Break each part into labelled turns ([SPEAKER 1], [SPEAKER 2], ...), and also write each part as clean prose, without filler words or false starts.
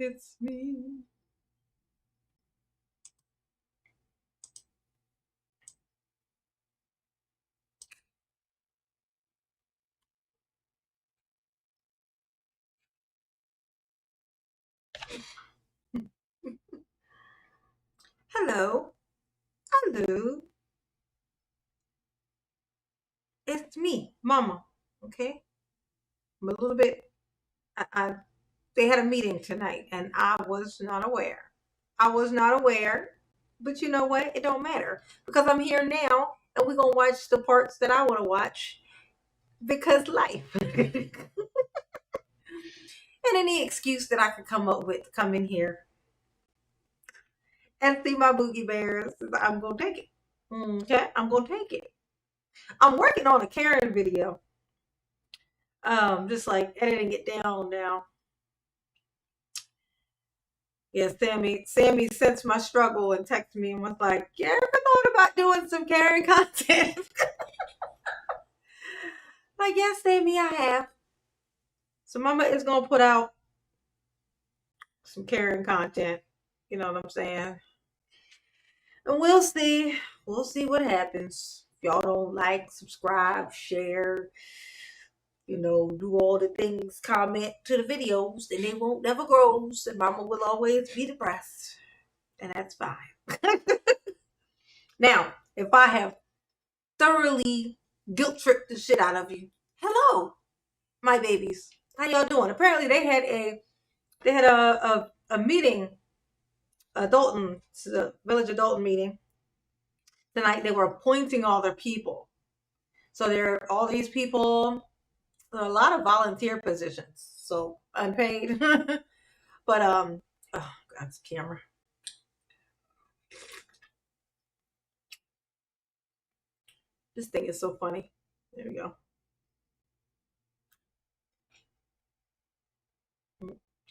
[SPEAKER 1] It's me. Hello. Hello. It's me, Mama. Okay. I'm a little bit. I they had a meeting tonight, and I was not aware. I was not aware, but you know what? It don't matter because I'm here now, and we're gonna watch the parts that I want to watch because life. And any excuse that I could come up with to come in here and see my boogie bears, I'm gonna take it. Okay, I'm gonna take it. I'm working on a Karen video. Just like editing it down now. Yeah, Sammy sensed my struggle and texted me and was like, "You ever thought about doing some Karen content?" Like, yes, Sammy, I have. So Mama is gonna put out some Karen content. You know what I'm saying? And we'll see. We'll see what happens. If y'all don't like, subscribe, share, do all the things, comment to the videos, then they won't never grows, and Mama will always be depressed. And that's fine. Now, if I have thoroughly guilt tripped the shit out of you, hello, my babies. How y'all doing? Apparently they had a meeting, Dolton, the village of Dolton meeting tonight. They were appointing all their people. So there are all these people, a lot of volunteer positions. So unpaid. But oh God's camera. This thing is so funny. There we go.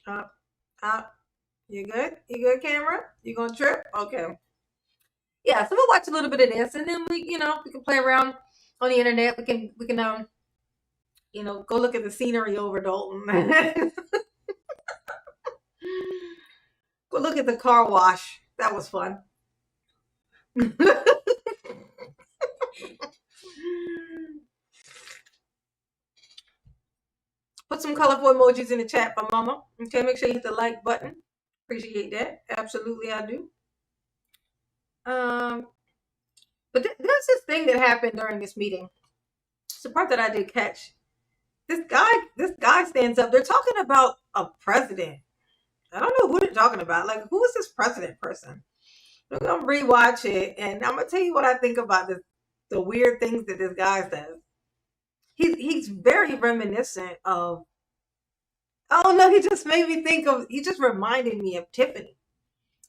[SPEAKER 1] Up, up. You good? You good, camera? You gonna trip? Okay. Yeah, so we'll watch a little bit of this, and then we can play around on the internet. We can go look at the scenery over Dalton. Go look at the car wash. That was fun. Put some colorful emojis in the chat for Mama. Okay, make sure you hit the like button. Appreciate that. Absolutely, I do. Um, but there's this thing that happened during this meeting. It's the part that I did catch. This guy stands up. They're talking about a president. I don't know who they're talking about. Like, who is this president person? I'm gonna rewatch it, and I'm gonna tell you what I think about the weird things that this guy says. He's very reminiscent of. Oh no, he just made me think of. He just reminded me of Tiffany,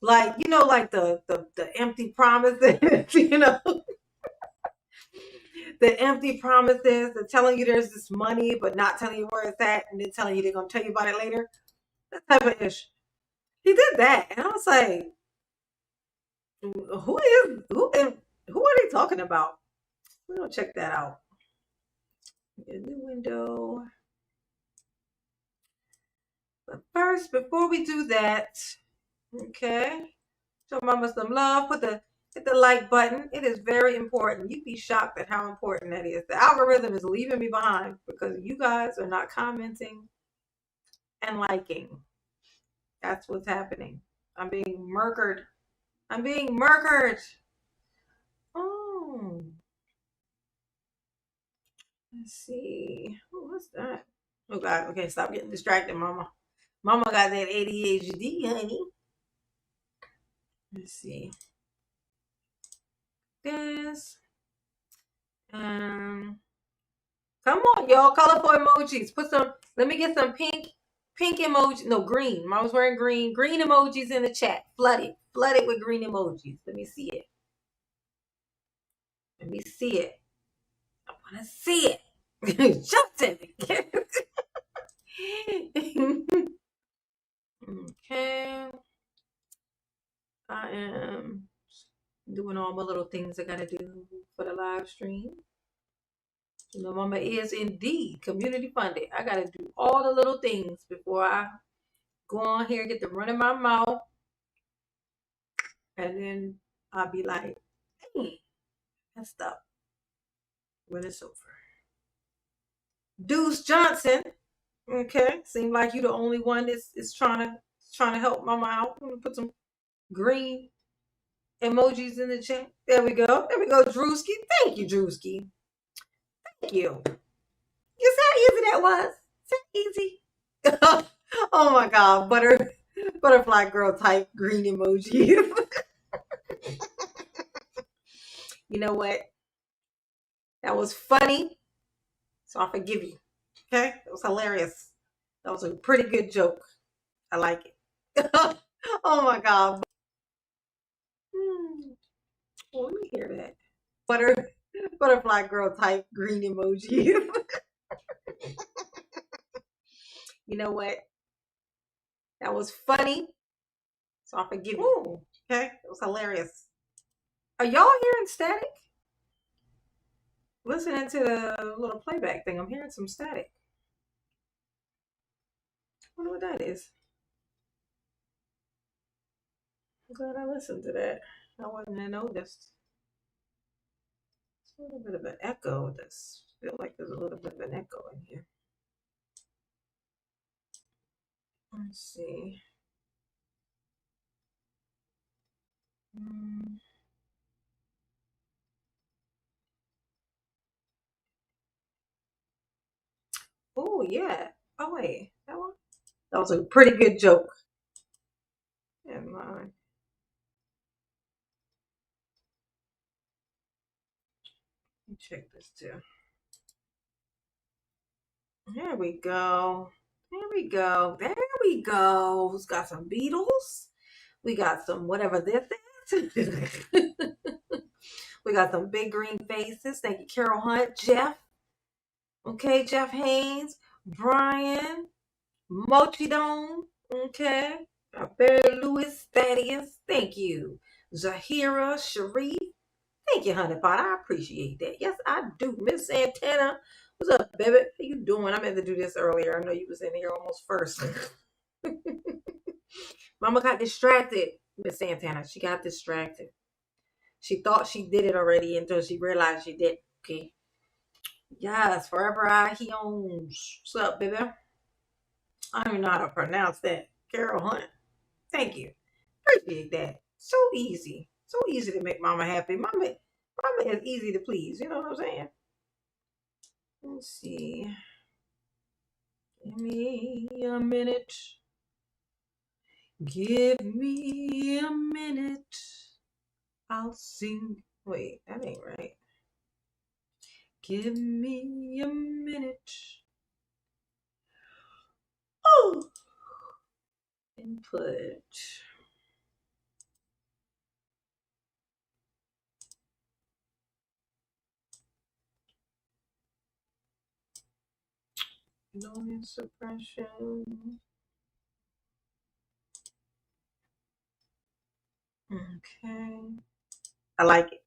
[SPEAKER 1] like like the empty promises, the empty promises, the telling you there's this money, but not telling you where it's at, and then telling you they're gonna tell you about it later. That type of ish. He did that, and I was like, who are they talking about? We're gonna check that out. In the window. But first, before we do that, okay, show Mama some love. Hit the like button. It is very important. You'd be shocked at how important that is. The algorithm is leaving me behind because you guys are not commenting and liking. That's what's happening. I'm being murdered. I'm being murdered. Oh, let's see. Oh, what's that? Oh God. Okay, stop getting distracted, Mama. Mama got that ADHD, honey. Let's see. This. Um, Come on, y'all. Colorful emojis. Put some. Let me get some pink emoji. No, green. Mom was wearing green. Green emojis in the chat. Flood it with green emojis. Let me see it. Let me see it. I want to see it. Show it. Okay. I am doing all my little things I gotta do for the live stream. Mama is indeed community funded. I gotta do all the little things before I go on here, get the run in my mouth, and then I'll be like, hey, messed up when it's over. Deuce Johnson, okay, seem like you the only one that's is trying to help mama out. I'm gonna put some green emojis in the chat. There we go. There we go, Drewski. Thank you, Drewski. Thank you. You see how easy that was? Is that easy? Oh my god, butterfly girl type green emoji. You know what? That was funny, so I forgive you. Okay? It was hilarious. That was a pretty good joke. I like it. Oh my god. Hmm. Well, let me hear that. Butter butterfly girl type green emoji. You know what? That was funny, so I forgive you. Ooh, okay? It was hilarious. Are y'all hearing static? Listening to the little playback thing, I'm hearing some static. I wonder what that is. I'm glad I listened to that. I wouldn't have noticed. It's a little bit of an echo. This feel like there's a little bit of an echo in here. Let's see. Mm. Oh yeah. Oh wait, that one. That was a pretty good joke. Never mind. Let me check this too. There we go. There we go. There we go. It's got some Beatles. We got some whatever this is. We got some big green faces. Thank you, Carol Hunt, Jeff. Okay, Jeff Haynes, Brian, Mochi Dome. Okay, Barry Lewis, Thaddeus. Thank you, Zahira, Sharif. Thank you, honey pot. I appreciate that. Yes, I do. Miss Santana. What's up, baby? How you doing? I meant to do this earlier. I know you was in here almost first. Mama got distracted. Miss Santana. She got distracted. She thought she did it already until she realized she did. Okay. Yes, forever I he owns. What's up, baby? I don't even know how to pronounce that. Carol Hunt. Thank you. Appreciate that. So easy. So easy to make mama happy. Mama is easy to please. You know what I'm saying? Let's see. Give me a minute. Give me a minute. I'll sing. Wait, that ain't right. Give me a minute. Oh, input. Noise suppression. Okay. I like it.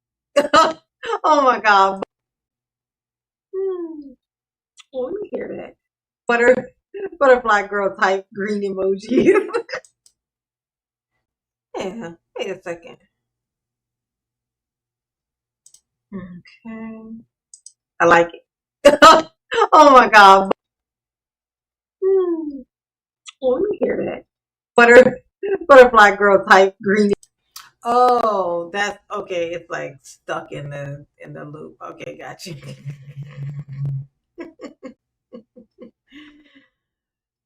[SPEAKER 1] Oh my god. Hmm. Oh, let me hear that. Butterfly girl type green emoji. Yeah. Wait a second. Okay. I like it. Oh my god. Hmm. Oh, let me hear that. Butter butterfly girl type green. Oh, that's okay. It's like stuck in the loop. Okay, got you.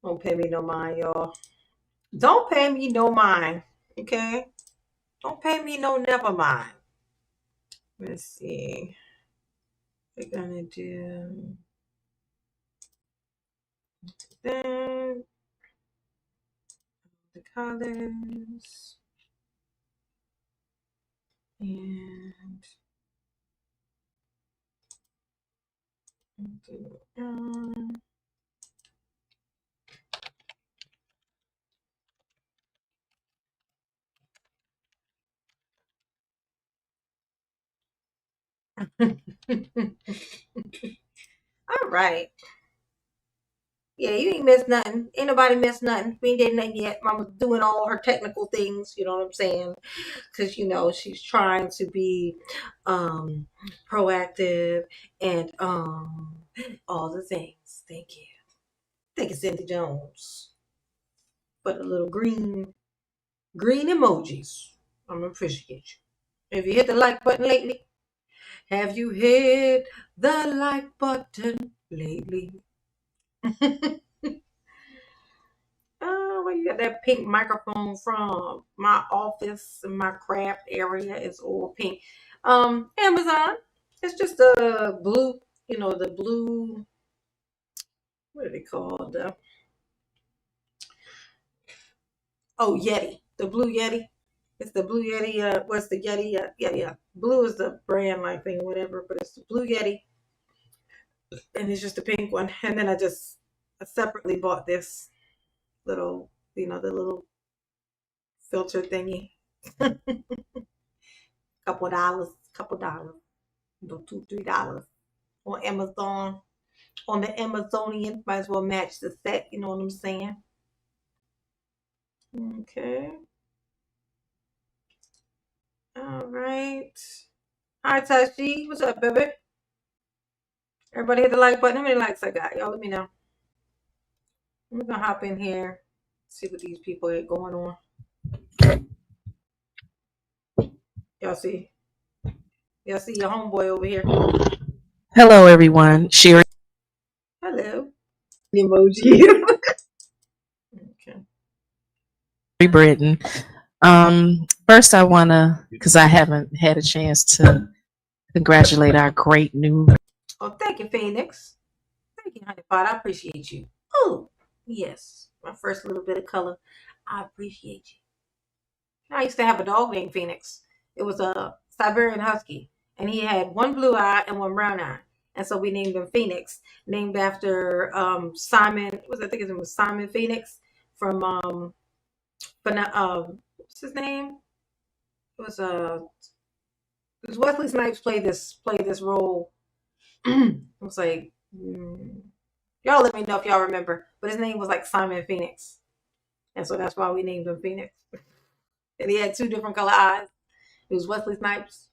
[SPEAKER 1] Don't pay me no mind, y'all. Don't pay me no mind. Okay? Don't pay me no never mind. Let's see. We're gonna do that. The colors. And do, all right. Yeah, you ain't missed nothing. Ain't nobody missed nothing. We ain't did nothing yet. Mama's doing all her technical things, you know what I'm saying? Because, she's trying to be um proactive and all the things. Thank you. Thank you, Cindy Jones. But the little green emojis. I'm gonna appreciate you. Have you hit the like button lately? Have you hit the like button lately? Where you got that pink microphone from? My office and my craft area is all pink. Amazon. It's just a blue, the blue, what are they called? Yeti. The blue Yeti. It's the blue Yeti. What's the Yeti? Yeah. Blue is the brand like thing, whatever, but it's the blue Yeti. And it's just a pink one. And then I separately bought this little, the little filter thingy. couple dollars, $2-3 on Amazon. On the Amazonian, might as well match the set. You know what I'm saying? Okay. All right. Hi, Tashi. What's up, baby? Everybody hit the like button. How many likes I got? Y'all let me know. I'm gonna hop in here, see what these people are going on. Y'all see? Y'all see your homeboy over here?
[SPEAKER 2] Hello, everyone. Sherry
[SPEAKER 1] Hello. Emoji. Okay.
[SPEAKER 2] Britton. First, I want to, because I haven't had a chance to congratulate our great new.
[SPEAKER 1] Oh, thank you, Phoenix. Thank you, honey pot. I appreciate you. Oh, yes. My first little bit of color. I appreciate you. I used to have a dog named Phoenix. It was a Siberian Husky, and he had one blue eye and one brown eye. And so we named him Phoenix, named after Simon. I think his name was Simon Phoenix from what's his name? It was Wesley Snipes played this role. It was like y'all let me know if y'all remember, but his name was like Simon Phoenix, and so that's why we named him Phoenix. And he had two different color eyes. It was Wesley Snipes.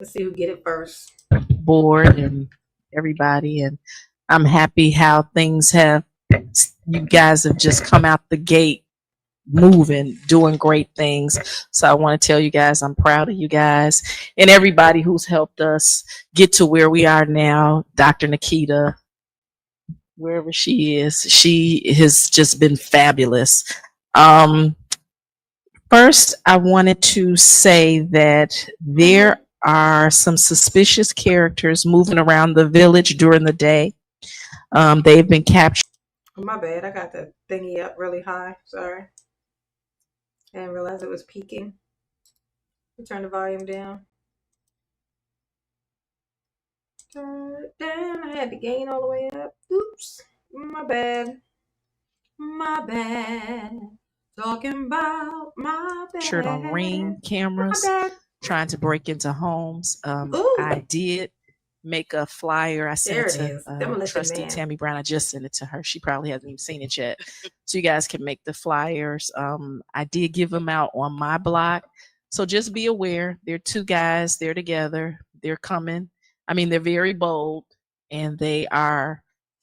[SPEAKER 1] Let's see who get it first.
[SPEAKER 2] Board and everybody, and I'm happy how things have. You guys have just come out the gate moving, doing great things. So I want to tell you guys I'm proud of you guys and everybody who's helped us get to where we are now. Dr. Nikita, wherever she is, she has just been fabulous. First, I wanted to say that there are some suspicious characters moving around the village during the day. They've been captured.
[SPEAKER 1] Oh, my bad. I got the thingy up really high. Sorry. I didn't realize it was peaking. Turn the volume down. Turn it down. I had the gain all the way up. Oops. My bad. My bad. Talking about my bad.
[SPEAKER 2] Shirt on Ring cameras, trying to break into homes. I did make a flyer. I sent it to trustee Tammy Brown. I just sent it to her. She probably hasn't even seen it yet. So you guys can make the flyers. I did give them out on my block. So just be aware. They're two guys. They're together. They're coming. I mean, they're very bold, and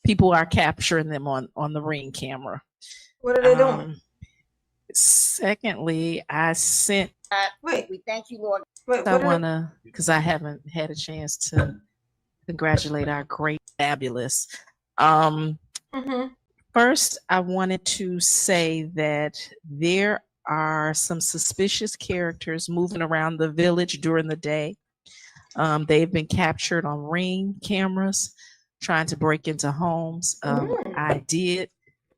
[SPEAKER 2] people are capturing them on the Ring camera.
[SPEAKER 1] What are they doing?
[SPEAKER 2] Secondly, I sent.
[SPEAKER 1] Wait,
[SPEAKER 3] we thank you, Lord.
[SPEAKER 2] I want to, because I haven't had a chance to congratulate our great, fabulous. First, I wanted to say that there are some suspicious characters moving around the village during the day. They've been captured on Ring cameras, trying to break into homes. I did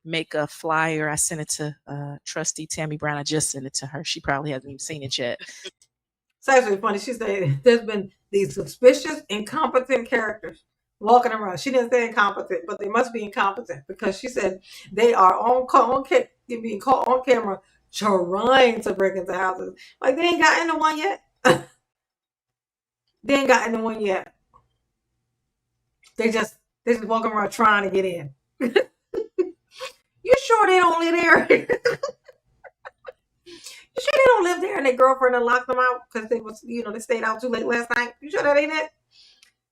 [SPEAKER 2] make a flyer. I sent it to trustee Tammy Brown. I just sent it to her. She probably hasn't even seen it yet.
[SPEAKER 1] It's actually funny. She said there's been these suspicious, incompetent characters walking around. She didn't say incompetent, but they must be incompetent because she said they are being caught on camera trying to break into houses. Like they ain't got into one yet. They ain't got into one yet. They just walking around trying to get in. You sure they don't live there? You sure they don't live there and their girlfriend and locked them out because they was, they stayed out too late last night? You sure that ain't it?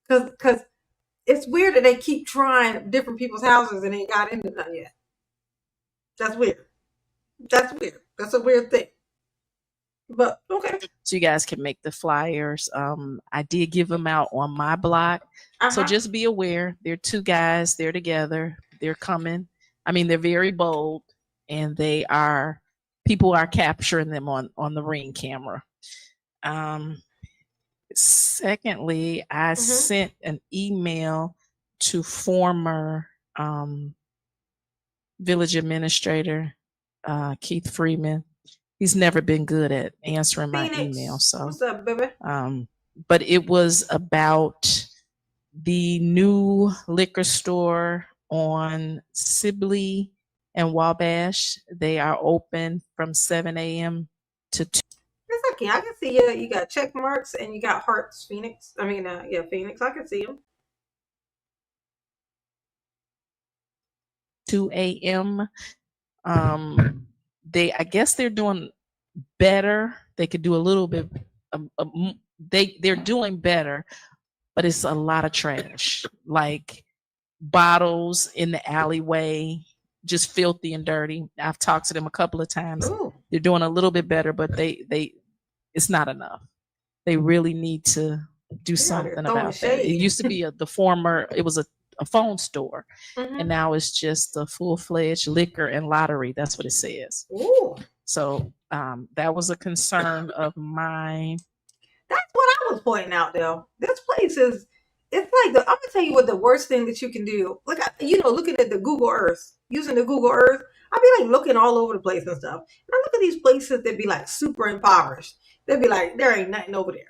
[SPEAKER 1] Because it's weird that they keep trying different people's houses and ain't got into none yet. That's weird. That's weird. That's a weird thing. But okay.
[SPEAKER 2] So you guys can make the flyers. I did give them out on my block. So just be aware. There are two guys. They're together. They're coming. I mean, they're very bold, and people are capturing them on the Ring camera. Secondly, I sent an email to former village administrator Keith Freeman. He's never been good at answering my email. So
[SPEAKER 1] what's up, baby?
[SPEAKER 2] But it was about the new liquor store on Sibley and Wabash. They are open from 7 a.m. to 2.
[SPEAKER 1] It's okay. I can see you. You got check marks and you got hearts. Phoenix. Phoenix. I can see them.
[SPEAKER 2] 2 a.m. I guess they're doing better. They could do a little bit. They're doing better, but it's a lot of trash, like bottles in the alleyway, just filthy and dirty. I've talked to them a couple of times.
[SPEAKER 1] Ooh.
[SPEAKER 2] They're doing a little bit better, but it's not enough. They really need to do something about that. It used to be it was a phone store, and now it's just a full-fledged liquor and lottery. That's what it says.
[SPEAKER 1] Ooh.
[SPEAKER 2] So that was a concern of mine.
[SPEAKER 1] That's what I was pointing out, though. This place is, it's like, I'm going to tell you what the worst thing that you can do. Look, looking at the Google Earth, using the Google Earth, I'd be like looking all over the place and stuff. And I look at these places that be like super impoverished. They'd be like, there ain't nothing over there.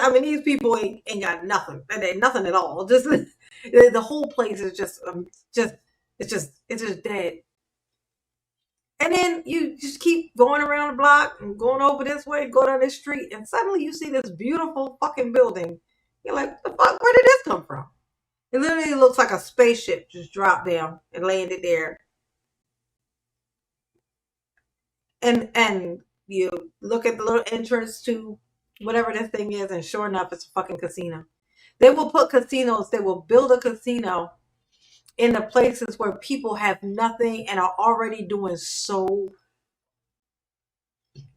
[SPEAKER 1] I mean, these people ain't got nothing. There ain't nothing at all. Just the whole place is just dead. And then you just keep going around the block and going over this way, go down this street, and suddenly you see this beautiful fucking building. You're like, the fuck, where did this come from? It literally looks like a spaceship just dropped down and landed there. And you look at the little entrance to whatever this thing is, and sure enough, it's a fucking casino. They will build a casino in the places where people have nothing and are already doing so.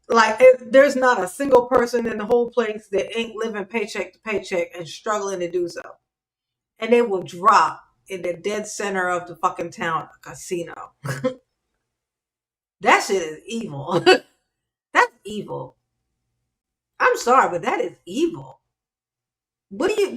[SPEAKER 1] Like, there's not a single person in the whole place that ain't living paycheck to paycheck and struggling to do so. And they will drop in the dead center of the fucking town a casino. That shit is evil. That's evil. I'm sorry, but that is evil. What do you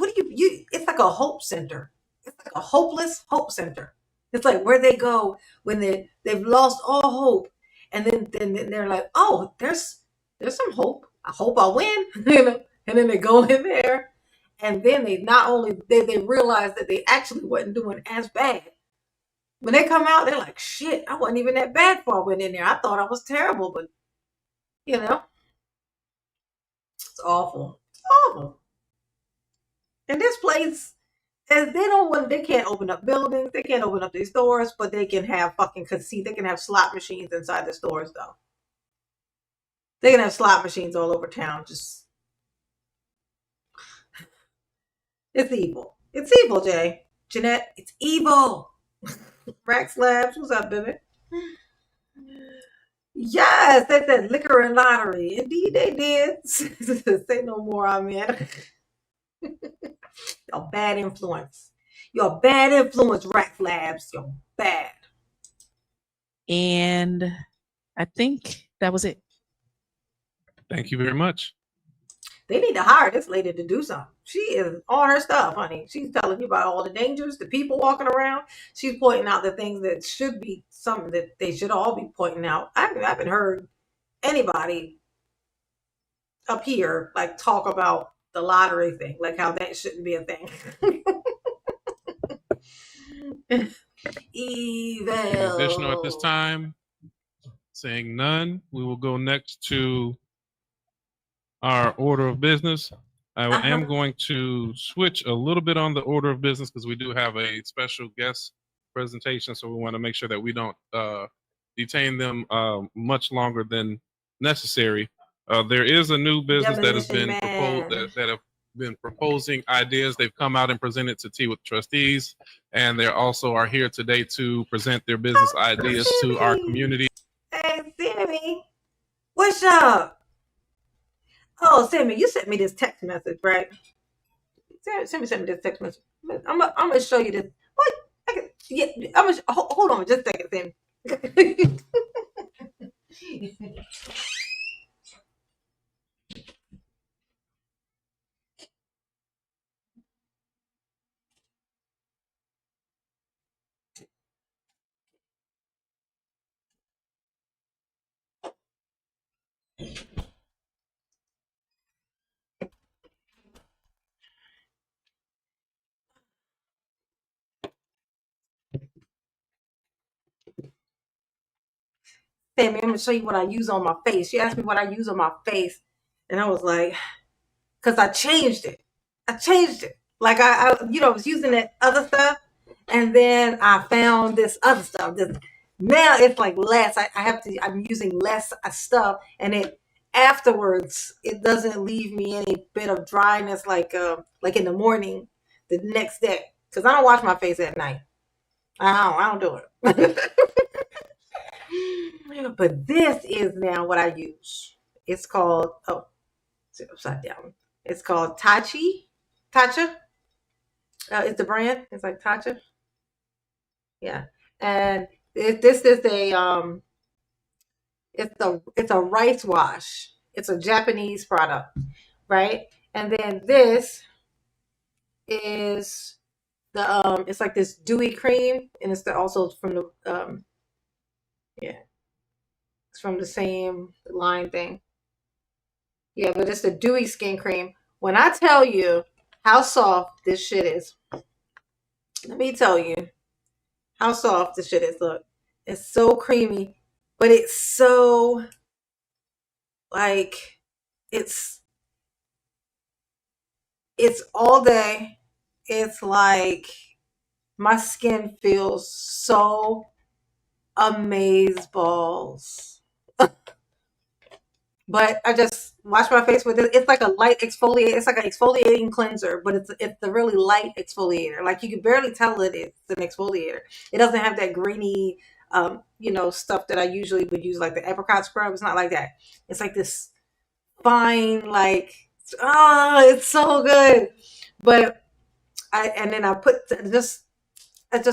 [SPEAKER 1] it's like a hope center. It's like a hopeless hope center. It's like where they go when they've lost all hope, and then they're like, oh, there's some hope. I hope I win, And then they go in there, and then they not only they realize that they actually wasn't doing as bad. When they come out, they're like, shit, I wasn't even that bad before I went in there. I thought I was terrible, but it's awful. It's awful. And this place. And they can't open up buildings, they can't open up these stores, but they can have fucking casino. They can have slot machines inside the stores, though. They can have slot machines all over town. Just, it's evil. It's evil, Jay. Jeanette, it's evil. Rack Slabs, what's up, baby? Yes, they said liquor and lottery. Indeed, they did. Say no more, I mean. You're bad influence. You're bad influence, Rack Labs. You're bad.
[SPEAKER 2] And I think that was it.
[SPEAKER 3] Thank you very much.
[SPEAKER 1] They need to hire this lady to do something. She is on her stuff, honey. She's telling you about all the dangers, the people walking around. She's pointing out the things that should be something that they should all be pointing out. I haven't heard anybody up here like talk about the lottery thing, like how that shouldn't be a thing. Evil.
[SPEAKER 3] Additional at this time, saying none. We will go next to our order of business. I am going to switch a little bit on the order of business because we do have a special guest presentation, so we want to make sure that we don't detain them much longer than necessary. There is a new business that has been proposed that have been proposing ideas. They've come out and presented to Tea with Trustees, and they also are here today to present their business ideas to our community.
[SPEAKER 1] Hey, Sammy, what's up? Oh, Sammy, you sent me this text message, right? Sammy sent me this text message. I'm gonna show you this. What? Yeah, I'm gonna hold on just a second, Sammy. Sammy, I'm gonna show you what I use on my face. She asked me what I use on my face, and I was like, because I changed it. Like I was using that other stuff, and then I found this other stuff. Now it's like less. I'm using less stuff, and it afterwards it doesn't leave me any bit of dryness like in the morning the next day, because I don't wash my face at night. I don't do it. But this is now what I use. It's called it's upside down. It's called Tatcha. It's the brand. It's like Tatcha. Yeah, and this is a it's a rice wash. It's a Japanese product, right? And then this is the it's like this dewy cream, and it's also from the yeah, it's from the same line thing. Yeah, but it's the dewy skin cream. When I tell you how soft this shit is, let me tell you how soft this shit is. Look, it's so creamy, but it's so like it's all day. It's like my skin feels so amaze balls. But I just wash my face with it. It's like a light exfoliator. It's like an exfoliating cleanser, but it's a really light exfoliator. Like you can barely tell it's an exfoliator. It doesn't have that grainy, stuff that I usually would use, like the apricot scrub. It's not like that. It's like this fine, like, it's so good. But then I put just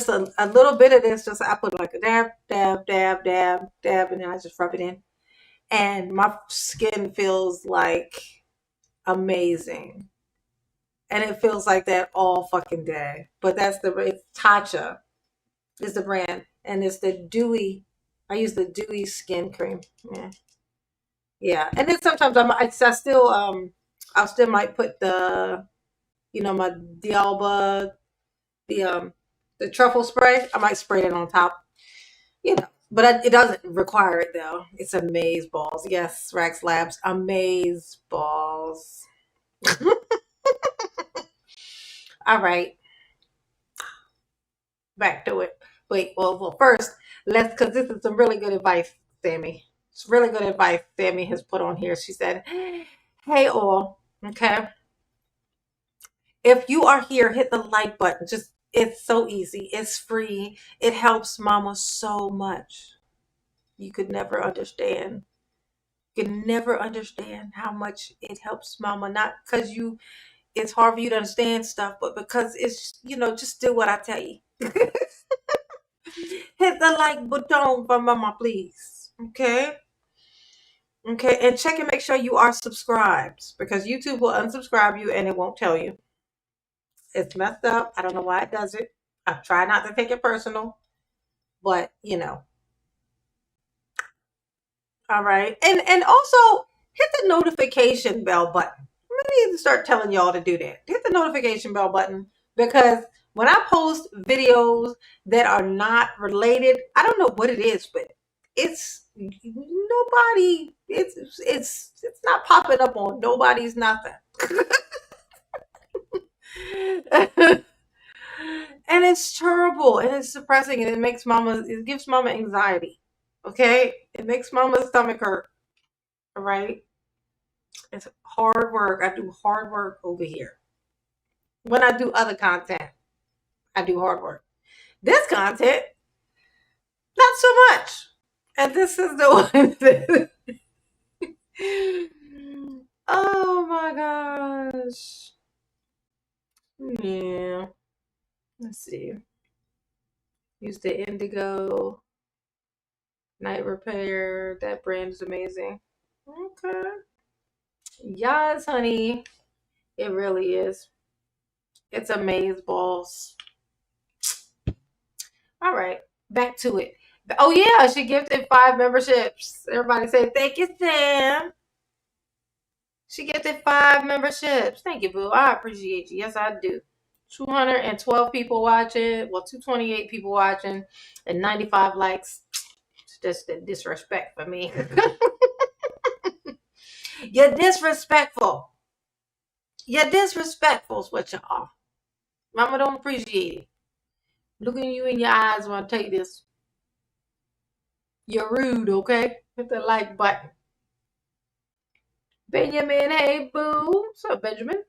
[SPEAKER 1] a little bit of this. I put like a dab, dab, dab, dab, dab, and then I just rub it in. And my skin feels like amazing. And it feels like that all fucking day. But it's Tatcha is the brand. And it's the dewy, I use the dewy skin cream. Yeah. Yeah. And then sometimes I still might put my Dialba, the truffle spray. I might spray it on top. But it doesn't require it though. It's amaze balls. Yes, Rax Labs, amaze balls. All right, back to it. Wait, well, first because this is some really good advice, Sammy. It's really good advice Sammy has put on here. She said, "Hey, all, okay. If you are here, hit the like button. It's so easy. It's free. It helps Mama so much. You could never understand. You can never understand how much it helps Mama. Not because it's hard for you to understand stuff, but because it's, just do what I tell you. Hit the like button for Mama, please. Okay? Okay, and check and make sure you are subscribed, because YouTube will unsubscribe you and it won't tell you. It's messed up. I don't know why it does it. I try not to take it personal, but All right. And also hit the notification bell button. I need to start telling y'all to do that. Hit the notification bell button, because when I post videos that are not related, I don't know what it is, but it's not popping up on nobody's nothing. And it's terrible and it's depressing and it gives mama anxiety. Okay? It makes mama's stomach hurt. All right? It's hard work. I do hard work over here. When I do other content, I do hard work. This content, not so much. And this is the one. Oh my gosh. Yeah. Let's see. Use the Indigo Night Repair. That brand is amazing. Okay. Yes, honey. It really is. It's amaze balls. All right. Back to it. Oh yeah, she gifted 5 memberships. Everybody say thank you, Sam. She gifted 5 memberships. Thank you, boo. I appreciate you. Yes, I do. 212 people watching. Well, 228 people watching and 95 likes. It's just a disrespect for me. You're disrespectful. You're disrespectful is what you are. Mama don't appreciate it. Looking you in your eyes when I take this. You're rude, okay? Hit the like button. Benjamin, hey boo. What's up, Benjamin?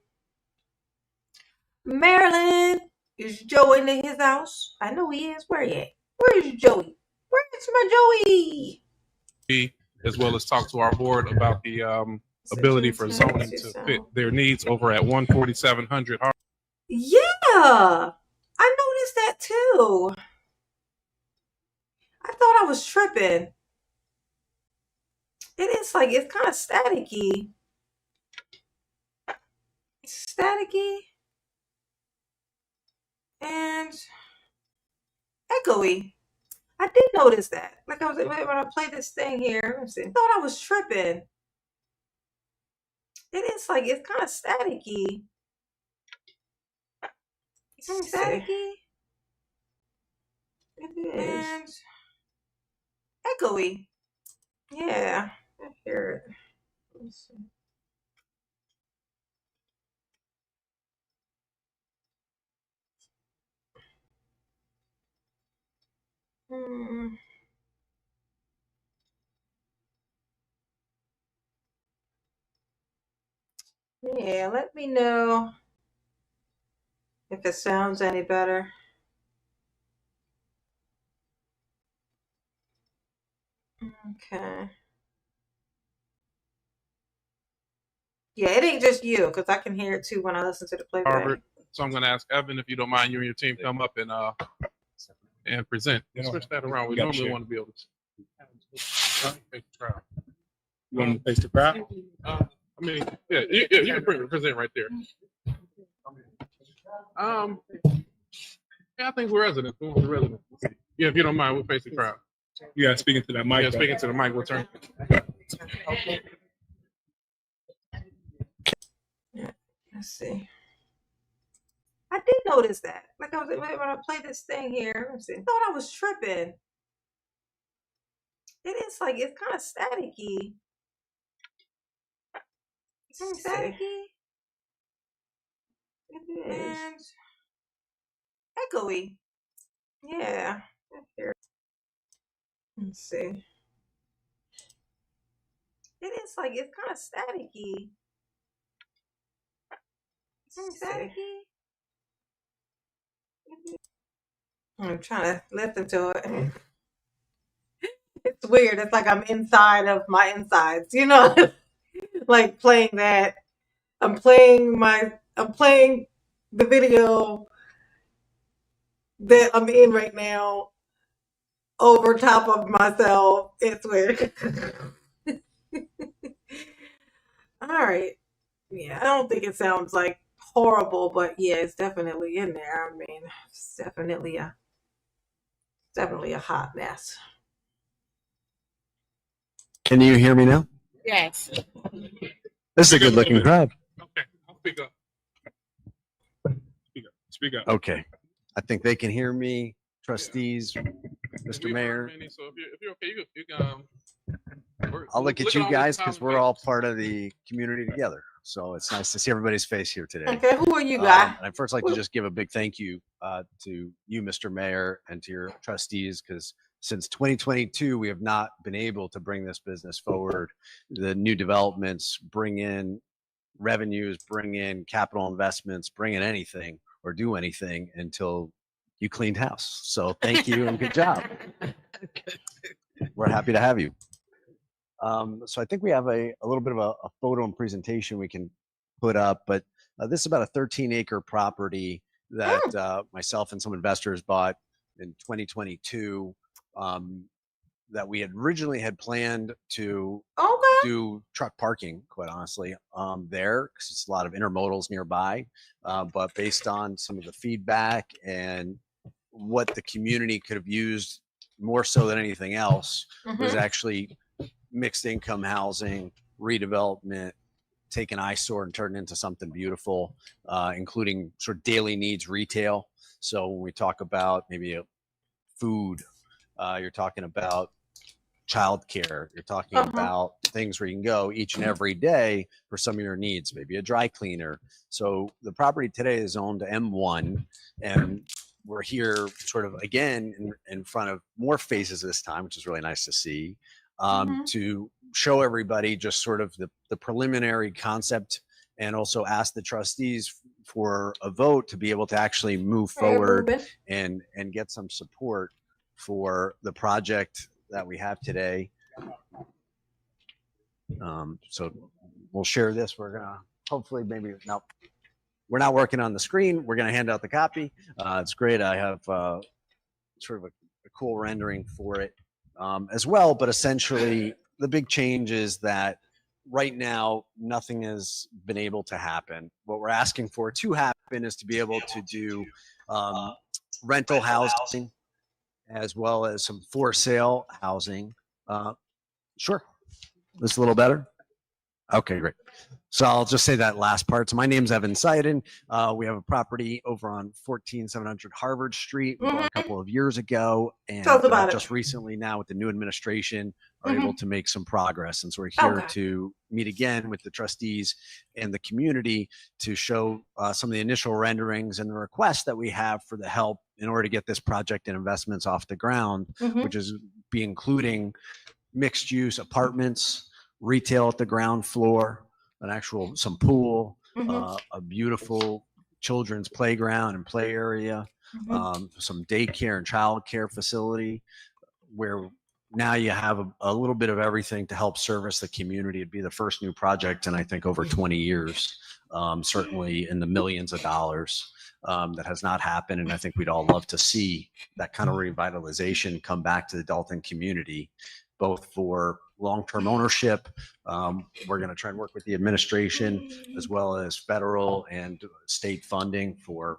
[SPEAKER 1] Marilyn. Is Joe in his house? I know he is. Where he at? Where is Joey? Where's my Joey?
[SPEAKER 3] As well as talk to our board about the ability for zoning to fit their needs over at 14700.
[SPEAKER 1] Yeah, I noticed that too. I thought I was tripping. It is like it's kind of staticky. Staticky and echoey. I did notice that. Like I was when I play this thing here. Let's see. I thought I was tripping. It is like it's kind of staticky. It's staticky. It is. And echoey. Yeah. I hear it. Let's see. Yeah, let me know if it sounds any better. Okay. Yeah, it ain't just you, because I can hear it too when I listen to the playback.
[SPEAKER 3] So I'm going to ask Evan if you don't mind, you and your team come up and present. Switch that around. We normally want to be able to face the crowd.
[SPEAKER 4] You want to face the crowd?
[SPEAKER 3] I mean, yeah, you can present right there. Yeah, I think we're residents. Yeah, if you don't mind, we'll face the crowd.
[SPEAKER 4] Yeah, speaking to that mic.
[SPEAKER 3] Yeah, speaking to the mic. We'll turn.
[SPEAKER 1] Yeah, let's see. I did notice that. Like I was when I play this thing here. Let's see. I thought I was tripping. It is like it's kind of staticky. It's staticky. It is. And echoey. Yeah. Here. Let's see. It is like it's kind of staticky. It's staticky. I'm trying to listen to it. It's weird. It's like I'm inside of my insides, you know, like playing that. I'm playing the video that I'm in right now over top of myself. It's weird. All right. Yeah, I don't think it sounds like horrible, but yeah, it's definitely in there. I mean, it's definitely a hot mess.
[SPEAKER 5] Can you hear me now?
[SPEAKER 2] Yes.
[SPEAKER 5] This is a good looking crowd.
[SPEAKER 3] Okay, I'll speak up. Speak up.
[SPEAKER 5] Okay. I think they can hear me, trustees, Mr. Mayor.
[SPEAKER 3] So if you're okay, you can
[SPEAKER 5] I'll look at you guys because we're all part of the community together. So it's nice to see everybody's face here today.
[SPEAKER 1] Okay, who are you, guy?
[SPEAKER 5] And I'd first like to just give a big thank you to you, Mr. Mayor, and to your trustees, because since 2022, we have not been able to bring this business forward. The new developments bring in revenues, bring in capital investments, bring in anything or do anything until you cleaned house. So thank you and good job. We're happy to have you. So I think we have a little bit of a photo and presentation we can put up, but this is about a 13-acre property that myself and some investors bought in 2022 that we had originally had planned to do truck parking, quite honestly, there, because it's a lot of intermodals nearby. But based on some of the feedback and what the community could have used more so than anything else was actually mixed income housing, redevelopment, take an eyesore and turn it into something beautiful, including sort of daily needs retail. So when we talk about maybe a food, you're talking about childcare, you're talking about things where you can go each and every day for some of your needs, maybe a dry cleaner. So the property today is owned M1, and we're here sort of again in front of more faces this time, which is really nice to see, to show everybody just sort of the preliminary concept, and also ask the trustees for a vote to be able to actually move forward and get some support for the project that we have today. So we'll share this. We're gonna hopefully we're not working on the screen. We're gonna hand out the copy. It's great. I have sort of a cool rendering for it as well. But essentially, the big change is that right now nothing has been able to happen. What we're asking for to happen is to be able to do rental housing, as well as some for sale housing. Sure. This is a little better. Okay, great. So I'll just say that last part. So my name's Evan Seiden. We have a property over on 14700 Harvard Street a couple of years ago. And just recently now with the new administration are able to make some progress. And so we're here to meet again with the trustees and the community to show some of the initial renderings and the requests that we have for the help in order to get this project and investments off the ground, which is including mixed use apartments, retail at the ground floor, some pool, a beautiful children's playground and play area, some daycare and childcare facility, where now you have a little bit of everything to help service the community. It'd be the first new project in I think over 20 years, certainly in the millions of dollars. That has not happened, and I think we'd all love to see that kind of revitalization come back to the Dolton community, both for long-term ownership. We're going to try and work with the administration as well as federal and state funding for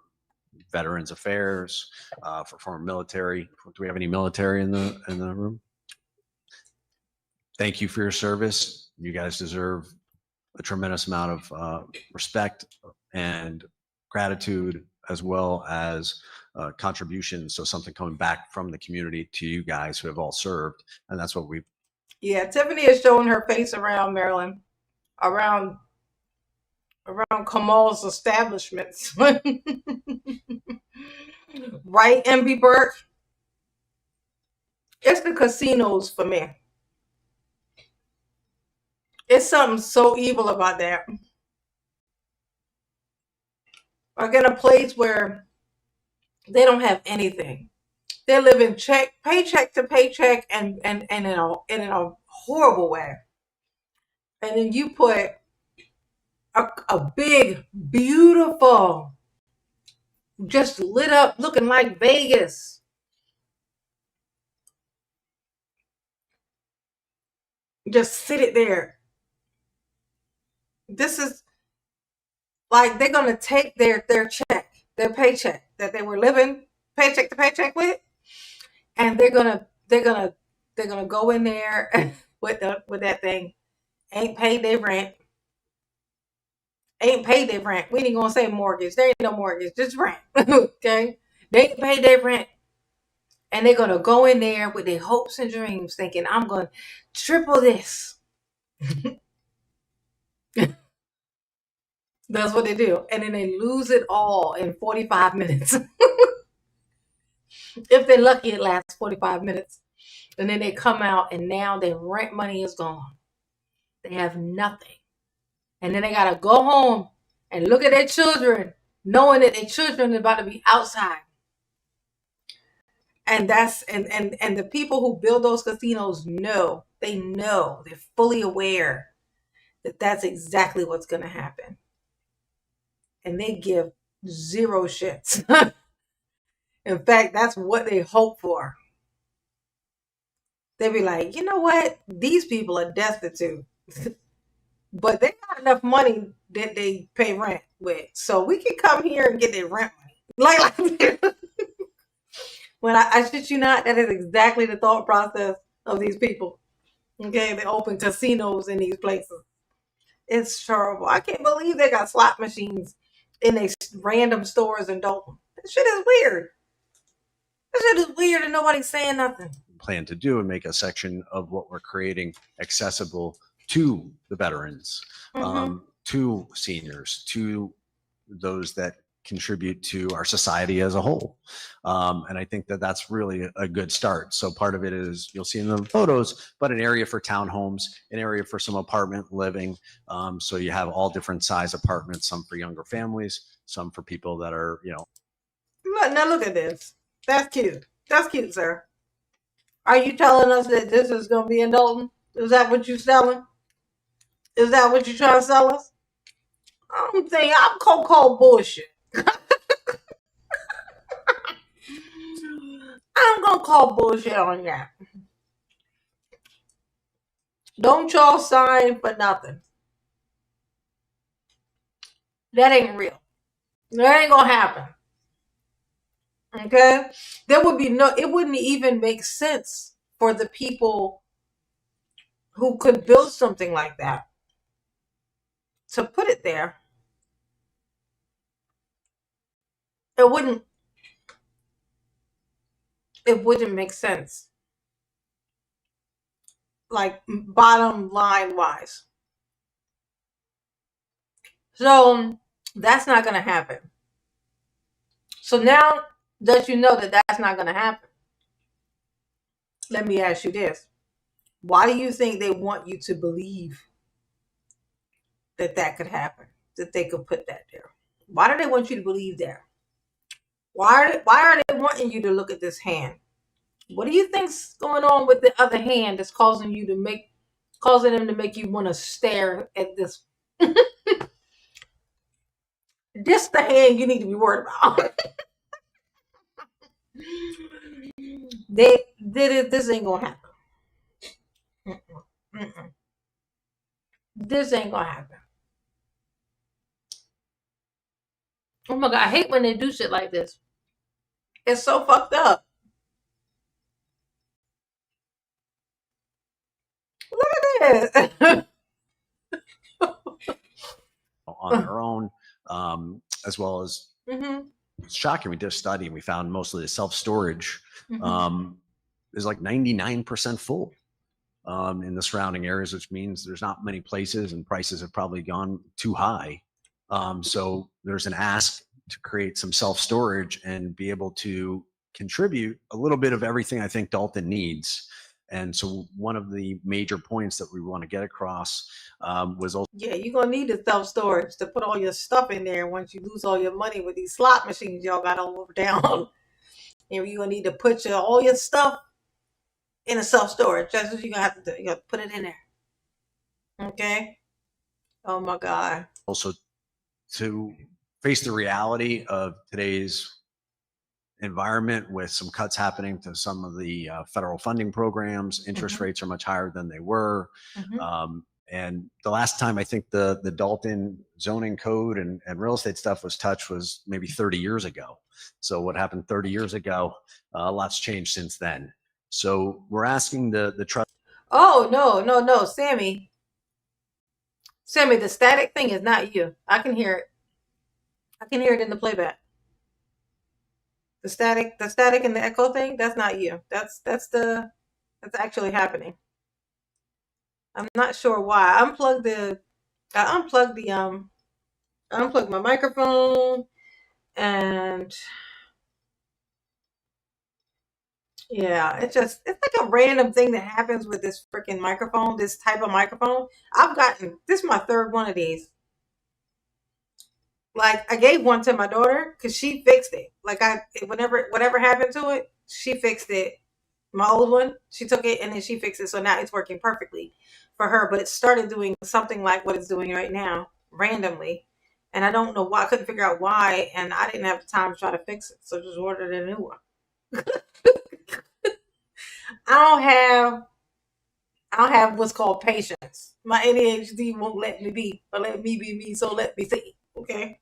[SPEAKER 5] Veterans Affairs, for former military. Do we have any military in the room? Thank you for your service. You guys deserve a tremendous amount of respect and gratitude, as well as contributions. So something coming back from the community to you guys who have all served. And that's what we've.
[SPEAKER 1] Yeah, Tiffany is showing her face around Maryland, around Kamal's establishments. Right, MB Burke? It's the casinos for me. It's something so evil about that. Like in a place where they don't have anything. They're living paycheck to paycheck, and in a horrible way. And then you put a big, beautiful, just lit up, looking like Vegas. Just sit it there. This is like they're gonna take their check, their paycheck that they were living paycheck to paycheck with, and they're gonna go in there with that thing. Ain't paid their rent. We ain't gonna say mortgage. There ain't no mortgage, just rent. Okay, they ain't paid their rent, and they're gonna go in there with their hopes and dreams, thinking I'm gonna triple this. That's what they do. And then they lose it all in 45 minutes. If they're lucky, it lasts 45 minutes. And then they come out and now their rent money is gone. They have nothing. And then they got to go home and look at their children, knowing that their children are about to be outside. And that's and the people who build those casinos know, they're fully aware that that's exactly what's going to happen. And they give zero shits. In fact, that's what they hope for. They be like, you know what? These people are destitute. But they got enough money that they pay rent with. So we can come here and get their rent money. Like when I shit you not, that is exactly the thought process of these people. Okay, they open casinos in these places. It's terrible. I can't believe they got slot machines in these random stores in Dolton. That shit is weird. That shit is weird and nobody's saying nothing.
[SPEAKER 5] Plan to do and make a section of what we're creating accessible to the veterans, to seniors, to those that contribute to our society as a whole. And I think that that's really a good start. So part of it is, you'll see in the photos, but an area for townhomes, an area for some apartment living. So you have all different size apartments, some for younger families, some for people that are,
[SPEAKER 1] Now look at this. That's cute. That's cute, sir. Are you telling us that this is going to be in Dolton? Is that what you're selling? Is that what you're trying to sell us? I'm going to call bullshit. I'm going to call bullshit on that. Don't y'all sign for nothing. That ain't real. That ain't going to happen. Okay? It wouldn't even make sense for the people who could build something like that to put it there. It wouldn't make sense. Like, bottom line wise. So that's not going to happen. So now that you know that that's not going to happen, let me ask you this. Why do you think they want you to believe that that could happen? That they could put that there? Why do they want you to believe that? Why are they wanting you to look at this hand? What do you think's going on with the other hand that's causing them to make you want to stare at this? This the hand you need to be worried about. This ain't gonna happen. This ain't gonna happen. Oh my God, I hate when they do shit like this. It's so fucked up. Look at this.
[SPEAKER 5] On their own, as well as it's shocking. We did a study and we found mostly the self-storage is like 99% full in the surrounding areas, which means there's not many places and prices have probably gone too high. So there's an ask to create some self-storage and be able to contribute a little bit of everything I think Dolton needs. And so one of the major points that we want to get across was also,
[SPEAKER 1] you're going to need the self-storage to put all your stuff in there once you lose all your money with these slot machines y'all got all over town. And you're going to need to put all your stuff in a self-storage. That's what you're going to have to do. You got to put it in there. Okay? Oh my God.
[SPEAKER 5] Also to face the reality of today's environment with some cuts happening to some of the federal funding programs. Interest rates are much higher than they were. And the last time I think the Dolton zoning code and real estate stuff was touched was maybe 30 years ago. So what happened 30 years ago, a lot's changed since then. So we're asking the trust.
[SPEAKER 1] Oh, no, Sammy. Sammy, the static thing is not you. I can hear it. I can hear it in the playback. The static and the echo thing, that's not you. That's actually happening. I'm not sure why. I unplugged the I unplugged my microphone, and yeah, it's like a random thing that happens with this freaking microphone, this type of microphone. This is my third one of these. Like, I gave one to my daughter because she fixed it. Like, whatever happened to it, she fixed it. My old one, she took it and then she fixed it. So now it's working perfectly for her. But it started doing something like what it's doing right now, randomly. And I don't know why. I couldn't figure out why. And I didn't have the time to try to fix it. So just ordered a new one. I don't have what's called patience. My ADHD won't let me be, or let me be me. So let me see. Okay.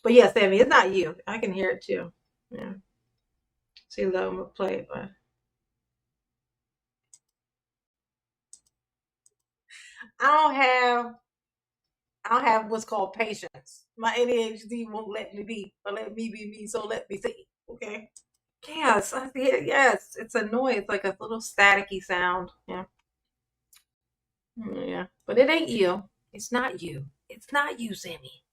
[SPEAKER 1] But yeah, Sammy, it's not you. I can hear it too. Yeah. See, I'm gonna play it, but I don't have what's called patience. My ADHD won't let me be, or let me be me. So let me see. Okay. Yes, I hear. Yes, it's a noise. It's like a little staticky sound. Yeah. Yeah. But it ain't you. It's not you. It's not you, Sammy.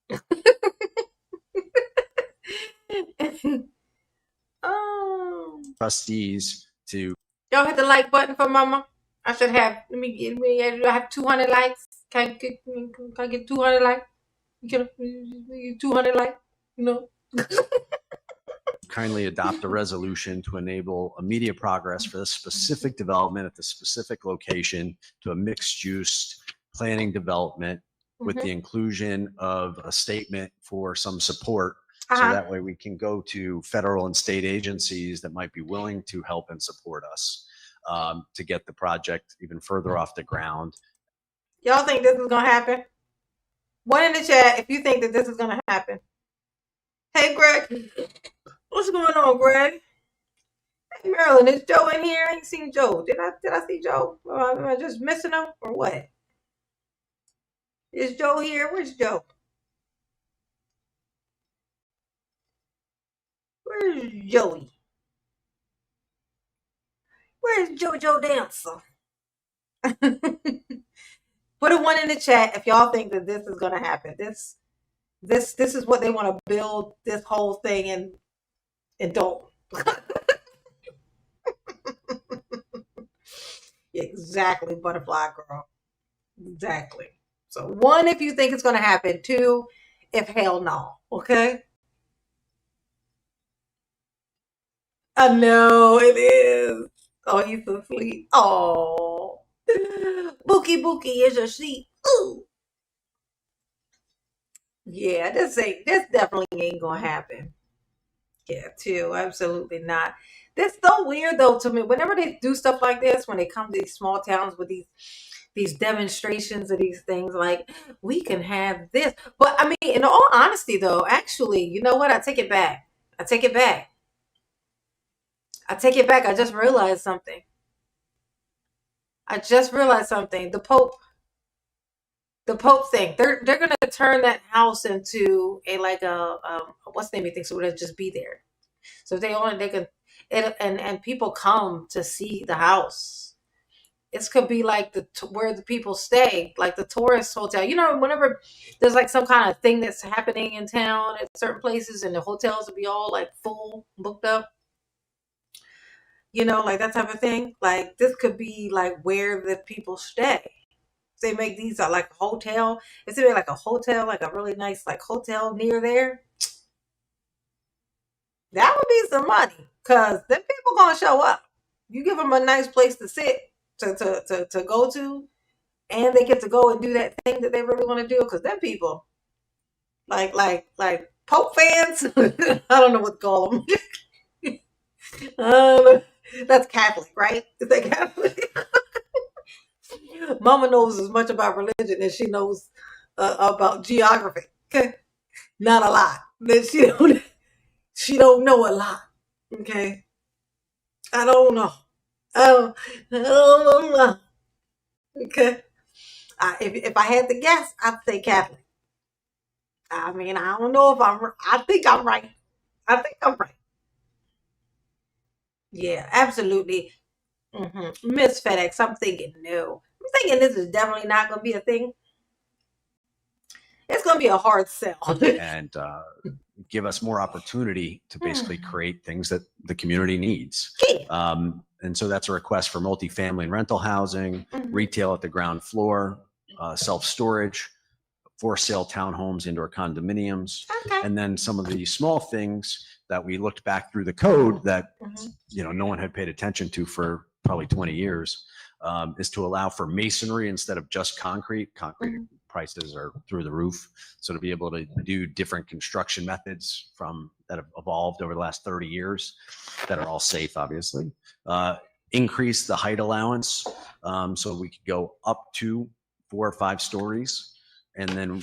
[SPEAKER 1] Oh.
[SPEAKER 5] Trustees to.
[SPEAKER 1] Y'all hit the like button for Mama. I should have. I have 200 likes. Can I get 200 likes? Can I get 200 likes? You know.
[SPEAKER 5] Kindly adopt a resolution to enable immediate progress for the specific development at the specific location to a mixed-use planning development with the inclusion of a statement for some support. So that way we can go to federal and state agencies that might be willing to help and support us to get the project even further off the ground.
[SPEAKER 1] Y'all think this is going to happen? One in the chat if you think that this is going to happen. Hey, Greg. What's going on, Greg? Hey, Marilyn, is Joe in here? I ain't seen Joe. Did I see Joe? Am I just missing him or what? Is Joe here? Where's Joe? Where's Joey? Where's JoJo Dancer? Put a one in the chat if y'all think that this is gonna happen. This is what they want to build this whole thing in Dolton. Exactly, butterfly girl. Exactly. So one, if you think it's gonna happen. Two, if hell no. Okay. I know it is. Oh, he's asleep. Oh, Bookie is asleep. Ooh. Yeah, this definitely ain't gonna happen. Yeah, too. Absolutely not. That's so weird though to me. Whenever they do stuff like this, when they come to these small towns with these demonstrations of these things, like we can have this. But I mean, in all honesty though, actually, you know what? I take it back. I take it back. I take it back. I just realized something. The Pope thing. They're gonna turn that house into a like a what's the name of thing? So it'll just be there. So if they can, and people come to see the house. It could be like where the people stay, like the tourist hotel. You know, whenever there's like some kind of thing that's happening in town at certain places, and the hotels will be all like full, booked up. You know, like that type of thing. Like this could be like where the people stay. They make these like a hotel. It's like a hotel, like a really nice like hotel near there. That would be some money, cause then people gonna show up. You give them a nice place to sit, to go to, and they get to go and do that thing that they really want to do. Cause then people, like Pope fans, I don't know what to call them. That's Catholic, right? Is that Catholic? Mama knows as much about religion as she knows about geography. Okay, not a lot. She don't know a lot. Okay, I don't know. I don't know. Okay, if I had to guess, I'd say Catholic. I mean, I don't know if I'm. I think I'm right. I think I'm right. Yeah, absolutely. Miss FedEx, I'm thinking no. I'm thinking this is definitely not going to be a thing. It's going to be a hard sell.
[SPEAKER 5] And give us more opportunity to basically create things that the community needs. And so that's a request for multifamily and rental housing, retail at the ground floor, self-storage, for sale townhomes, indoor condominiums, and then some of the small things that we looked back through the code that no one had paid attention to for probably 20 years, is to allow for masonry instead of just concrete. Concrete prices are through the roof, so to be able to do different construction methods that have evolved over the last 30 years that are all safe, obviously. Increase the height allowance, so we could go up to 4 or 5 stories. And then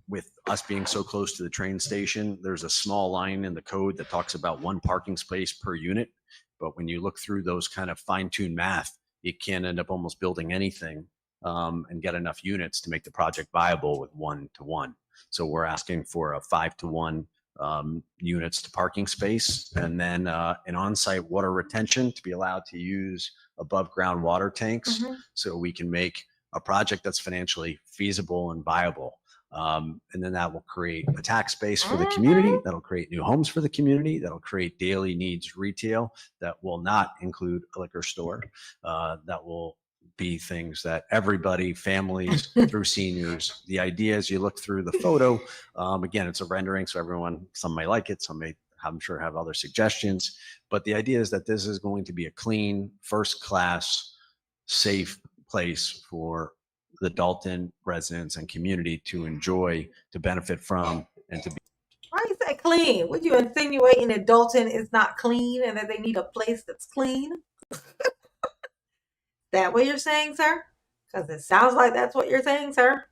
[SPEAKER 5] with us being so close to the train station, there's a small line in the code that talks about 1 parking space per unit. But when you look through those kind of fine-tuned math, you can't end up almost building anything and get enough units to make the project viable with 1-to-1. So we're asking for a 5-to-1 units to parking space, and then an on-site water retention to be allowed to use above ground water tanks, so we can make a project that's financially feasible and viable. And then that will create a tax base for the community. That'll create new homes for the community. That'll create daily needs retail that will not include a liquor store. That will be things that everybody, families through seniors, the idea as you look through the photo, again, it's a rendering, so everyone, some may like it, some may, I'm sure, have other suggestions. But the idea is that this is going to be a clean, first class, safe place for the Dolton residents and community to enjoy, to benefit from, and to be.
[SPEAKER 1] Why you say clean? Would you insinuating that Dolton is not clean and that they need a place that's clean? That what you're saying, sir? Because it sounds like that's what you're saying, sir.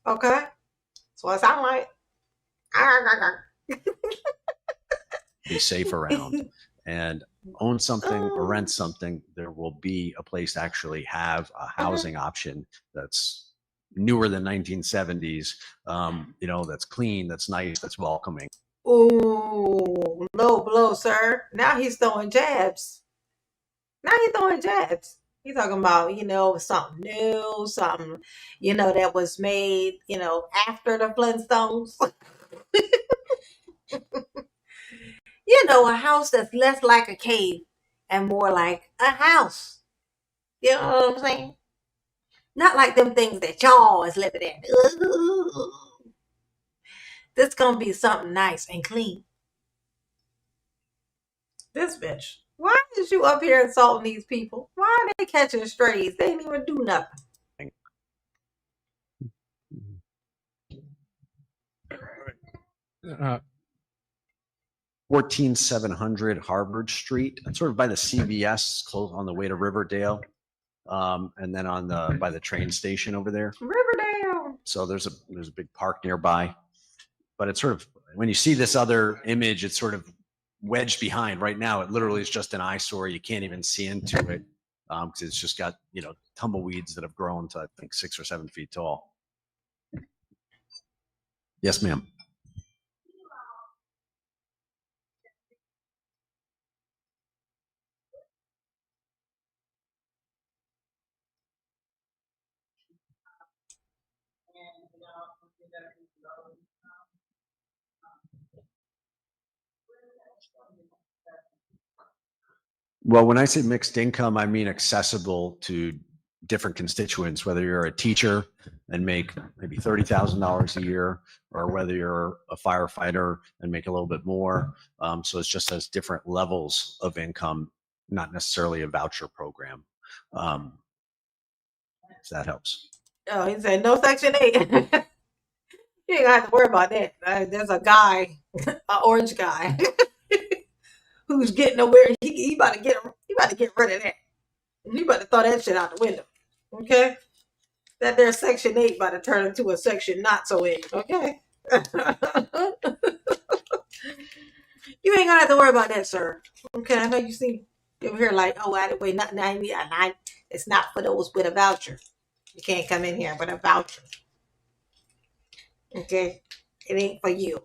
[SPEAKER 1] Okay. That's what it sounds like.
[SPEAKER 5] Be safe around and own something or rent something. There will be a place to actually have a housing option that's newer than 1970s, that's clean, that's nice, that's welcoming.
[SPEAKER 1] Ooh, low blow, sir. Now he's throwing jabs. He's talking about, something new, something, that was made, after the Flintstones. A house that's less like a cave and more like a house. You know what I'm saying? Not like them things that y'all is living in. Ooh. This gonna be something nice and clean. This bitch. Why is you up here insulting these people? Why are they catching strays? They ain't even do nothing.
[SPEAKER 5] 14700 Harvard Street. It's sort of by the CVS, close on the way to Riverdale, and then by the train station over there.
[SPEAKER 1] Riverdale.
[SPEAKER 5] So there's a big park nearby, but it's sort of, when you see this other image, it's sort of wedged behind. Right now, it literally is just an eyesore. You can't even see into it because it's just got tumbleweeds that have grown to, I think, 6 or 7 feet tall. Yes, ma'am. Well, when I say mixed income, I mean accessible to different constituents, whether you're a teacher and make maybe $30,000 a year, or whether you're a firefighter and make a little bit more. So it's just as different levels of income, not necessarily a voucher program. If that helps.
[SPEAKER 1] Oh, he said no Section 8. You ain't gonna have to worry about that. There's a guy, an orange guy, who's getting nowhere. He about to get rid of that. He about to throw that shit out the window. Okay? That there's Section 8 about to turn into a Section not so 8. Okay? You ain't gonna have to worry about that, sir. Okay? I know you see over here like, oh, wait, it's not for those with a voucher. You can't come in here with a voucher. Okay? It ain't for you.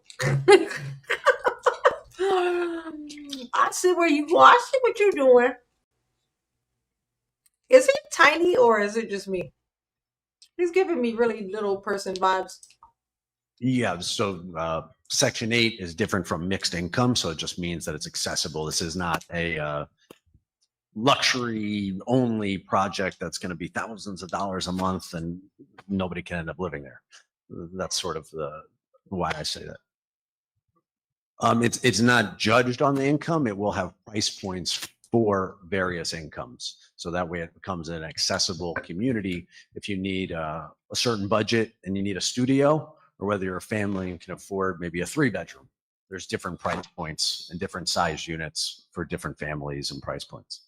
[SPEAKER 1] I see where you go. I see what you're doing. Is he tiny or is it just me? He's giving me really little person vibes.
[SPEAKER 5] Yeah, so Section 8 is different from mixed income, so it just means that it's accessible. This is not a luxury only project that's going to be thousands of dollars a month and nobody can end up living there. That's sort of why I say that. It's not judged on the income. It will have price points for various incomes. So that way it becomes an accessible community. If you need a certain budget and you need a studio, or whether you're a family and can afford maybe a 3-bedroom, there's different price points and different size units for different families and price points.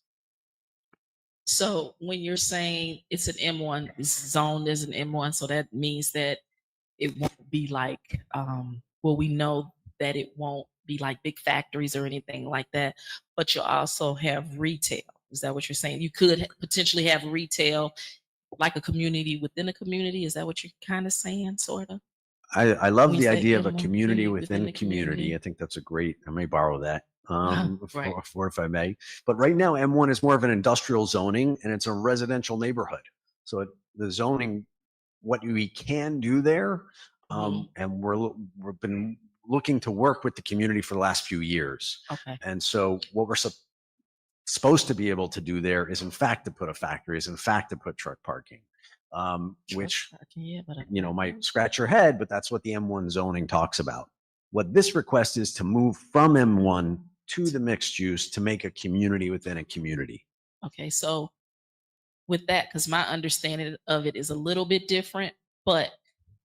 [SPEAKER 2] So when you're saying it's an M1, it's zoned as an M1, so that means that it won't be like, well, we know that it won't be like big factories or anything like that, but you'll also have retail. Is that what you're saying? You could potentially have retail, like a community within a community. Is that what you're kind of saying, sort of?
[SPEAKER 5] I love the idea of a community within a community. I think that's a great, I may borrow that for if I may. But right now, M1 is more of an industrial zoning and it's a residential neighborhood. So the zoning, what we can do there, and we've been looking to work with the community for the last few years.
[SPEAKER 2] Okay.
[SPEAKER 5] And so what we're supposed to be able to do there is in fact to put a factory, is in fact to put truck parking. Which might scratch your head, but that's what the M1 zoning talks about. What this request is to move from M1 to the mixed use to make a community within a community.
[SPEAKER 2] Okay, so with that, because my understanding of it is a little bit different, but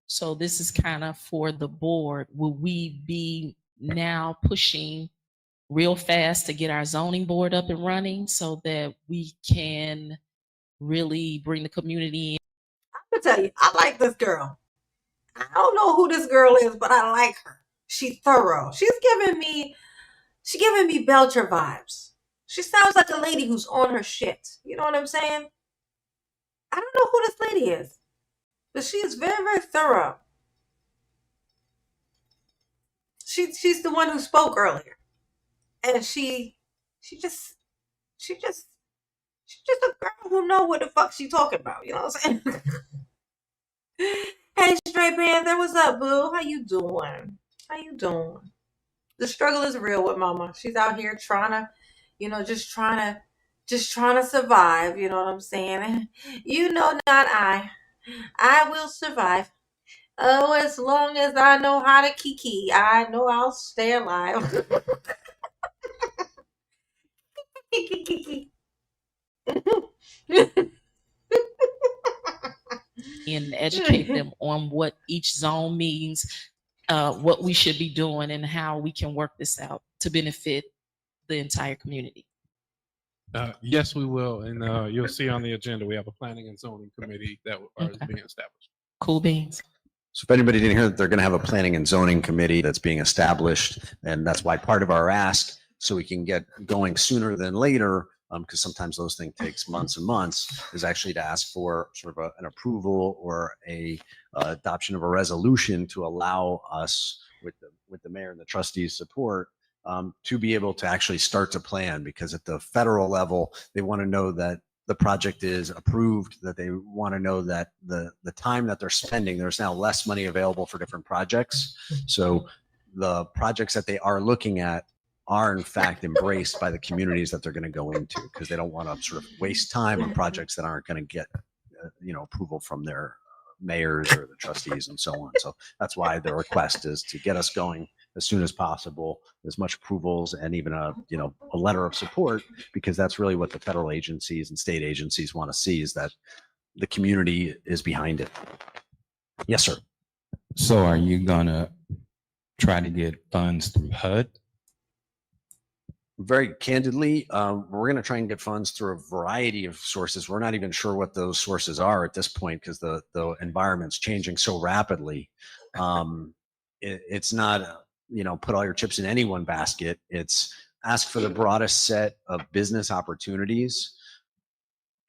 [SPEAKER 2] so this is kind of for the board. Will we be now pushing real fast to get our zoning board up and running so that we can really bring the community in?
[SPEAKER 1] I'm gonna tell you, I like this girl. I don't know who this girl is, but I like her. She's thorough. She's giving me Belcher vibes. She sounds like a lady who's on her shit. You know what I'm saying? I don't know who this lady is, but she is very, very thorough. She's the one who spoke earlier, and she's just a girl who know what the fuck she talking about. You know what I'm saying? Hey, Stray Panther, what's up, boo? How you doing? The struggle is real with Mama. She's out here trying to, just trying to survive. You know what I'm saying? You know, not I. I will survive. Oh, as long as I know how to kiki, I know I'll stay alive.
[SPEAKER 2] And educate them on what each zone means, what we should be doing, and how we can work this out to benefit the entire community.
[SPEAKER 3] Yes, we will. And you'll see on the agenda, we have a planning and zoning committee that is being established.
[SPEAKER 2] Cool beans.
[SPEAKER 5] So if anybody didn't hear that, they're going to have a planning and zoning committee that's being established. And that's why part of our ask, so we can get going sooner than later, because sometimes those things takes months and months, is actually to ask for sort of an approval or a adoption of a resolution to allow us, with the mayor and the trustees' support, to be able to actually start to plan. Because at the federal level, they want to know that the project is approved, that they want to know that the time that they're spending, there's now less money available for different projects. So the projects that they are looking at are in fact embraced by the communities that they're going to go into, because they don't want to sort of waste time on projects that aren't going to get approval from their mayors or the trustees and so on. So that's why the request is to get us going as soon as possible, as much approvals and even a letter of support, because that's really what the federal agencies and state agencies want to see, is that the community is behind it. Yes, sir.
[SPEAKER 6] So are you gonna try to get funds through HUD?
[SPEAKER 5] Very candidly, we're going to try and get funds through a variety of sources. We're not even sure what those sources are at this point, because the environment's changing so rapidly. It's not put all your chips in any one basket. It's ask for the broadest set of business opportunities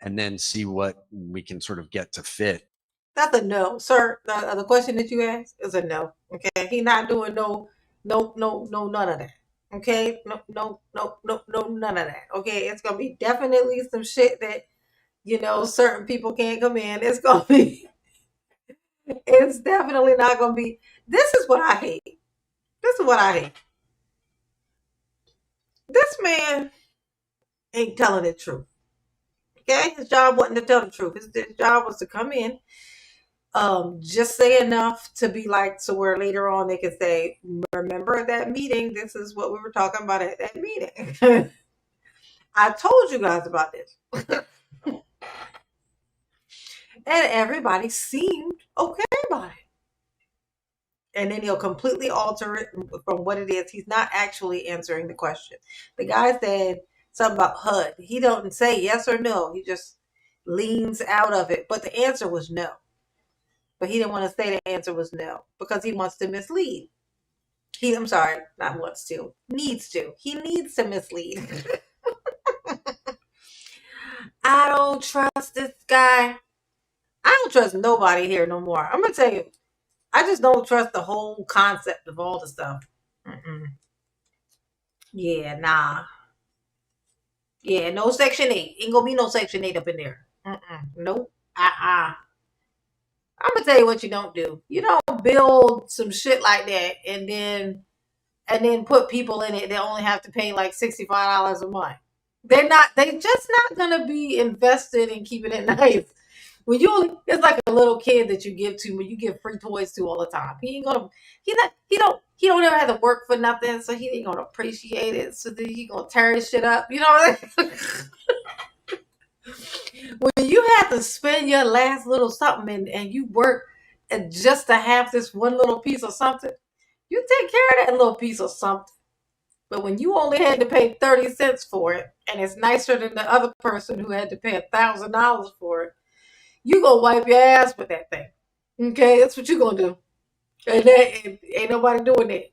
[SPEAKER 5] and then see what we can sort of get to fit.
[SPEAKER 1] That's a no, sir. The question that you asked is a no. Okay, he not doing no, none of that. Okay, no, none of that. Okay, it's gonna be definitely some shit that certain people can't come in. It's definitely not gonna be This is what I hate. This is what I hate. This man ain't telling the truth. Okay? His job wasn't to tell the truth. His job was to come in, just say enough to be like, to where later on they can say, remember that meeting? This is what we were talking about at that meeting. I told you guys about this. And everybody seemed okay about it. And then he'll completely alter it from what it is. He's not actually answering the question. The guy said something about HUD. He don't say yes or no. He just leans out of it. But the answer was no. But he didn't want to say the answer was no because he wants to mislead. I'm sorry, not wants to. Needs to. He needs to mislead. I don't trust this guy. I don't trust nobody here no more. I'm going to tell you. I just don't trust the whole concept of all the stuff. Yeah, nah. Yeah, no Section 8. Ain't gonna be no Section 8 up in there. Nope. I'm gonna tell you what you don't do. You don't build some shit like that and then put people in it that only have to pay like $65 a month. They just not gonna be invested in keeping it nice. It's like a little kid that you give to when you give free toys to all the time. He don't ever have to work for nothing, so he ain't gonna appreciate it. So then he gonna tear his shit up. You know what I mean? When you have to spend your last little something and you work just to have this one little piece of something, you take care of that little piece of something. But when you only had to pay 30 cents for it, and it's nicer than the other person who had to pay $1,000 for it, you gonna wipe your ass with that thing. Okay, that's what you gonna do. And ain't nobody doing that.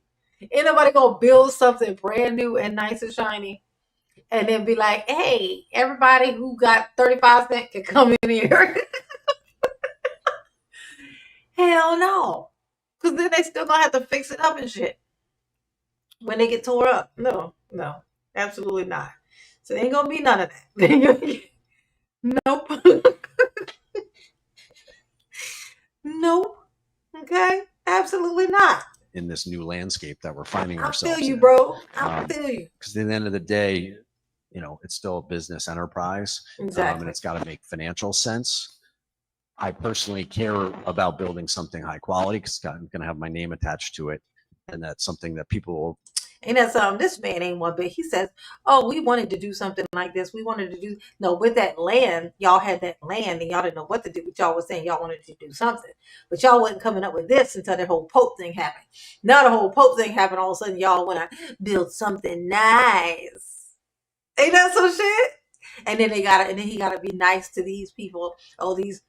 [SPEAKER 1] Ain't nobody gonna build something brand new and nice and shiny and then be like, hey, everybody who got 35 cents can come in here. Hell no. Because then they still gonna have to fix it up and shit when they get tore up. No, absolutely not. So there ain't gonna be none of that. Nope. Nope. Okay? Absolutely not.
[SPEAKER 5] In this new landscape that we're finding ourselves in.
[SPEAKER 1] I feel you, bro. I feel you.
[SPEAKER 5] Because at the end of the day, it's still a business enterprise.
[SPEAKER 1] Exactly.
[SPEAKER 5] And it's got to make financial sense. I personally care about building something high quality because I'm going to have my name attached to it. And that's something that people will.
[SPEAKER 1] And that's this man ain't one bit. He says, oh, we wanted to do something like this. We wanted to do with that land. Y'all had that land and y'all didn't know what to do, but y'all was saying y'all wanted to do something. But y'all wasn't coming up with this until the whole Pope thing happened. Now the whole Pope thing happened, all of a sudden y'all want to build something nice. Ain't that some shit? And then he gotta be nice to these people. Oh, these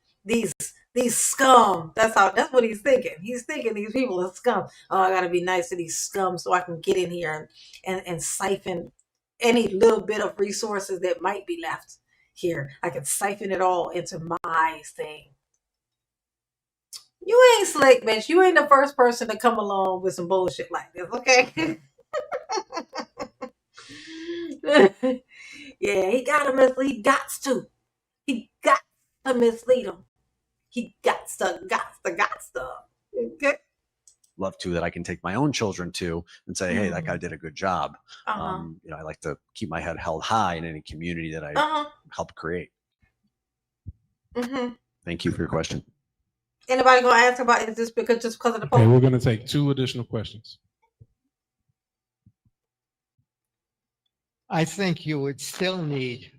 [SPEAKER 1] scum. That's what he's thinking. He's thinking these people are scum. Oh, I gotta be nice to these scum so I can get in here and siphon any little bit of resources that might be left here. I can siphon it all into my thing. You ain't slick, bitch. You ain't the first person to come along with some bullshit like this, okay? Yeah, he gotta mislead. He got to mislead him. He got to. Okay.
[SPEAKER 5] Love to that I can take my own children to and say, hey, that guy did a good job. I like to keep my head held high in any community that I help create. Thank you for your question.
[SPEAKER 1] Anybody gonna ask about is this because of the Pope?
[SPEAKER 3] Okay, we're gonna take 2 additional questions.
[SPEAKER 7] I think you would still need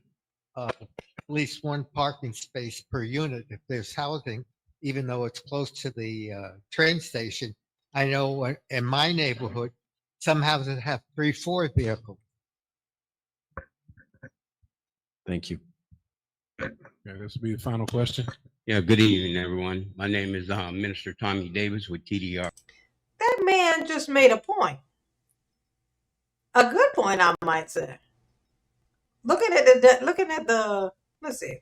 [SPEAKER 7] at least one parking space per unit if there's housing, even though it's close to the train station. I know in my neighborhood, some houses have 3-4 vehicles.
[SPEAKER 5] Thank you.
[SPEAKER 3] Okay, this will be the final question.
[SPEAKER 8] Yeah, good evening, everyone. My name is Minister Tommy Davis with TDR.
[SPEAKER 1] That man just made a point. A good point, I might say. Looking at the let's see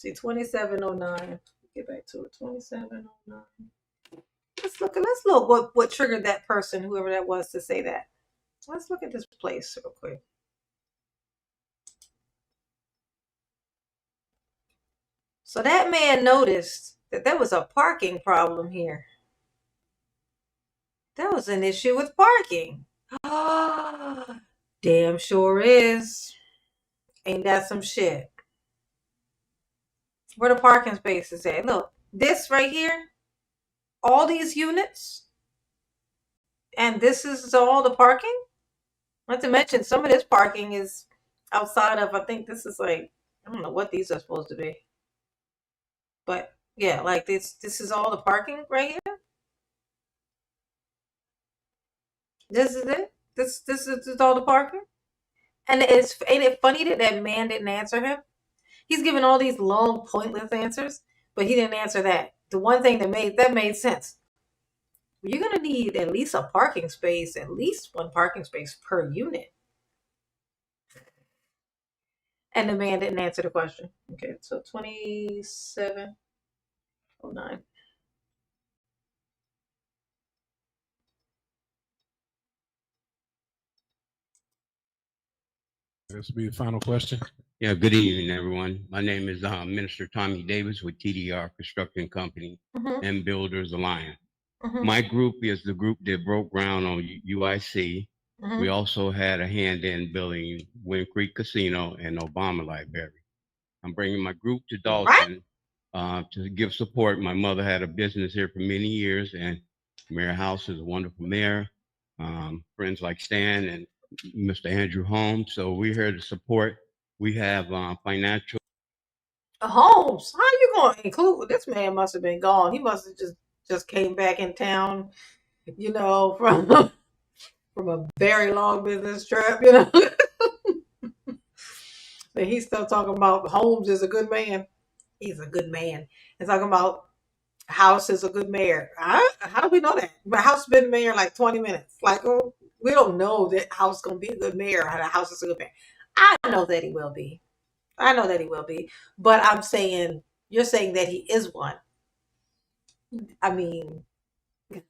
[SPEAKER 1] 2709. Get back to it. 2709. Let's look what triggered that person, whoever that was, to say that. Let's look at this place real quick. So that man noticed that there was a parking problem here. There was an issue with parking. Damn sure is. Ain't that some shit? Where the parking spaces at? Look, this right here, all these units, and this is all the parking. Not to mention, some of this parking is outside of, I think this is like, I don't know what these are supposed to be. But yeah, like this is all the parking right here. This is it. This is all the parking. And ain't it funny that that man didn't answer him? He's given all these long, pointless answers, but he didn't answer that. The one thing that made sense. You're gonna need at least a parking space, at least one parking space per unit. And the man didn't answer the question. Okay, so 2709.
[SPEAKER 3] This will be the final question.
[SPEAKER 8] Yeah, good evening, everyone. My name is Minister Tommy Davis with TDR Construction Company and Builders Alliance. My group is the group that broke ground on UIC. We also had a hand in building Wind Creek Casino and Obama Library. I'm bringing my group to Dolton to give support. My mother had a business here for many years, and Mayor House is a wonderful mayor. Friends like Stan and Mr. Andrew Holmes. So we're here to support. We have financial.
[SPEAKER 1] Holmes, how you going to include? This man must have been gone. He must have just came back in town, you know, from a very long business trip, you know. And he's still talking about Holmes is a good man. He's a good man. And talking about House is a good mayor. How do we know that? But House been mayor like 20 minutes. Like, oh, we don't know that House gonna be a good mayor. How the House is a good mayor. I know that he will be. I know that he will be. But I'm saying, you're saying that he is one. I mean, hit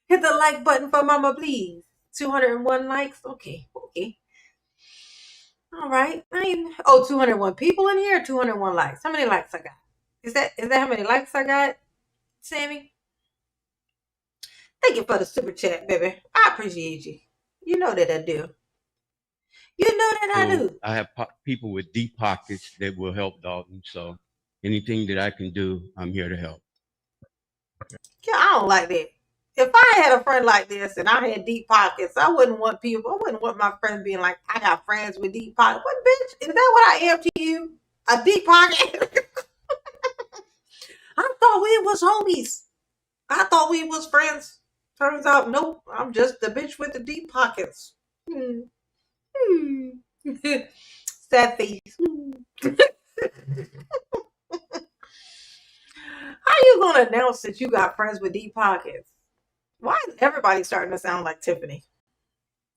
[SPEAKER 1] the like button for mama, please. 201 likes. Okay. All right. 201 people in here, 201 likes. How many likes I got? Is that how many likes I got, Sammy? Thank you for the super chat, baby. I appreciate you. You know that I do. I do.
[SPEAKER 8] I have people with deep pockets that will help Dolton. So anything that I can do, I'm here to help.
[SPEAKER 1] Yeah, I don't like that. If I had a friend like this and I had deep pockets, I wouldn't want my friends being like, I got friends with deep pockets. What, bitch? Is that what I am to you? A deep pocket? I thought we was homies. I thought we was friends. Turns out, nope. I'm just the bitch with the deep pockets. Sad face. How are you gonna announce that you got friends with deep pockets? Why is everybody starting to sound like Tiffany?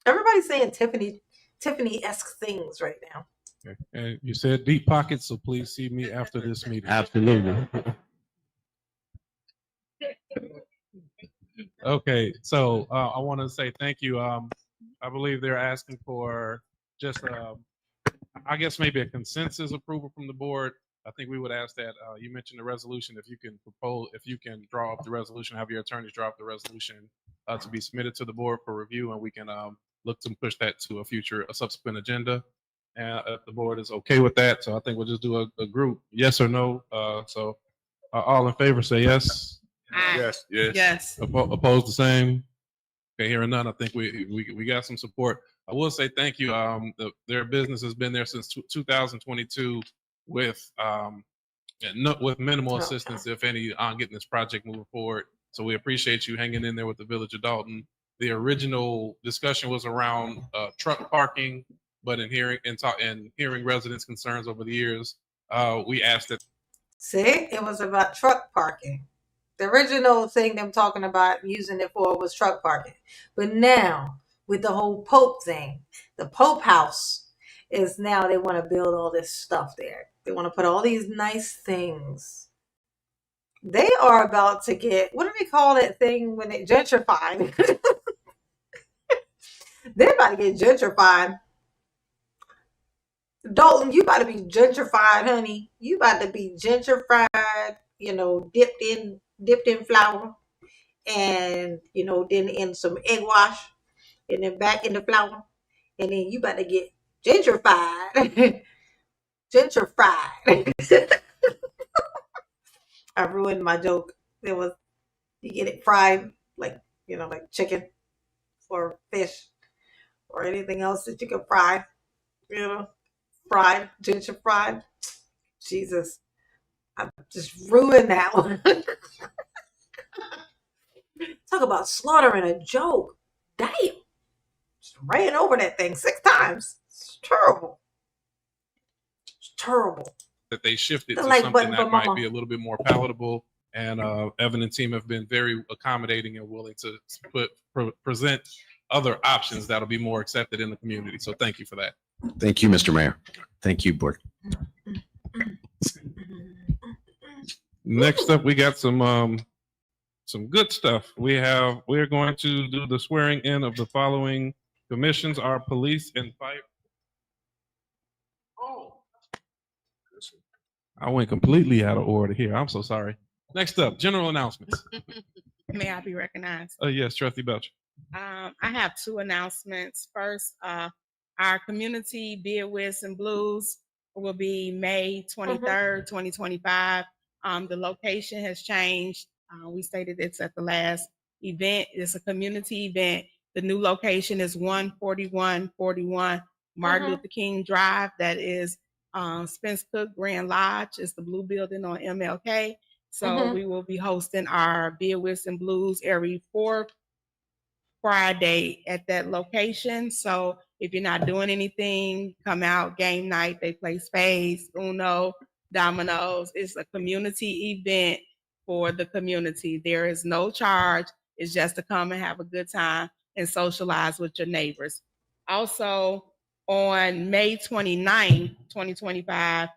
[SPEAKER 1] Everybody's saying Tiffany-esque things right now.
[SPEAKER 3] Okay. And you said deep pockets, so please see me after this meeting.
[SPEAKER 8] Absolutely.
[SPEAKER 3] Okay, so I want to say thank you. I believe they're asking for just, I guess maybe a consensus approval from the board. I think we would ask that you mentioned the resolution. If you can draw up the resolution, have your attorneys draw up the resolution to be submitted to the board for review, and we can look to push that to a subsequent agenda. And if the board is okay with that, so I think we'll just do a group yes or no. So all in favor say yes.
[SPEAKER 2] Yes.
[SPEAKER 3] Opposed the same. Okay, hearing none, I think we got some support. I will say thank you. Their business has been there since 2022 with minimal assistance, if any, on getting this project moving forward. So we appreciate you hanging in there with the Village of Dolton. The original discussion was around truck parking, but in hearing residents' concerns over the years, we asked that.
[SPEAKER 1] See, it was about truck parking. The original thing them talking about using it for was truck parking. But now, with the whole Pope thing, the Pope house is now they want to build all this stuff there. They want to put all these nice things. They are about to get, what do they call that thing when they gentrified? They're about to get gentrified. Dolton, you about to be gentrified, honey. You about to be gentrified, dipped in dipped in flour, and then in some egg wash, and then back in the flour, and then you about to get gentrified. Gentrified. I ruined my joke. It was you get it fried like like chicken or fish or anything else that you can fry. Fried, ginger fried. Jesus, I just ruined that one. Talk about slaughtering a joke. Damn. Just ran over that thing 6 times. It's terrible. It's terrible.
[SPEAKER 3] That they shifted
[SPEAKER 1] The
[SPEAKER 3] to
[SPEAKER 1] like
[SPEAKER 3] something
[SPEAKER 1] button
[SPEAKER 3] that
[SPEAKER 1] for
[SPEAKER 3] might
[SPEAKER 1] mama.
[SPEAKER 3] be a little bit more palatable. And Evan and team have been very accommodating and willing to present other options that'll be more accepted in the community. So thank you for that.
[SPEAKER 5] Thank you, Mr. Mayor. Thank you, board.
[SPEAKER 3] Next up, we got some good stuff. We're going to do the swearing in of the following commissions: our police and fire. Oh, I went completely out of order here. I'm so sorry. Next up, general announcements.
[SPEAKER 9] May I be recognized?
[SPEAKER 3] Yes, Trustee Belcher.
[SPEAKER 9] I have 2 announcements. First, our community Beer Whist and Blues will be May 23rd, 2025. The location has changed. We stated it's at the last event. It's a community event. The new location is 14141 Martin Luther King Drive. That is Spence Cook Grand Lodge. It's the blue building on MLK. So we will be hosting our Beer Whist and Blues every 4th Friday at that location. So if you're not doing anything, come out, game night. They play spades, Uno, dominoes. It's a community event for the community. There is no charge. It's just to come and have a good time and socialize with your neighbors. Also, on May 29th, 2025,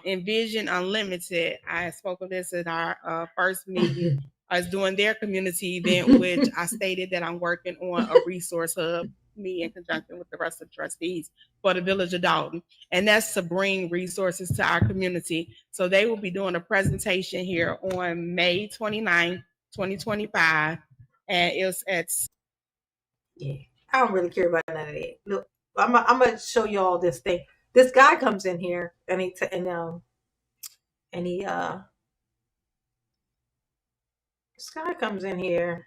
[SPEAKER 9] Envision Unlimited, I spoke of this at our first meeting, is doing their community event, which I stated that I'm working on a resource hub, me in conjunction with the rest of the trustees, for the village of Dolton. And that's to bring resources to our community. So they will be doing a presentation here on May 29th, 2025. And it's at...
[SPEAKER 1] Yeah, I don't really care about none of that. Look, I'm going to show you all this thing. This guy comes in here and he this guy comes in here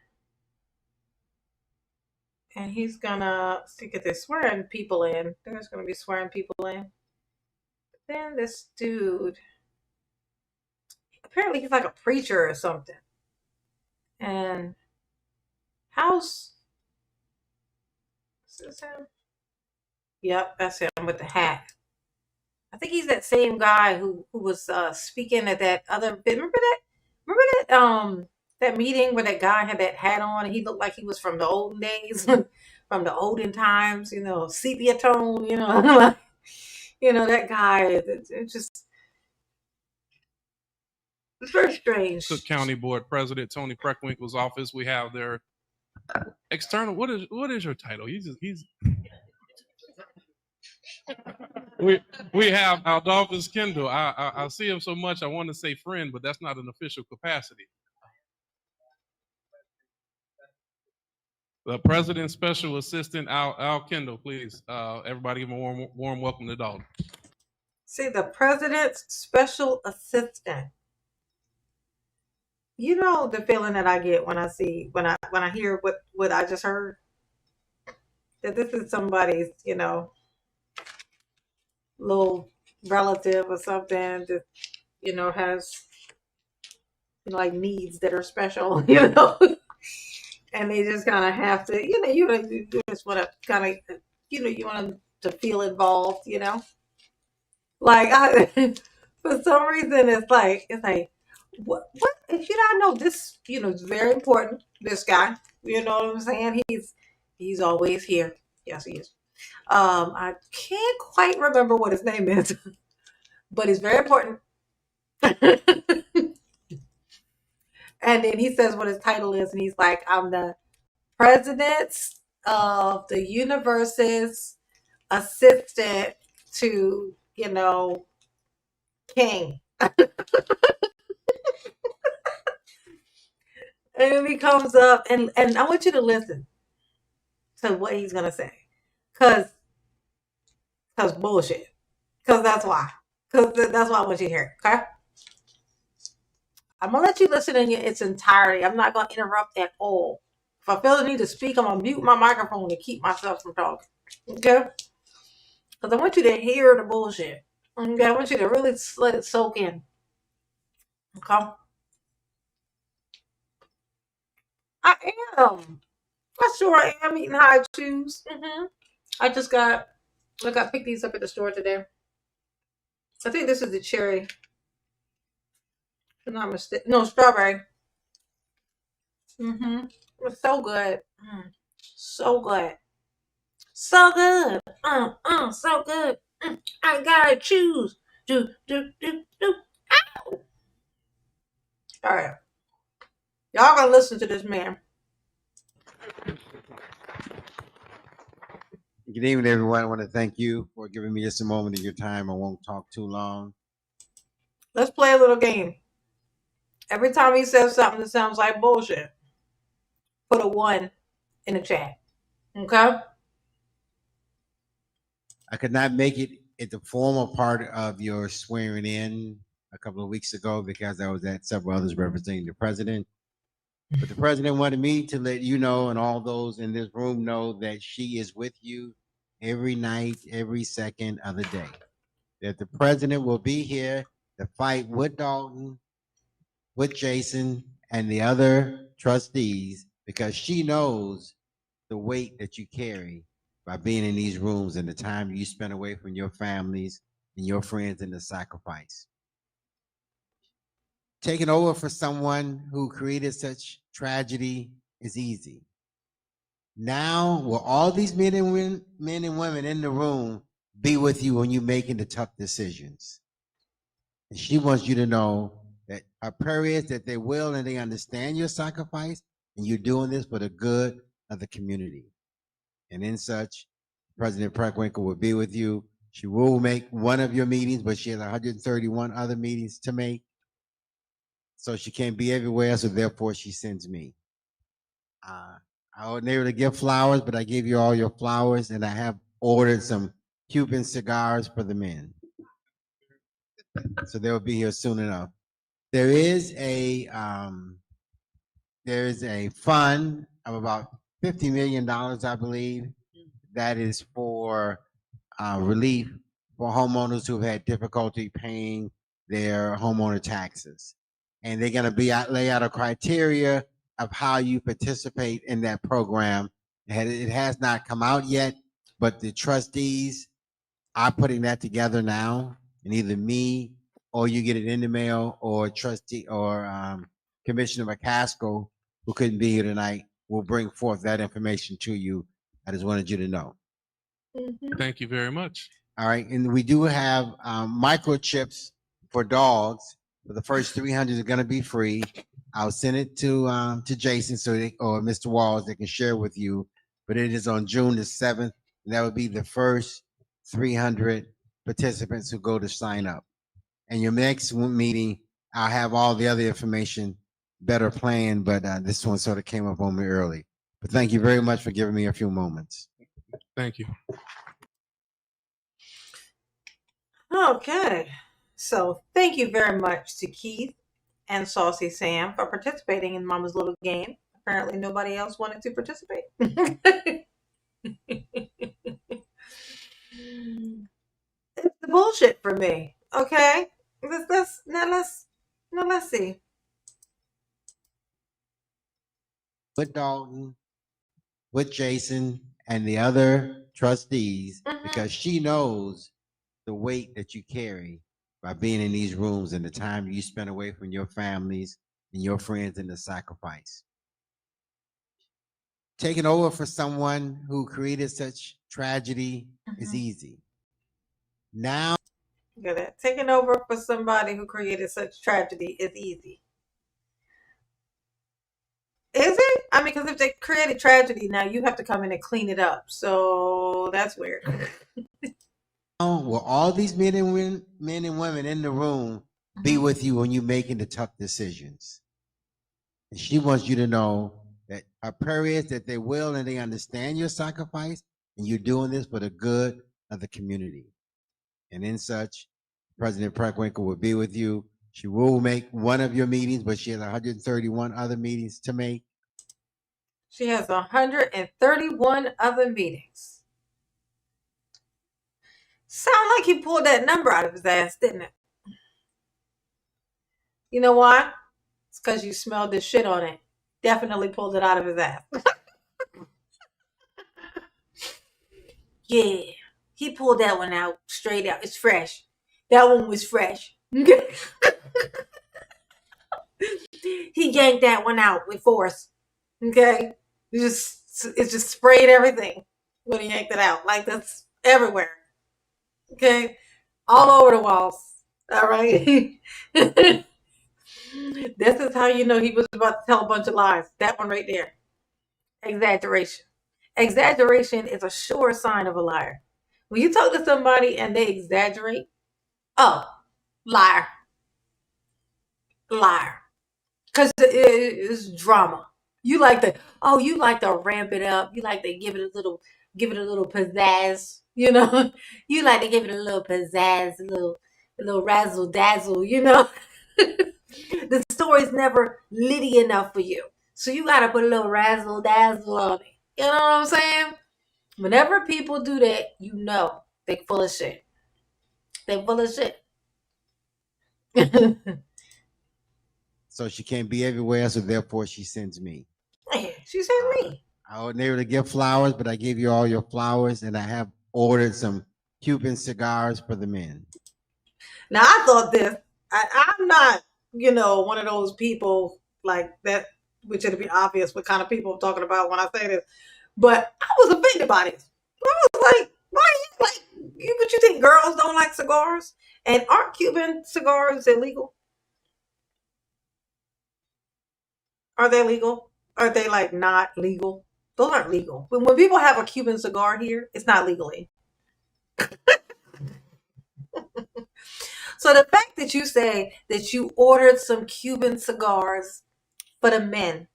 [SPEAKER 1] and he's gonna get this swearing people in. There's gonna be swearing people in. But then this dude, apparently he's like a preacher or something. And is this him? Yep, that's him with the hat. I think he's that same guy who was speaking at that other. Remember that meeting where that guy had that hat on and he looked like he was from the olden days, from the olden times. Sepia tone. That guy. It's very strange.
[SPEAKER 3] Cook County Board President Tony Preckwinkle's office. We have their external. What is your title? He's. We have Adolphus Kendall. I see him so much I want to say friend, but that's not an official capacity. The President's Special Assistant Al Kendall, please. Everybody give him a warm welcome to Dolton.
[SPEAKER 1] See, the President's Special Assistant. You know the feeling that I get when I hear what I just heard. That this is somebody's, little relative or something that has like needs that are special, and they just kind of have to, you just want to kind of, you want them to feel involved, like for some reason it's like what if you don't know this, it's very important. This guy, you know what I'm saying? He's always here. Yes, he is. I can't quite remember what his name is, but it's very important. And then he says what his title is, and he's like, I'm the president of the universe's assistant to, King. then he comes up, and I want you to listen to what he's gonna say, cause bullshit, cause that's why, that's why I want you to hear. Okay, I'm gonna let you listen in its entirety. I'm not gonna interrupt at all. If I feel the need to speak, I'm gonna mute my microphone to keep myself from talking. Okay, because I want you to hear the bullshit. Okay, I want you to really let it soak in. Okay, I am. I sure am eating high chews. I got picked these up at the store today. I think this is the cherry. If I'm not mistaken. No, strawberry. It's so good. So good. So good. So good. I gotta choose. Do. Ow! All right. Y'all gonna listen to this man.
[SPEAKER 10] Good evening, everyone. I want to thank you for giving me just a moment of your time. I won't talk too long.
[SPEAKER 1] Let's play a little game. Every time he says something that sounds like bullshit, put a 1 in the chat. Okay?
[SPEAKER 10] I could not make it at the formal part of your swearing in a couple of weeks ago because I was at several others representing the president. But the president wanted me to let you know and all those in this room know that she is with you every night, every second of the day. That the president will be here to fight with Dolton, with Jason, and the other trustees because she knows the weight that you carry by being in these rooms and the time you spend away from your families and your friends and the sacrifice. Taking over for someone who created such tragedy is easy. Now, will all these men and women in the room be with you when you're making the tough decisions? And she wants you to know that her prayer is that they will and they understand your sacrifice and you're doing this for the good of the community. And in such, President Preckwinkle will be with you. She will make one of your meetings, but she has 131 other meetings to make. So she can't be everywhere, so therefore she sends me. I wasn't able to give flowers, but I gave you all your flowers, and I have ordered some Cuban cigars for the men. So they'll be here soon enough. There is a fund of about $50 million, I believe, that is for relief for homeowners who've had difficulty paying their homeowner taxes. And they're going to lay out a criteria of how you participate in that program. It has not come out yet, but the trustees are putting that together now. And either me or you get it in the mail or trustee or Commissioner McCaskill, who couldn't be here tonight, will bring forth that information to you. I just wanted you to know.
[SPEAKER 3] Thank you very much.
[SPEAKER 10] All right, and we do have microchips for dogs. For the first 300 are going to be free. I'll send it to Jason or Mr. Walls. They can share with you. But it is on June the 7th. And that would be the first 300 participants who go to sign up. And your next meeting, I'll have all the other information better planned. But this one sort of came up on me early. But thank you very much for giving me a few moments.
[SPEAKER 3] Thank you.
[SPEAKER 1] Okay. So thank you very much to Keith and Saucy Sam for participating in Mama's Little Game. Apparently nobody else wanted to participate. It's the bullshit for me. Okay. Let's see.
[SPEAKER 10] With Dolton, with Jason and the other trustees, because she knows the weight that you carry by being in these rooms and the time you spend away from your families and your friends and the sacrifice. Taking over for someone who created such tragedy is easy. Now,
[SPEAKER 1] look at that. Taking over for somebody who created such tragedy is easy. Is it? I mean, because if they created tragedy, now you have to come in and clean it up. So that's weird.
[SPEAKER 10] will all these men and women in the room be with you when you're making the tough decisions? And she wants you to know that her prayer is that they will and they understand your sacrifice, and you're doing this for the good of the community. And in such, President Preckwinkle will be with you. She will make one of your meetings, but she has 131 other meetings to make.
[SPEAKER 1] She has 131 other meetings. Sound like he pulled that number out of his ass, didn't it? You know why? It's because you smelled the shit on it. Definitely pulled it out of his ass. Yeah, he pulled that one out straight out. It's fresh. That one was fresh. He yanked that one out with force. Okay, it just sprayed everything when he yanked it out. Like that's everywhere. Okay, all over the walls. All right. This is how you know he was about to tell a bunch of lies. That one right there. Exaggeration. Exaggeration is a sure sign of a liar. When you talk to somebody and they exaggerate, oh, liar. Liar. Because it's drama. You like to ramp it up. You like to give it a little pizzazz. You know, you like to give it a little pizzazz, a little razzle dazzle. You know, the story's never litty enough for you, so you got to put a little razzle dazzle on it. You know what I'm saying? Whenever people do that, you know they full of shit. They full of shit.
[SPEAKER 10] So she can't be everywhere, so therefore she sends me.
[SPEAKER 1] She sent me.
[SPEAKER 10] I wasn't able to give flowers, but I gave you all your flowers, and I have ordered some Cuban cigars for the men.
[SPEAKER 1] Now I thought this. I'm not, one of those people like that, which it'll be obvious what kind of people I'm talking about when I say this. But I was offended by this. I was like, why are you but you think girls don't like cigars? And aren't Cuban cigars illegal? Are they legal? Are they like not legal? Those aren't legal. When people have a Cuban cigar here, it's not legally. So the fact that you say that you ordered some Cuban cigars for the men.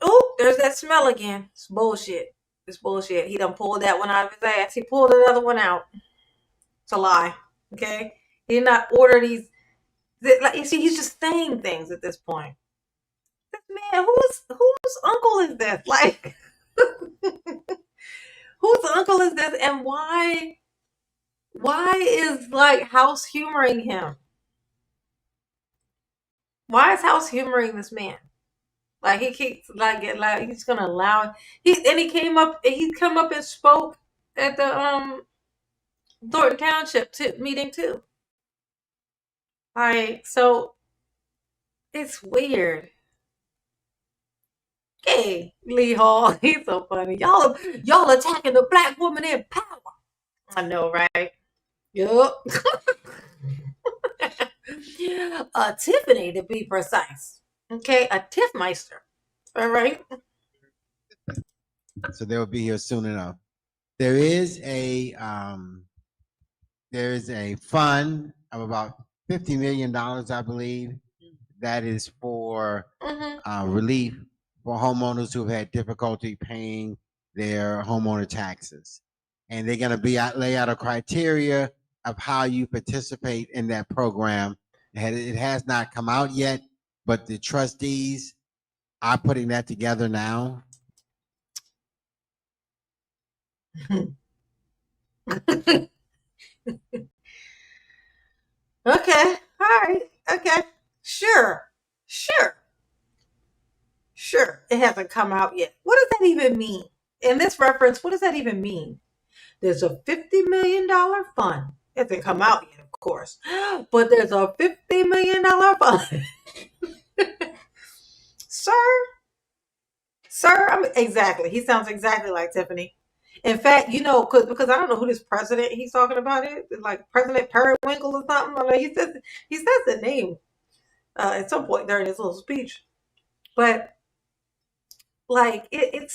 [SPEAKER 1] Oh, there's that smell again. It's bullshit. It's bullshit. He done pulled that one out of his ass. He pulled another one out. It's a lie. Okay? He did not order these. Like, you see, he's just saying things at this point. Man, whose uncle is this? Like, whose uncle is this? And why is like House humoring him? Why is House humoring this man? Like he keeps like he's gonna allow he come up and spoke at the Dolton Township meeting too. Like, so it's weird. Hey, Lee Hall, he's so funny. Y'all attacking the black woman in power. I know, right? Yup. Tiffany, to be precise. Okay, a Tiffmeister. All right.
[SPEAKER 10] So they'll be here soon enough. There is a fund of about $50 million, I believe, that is for relief for homeowners who've had difficulty paying their homeowner taxes. And they're going to lay out a criteria of how you participate in that program. It has not come out yet, but the trustees are putting that together now.
[SPEAKER 1] Okay. All right. Okay. Sure. It hasn't come out yet. What does that even mean? In this reference, what does that even mean? There's a $50 million fund. It hasn't come out yet, of course. But there's a $50 million fund. Sir, exactly. He sounds exactly like Tiffany. In fact, because I don't know who this president he's talking about is, like President Periwinkle or something. I mean, he says the name at some point during his little speech, but like I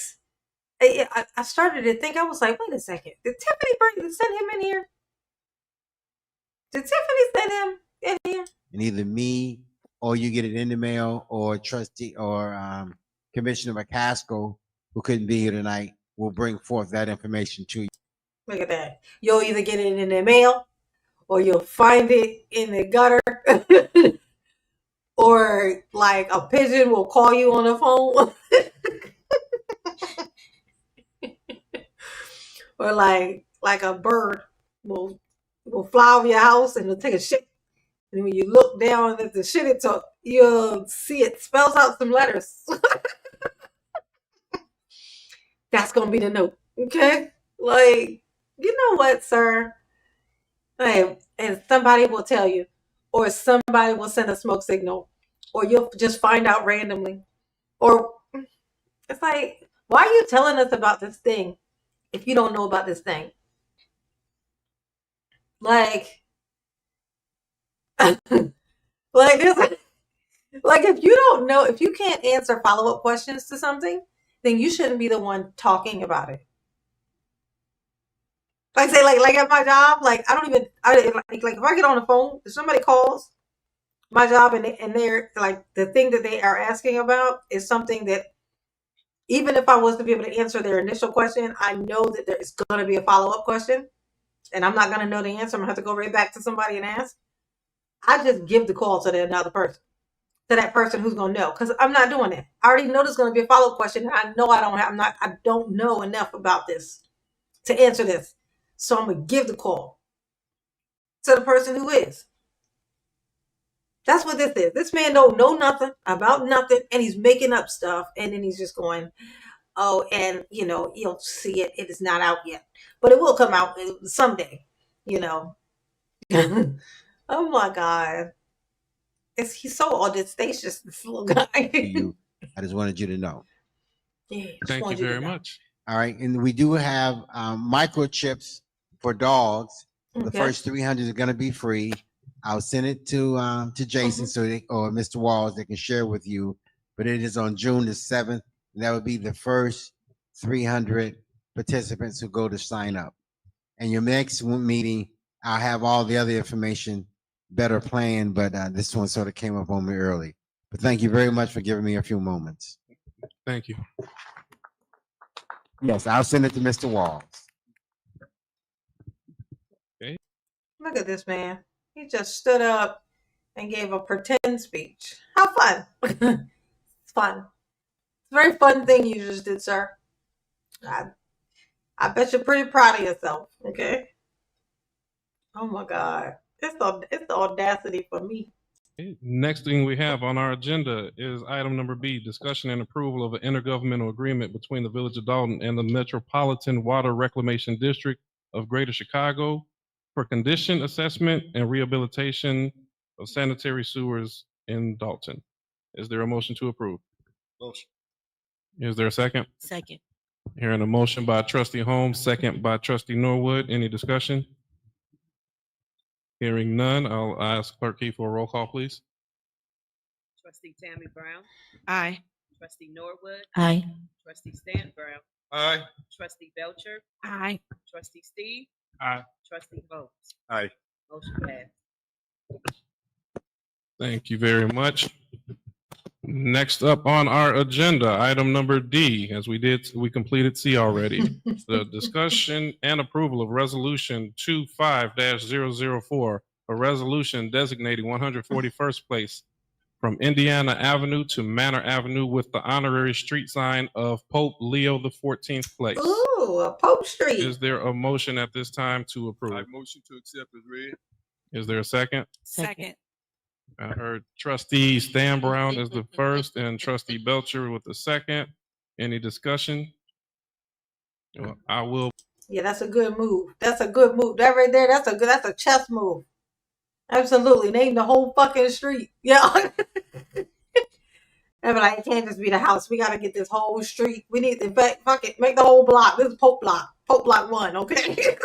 [SPEAKER 1] started to think. I was like, wait a second, did Tiffany send him in here? Did Tiffany send him Yeah.
[SPEAKER 10] And either me or you get it in the mail or trustee or Commissioner McCaskill, who couldn't be here tonight, will bring forth that information to you.
[SPEAKER 1] Look at that. You'll either get it in the mail or you'll find it in the gutter. Or like a pigeon will call you on the phone. Or like a bird will fly over your house and it'll take a shit. And when you look down at the shit it took, you'll see it spells out some letters. That's gonna be the note. Okay? Like, you know what, sir? Hey, and somebody will tell you, or somebody will send a smoke signal, or you'll just find out randomly. Or it's like, why are you telling us about this thing if you don't know about this thing? Like, like this, like if you don't know, if you can't answer follow-up questions to something, then you shouldn't be the one talking about it. Like say, like at my job, like like if I get on the phone, if somebody calls my job and they're like the thing that they are asking about is something that even if I was to be able to answer their initial question, I know that there is going to be a follow-up question, and I'm not going to know the answer. I'm going to have to go right back to somebody and ask. I just give the call to another person, to that person who's going to know, because I'm not doing it. I already know there's going to be a follow-up question, and I know I don't know enough about this to answer this. So I'm going to give the call to the person who is. That's what this is. This man don't know nothing about nothing, and he's making up stuff, and then he's just going, oh, and, you'll see it. It is not out yet. But it will come out someday, Oh, my God. He's so audacious, this little guy.
[SPEAKER 10] I just wanted you to know.
[SPEAKER 1] Yeah,
[SPEAKER 3] Thank you very much.
[SPEAKER 10] All right. And we do have microchips for dogs. The first 300 are going to be free. I'll send it to Jason or Mr. Walls. They can share with you. But it is on June the 7th. And that would be the first 300 participants who go to sign up. And your next meeting, I'll have all the other information better planned. But this one sort of came up on me early. But thank you very much for giving me a few moments.
[SPEAKER 3] Thank you.
[SPEAKER 10] Yes, I'll send it to Mr. Walls.
[SPEAKER 3] Okay.
[SPEAKER 1] Look at this man. He just stood up and gave a pretend speech. How fun. It's fun. It's a very fun thing you just did, sir. I bet you're pretty proud of yourself, okay? Oh, my God. It's the audacity for me.
[SPEAKER 3] Okay. Next thing we have on our agenda is item number B, discussion and approval of an intergovernmental agreement between the Village of Dolton and the Metropolitan Water Reclamation District of Greater Chicago for condition assessment and rehabilitation of sanitary sewers in Dolton. Is there a motion to approve?
[SPEAKER 4] Motion.
[SPEAKER 3] Is there a second?
[SPEAKER 2] Second.
[SPEAKER 3] Hearing a motion by Trustee Holmes, second by Trustee Norwood. Any discussion? Hearing none, I'll ask Clerk Key for a roll call, please.
[SPEAKER 11] Trustee Tammy Brown.
[SPEAKER 2] Aye.
[SPEAKER 11] Trustee Norwood.
[SPEAKER 2] Aye.
[SPEAKER 11] Trustee Stan Brown.
[SPEAKER 4] Aye.
[SPEAKER 11] Trustee Belcher.
[SPEAKER 2] Aye.
[SPEAKER 11] Trustee Steve.
[SPEAKER 4] Aye.
[SPEAKER 11] Trustee Holmes.
[SPEAKER 4] Aye.
[SPEAKER 11] Motion passed.
[SPEAKER 3] Thank you very much. Next up on our agenda, item number D, as we completed C already. The discussion and approval of resolution 25-004, a resolution designating 141st place from Indiana Avenue to Manor Avenue with the honorary street sign of Pope Leo XIV place.
[SPEAKER 1] Ooh, a Pope Street.
[SPEAKER 3] Is there a motion at this time to approve?
[SPEAKER 4] I motion to accept as read.
[SPEAKER 3] Is there a second?
[SPEAKER 2] Second.
[SPEAKER 3] I heard Trustee Stan Brown is the first and Trustee Belcher with the second. Any discussion? Well, I will.
[SPEAKER 1] Yeah, that's a good move. That's a good move. That right there, that's a chess move. Absolutely. Name the whole fucking street. Yeah. I'm like, it can't just be the house. We gotta get this whole street. We need, in fact, fuck it, make the whole block. This is Pope Block. Pope Block 1, okay?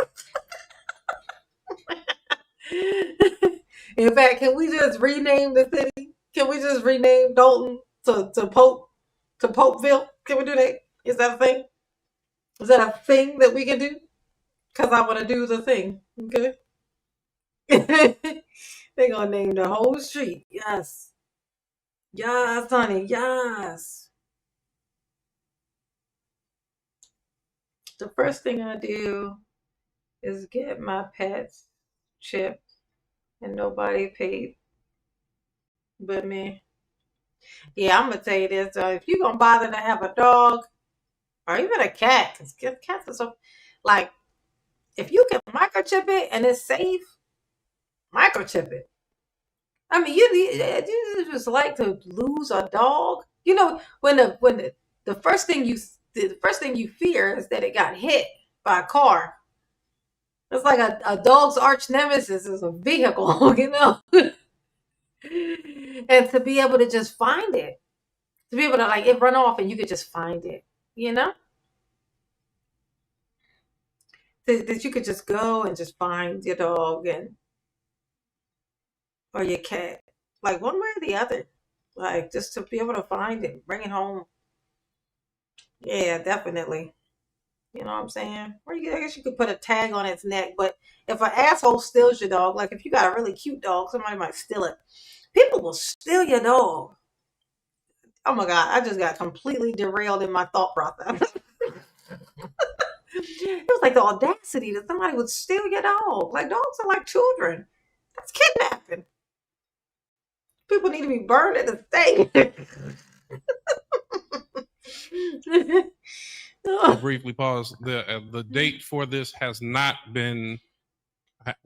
[SPEAKER 1] In fact, can we just rename the city? Can we just rename Dolton to Popeville? Can we do that? Is that a thing? Is that a thing that we can do? Because I want to do the thing. Okay. They gonna name the whole street. Yes. Yes, honey. Yes. The first thing I do is get my pets chipped, and nobody paid but me. Yeah, I'm gonna tell you this. If you're gonna bother to have a dog or even a cat, because cats are so like, if you can microchip it and it's safe, microchip it. I mean, you just like to lose a dog. You know, the first thing you fear is that it got hit by a car. It's like a dog's arch nemesis is a vehicle, you know. And to be able to just find it, to be able to like it run off and you could just find it, you know, that you could just go and just find your dog and or your cat, like one way or the other, like just to be able to find it, bring it home. Yeah, definitely. You know what I'm saying? Or I guess you could put a tag on its neck, but if an asshole steals your dog, like if you got a really cute dog, somebody might steal it. People will steal your dog. Oh my God, I just got completely derailed in my thought process. It was like the audacity that somebody would steal your dog. Like dogs are like children. That's kidnapping. People need to be burned at the stake.
[SPEAKER 3] I'll briefly pause. The date for this has not been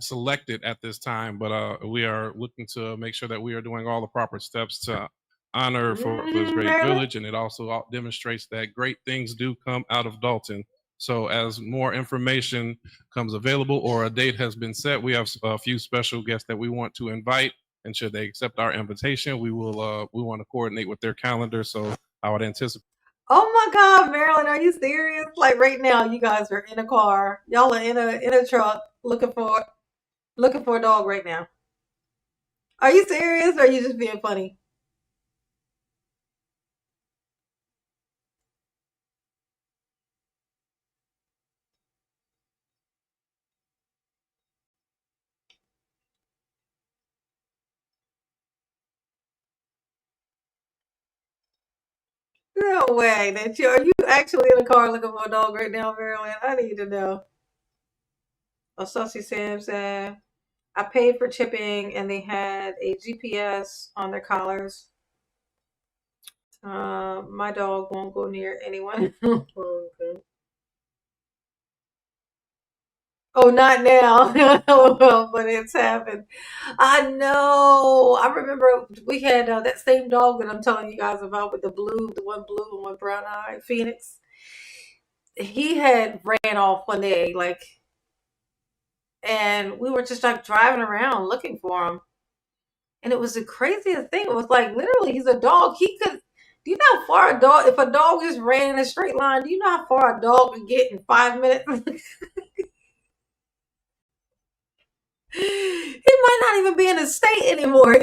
[SPEAKER 3] selected at this time, but we are looking to make sure that we are doing all the proper steps to honor for this great village, and it also demonstrates that great things do come out of Dolton. So as more information comes available or a date has been set, we have a few special guests that we want to invite, and should they accept our invitation, we want to coordinate with their calendar. So I would anticipate.
[SPEAKER 1] Oh my God, Marilyn, are you serious? Like right now, you guys are in a car. Y'all are in a truck looking for a dog right now. Are you serious or are you just being funny? No way that are you actually in a car looking for a dog right now, Marilyn? I need to know. Oh, Saucy Sam said, I paid for chipping and they had a GPS on their collars. My dog won't go near anyone. Okay. Oh, not now. Well, but it's happened. I know. I remember we had that same dog that I'm telling you guys about with the one blue and one brown eye, Phoenix. He had ran off one day, like, and we were just like driving around looking for him. And it was the craziest thing. It was like literally, he's a dog. He could. Do you know how far a dog? If a dog just ran in a straight line, do you know how far a dog could get in 5 minutes? He might not even be in the state anymore.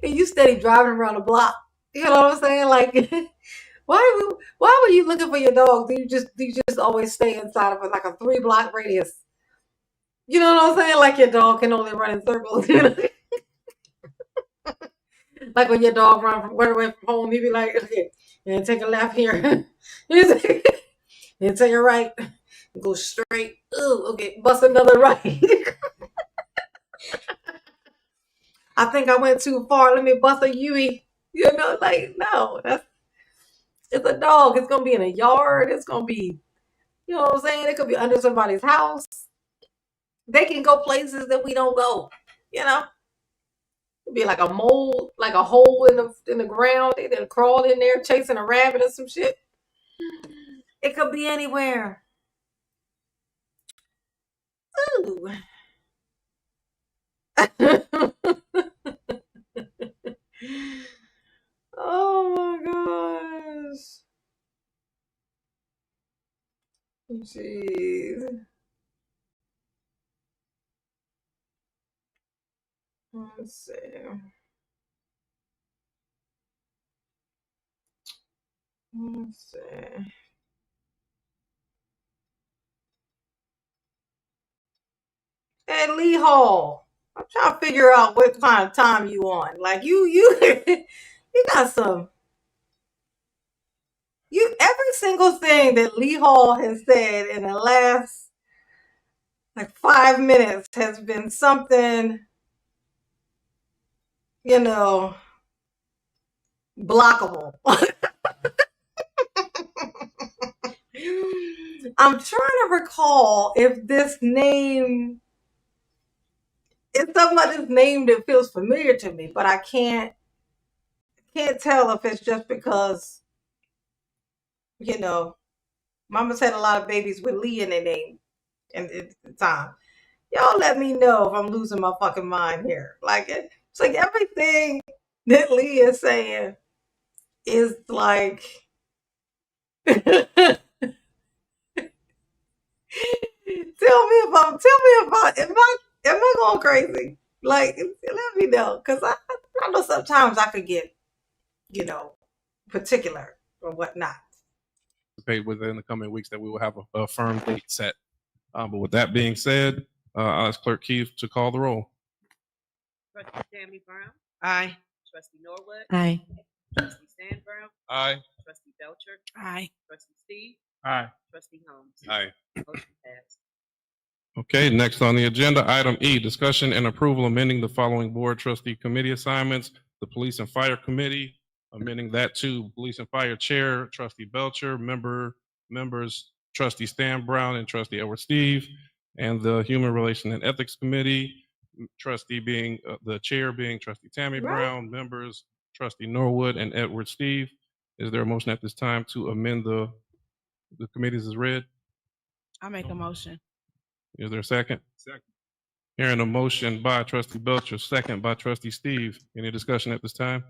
[SPEAKER 1] And you steady driving around the block. You know what I'm saying? Like, why were you looking for your dog? Do you just always stay inside of like a 3-block radius? You know what I'm saying? Like your dog can only run in circles. You know? Like when your dog run away from home, he'd be like, okay, and take a left here. And take a right. Go straight. Ooh, okay, bust another right. I think I went too far. Let me bust a Yui. You know, like, no, it's a dog. It's gonna be in a yard. It's gonna be, you know what I'm saying? It could be under somebody's house. They can go places that we don't go. You know, it'd be like a mole, like a hole in the ground. They done crawled in there chasing a rabbit or some shit. It could be anywhere. Ooh. Oh my gosh. Jeez. Let's see. Let's see. Hey, Lee Hall. I'm trying to figure out what kind of time you on. Like you you got some. Every single thing that Lee Hall has said in the last like 5 minutes has been something, blockable. I'm trying to recall if this name is somebody's name that feels familiar to me, but I can't tell if it's just because, Mama's had a lot of babies with Lee in their name at the time. Y'all let me know if I'm losing my fucking mind here. Like it's like everything that Lee is saying is like am I going crazy? Like, let me know, because I know sometimes I could get, particular or whatnot.
[SPEAKER 3] Within the coming weeks that we will have a firm date set. But with that being said, I'll ask Clerk Keith to call the roll.
[SPEAKER 11] Trustee Tammy Brown.
[SPEAKER 9] Aye.
[SPEAKER 11] Trustee Norwood.
[SPEAKER 2] Aye.
[SPEAKER 11] Trustee Stan Brown.
[SPEAKER 3] Aye.
[SPEAKER 11] Trustee Belcher.
[SPEAKER 2] Aye.
[SPEAKER 11] Trustee Steve.
[SPEAKER 3] Aye.
[SPEAKER 11] Trustee Holmes.
[SPEAKER 3] Aye.
[SPEAKER 11] Motion passed.
[SPEAKER 3] Okay, next on the agenda, item E, discussion and approval amending the following board trustee committee assignments. The Police and Fire Committee, amending that to Police and Fire Chair, Trustee Belcher, members, Trustee Stan Brown and Trustee Edward Steve, and the Human Relations and Ethics Committee, trustee being, the chair being Trustee Tammy Brown, members, Trustee Norwood and Edward Steve. Is there a motion at this time to amend the committees as read?
[SPEAKER 9] I'll make a motion.
[SPEAKER 3] Is there a second? Second. Hearing a motion by Trustee Belcher, second by Trustee Steve. Any discussion at this time?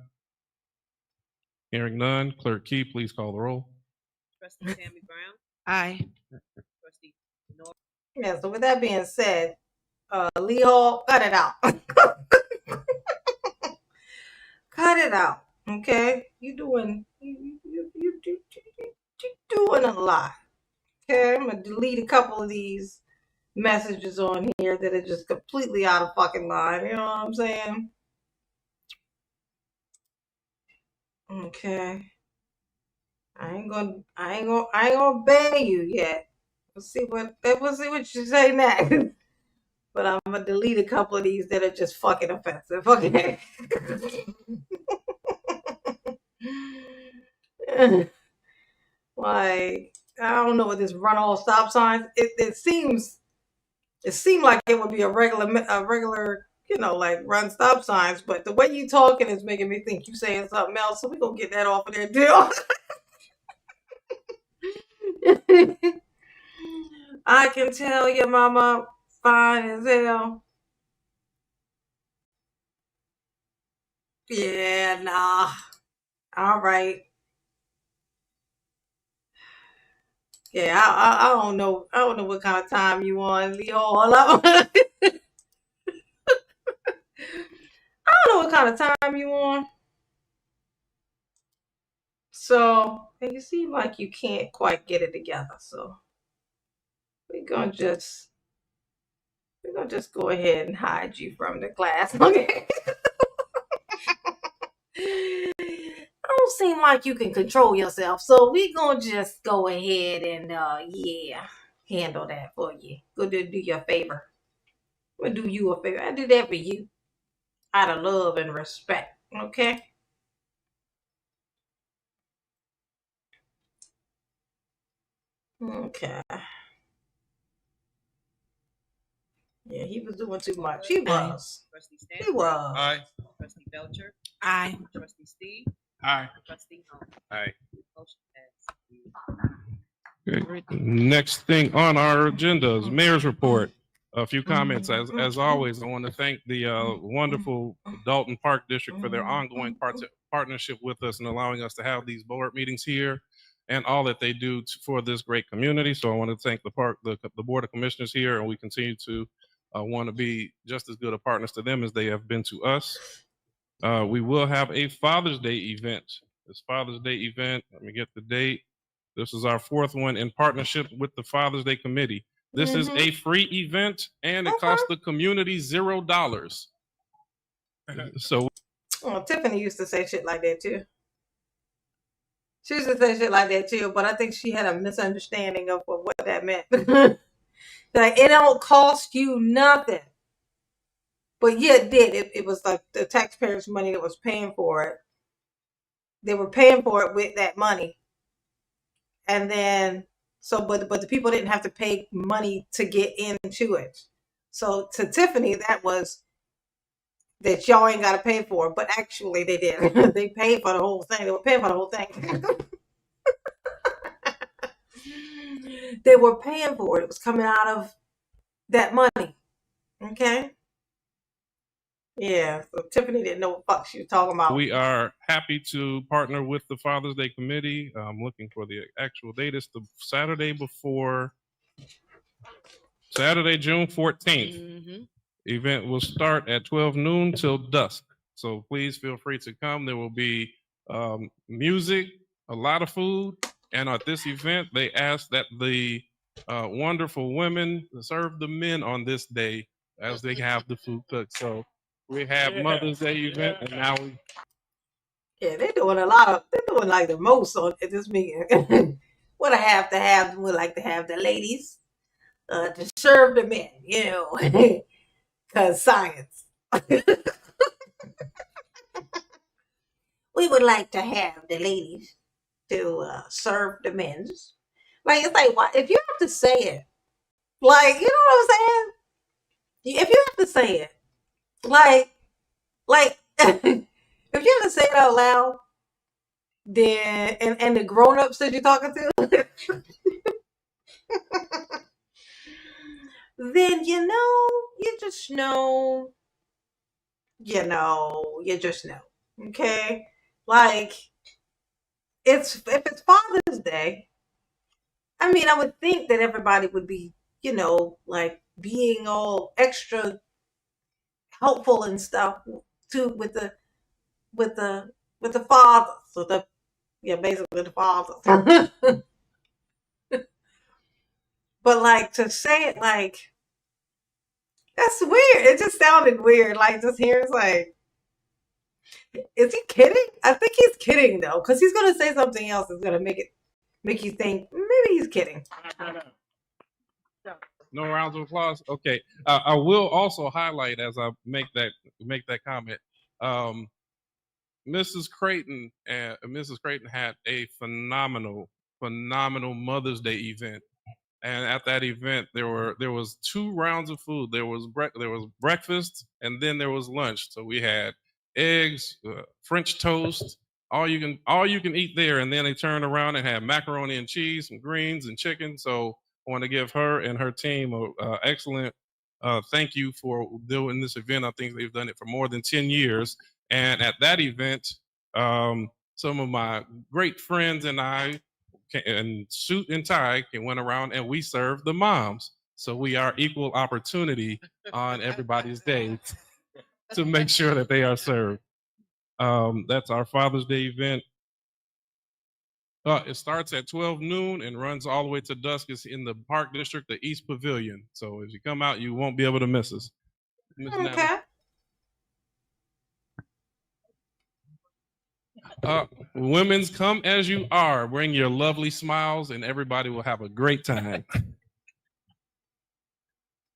[SPEAKER 3] Hearing none. Clerk Key, please call the roll.
[SPEAKER 11] Trustee Tammy Brown.
[SPEAKER 9] Aye.
[SPEAKER 11] Trustee Norwood.
[SPEAKER 1] Yeah, so with that being said, Lee Hall, cut it out. Cut it out. Okay? You doing a lot. Okay, I'm gonna delete a couple of these messages on here that are just completely out of fucking line. You know what I'm saying? Okay. I ain't gonna ban you yet. We'll see what you say next. But I'm gonna delete a couple of these that are just fucking offensive. Okay. Like, I don't know what this run all stop signs. It seemed like it would be a regular, like run stop signs, but the way you talking is making me think you saying something else. So we're gonna get that off of there too. I can tell your mama fine as hell. Yeah, nah. All right. Yeah, I don't know. I don't know what kind of time you on, Leo. I don't know what kind of time you on. So, and you seem like you can't quite get it together. So we're gonna just go ahead and hide you from the class. Okay. Don't seem like you can control yourself, so we're gonna just go ahead and handle that for you. Go do you a favor. I'm gonna do you a favor. I do that for you out of love and respect. Okay. Okay. Yeah, he was doing too much. He was.
[SPEAKER 11] Trustee Stan.
[SPEAKER 1] He was.
[SPEAKER 3] Aye.
[SPEAKER 11] Trustee Belcher.
[SPEAKER 9] Aye.
[SPEAKER 11] Trustee Steve.
[SPEAKER 3] Aye.
[SPEAKER 11] Trustee Holmes.
[SPEAKER 3] Aye.
[SPEAKER 11] Motion passed.
[SPEAKER 3] Okay. Next thing on our agenda is Mayor's Report. A few comments. As always, I want to thank the wonderful Dolton Park District for their ongoing partnership with us and allowing us to have these board meetings here and all that they do for this great community. So I want to thank the Board of Commissioners here, and we continue to want to be just as good of partners to them as they have been to us. We will have a Father's Day event. This Father's Day event, let me get the date. This is our fourth one in partnership with the Father's Day Committee. This is a free event, and it costs the community $0. So,
[SPEAKER 1] Tiffany used to say shit like that too. She used to say shit like that too, but I think she had a misunderstanding of what that meant. Like, it don't cost you nothing. But yeah, it did. It was like the taxpayers' money that was paying for it. They were paying for it with that money. And then, but the people didn't have to pay money to get into it. So to Tiffany, that was that y'all ain't got to pay for it. But actually, they did. They paid for the whole thing. They were paying for the whole thing. They were paying for it. It was coming out of that money. Okay? Yeah, so Tiffany didn't know what the fuck she was talking about.
[SPEAKER 3] We are happy to partner with the Father's Day Committee. I'm looking for the actual date. It's the Saturday before Saturday, June 14th. Event will start at 12 noon till dusk. So please feel free to come. There will be music, a lot of food. And at this event, they ask that the wonderful women serve the men on this day as they have the food cooked. So we have Mother's Day event, and now
[SPEAKER 1] they're doing they're doing like the most on at this meeting. What I have to have, we like to have the ladies to serve the men, you know, because science. We would like to have the ladies to serve the men. Like, it's like, why, if you have to say it, like, you know what I'm saying? If you have to say it, like, if you have to say it out loud, then, and the grown-ups that you're talking to, then, you know, you just know, okay? Like, if it's Father's Day, I mean, I would think that everybody would be, you know, like being all extra helpful and stuff too with the fathers, so basically the fathers. But like, to say it like, that's weird. It just sounded weird. Like, just hearing, it's like, is he kidding? I think he's kidding though, because he's gonna say something else that's gonna make you think maybe he's kidding.
[SPEAKER 3] no rounds of applause. Okay, I will also highlight as I make that comment. Mrs. Creighton had a phenomenal Mother's Day event. And at that event, there was 2 rounds of food. There was breakfast, and then there was lunch. So we had eggs, French toast, all you can eat there. And then they turned around and had macaroni and cheese, some greens and chicken. So I want to give her and her team an excellent thank you for doing this event. I think they've done it for more than 10 years. And at that event, some of my great friends and I, and suit and tie, went around and we served the moms. So we are equal opportunity on everybody's day to make sure that they are served. That's our Father's Day event. It starts at 12 noon and runs all the way to dusk. It's in the Park District, the East Pavilion. So if you come out, you won't be able to miss us.
[SPEAKER 1] Okay.
[SPEAKER 3] Women's, come as you are. Bring your lovely smiles, and everybody will have a great time.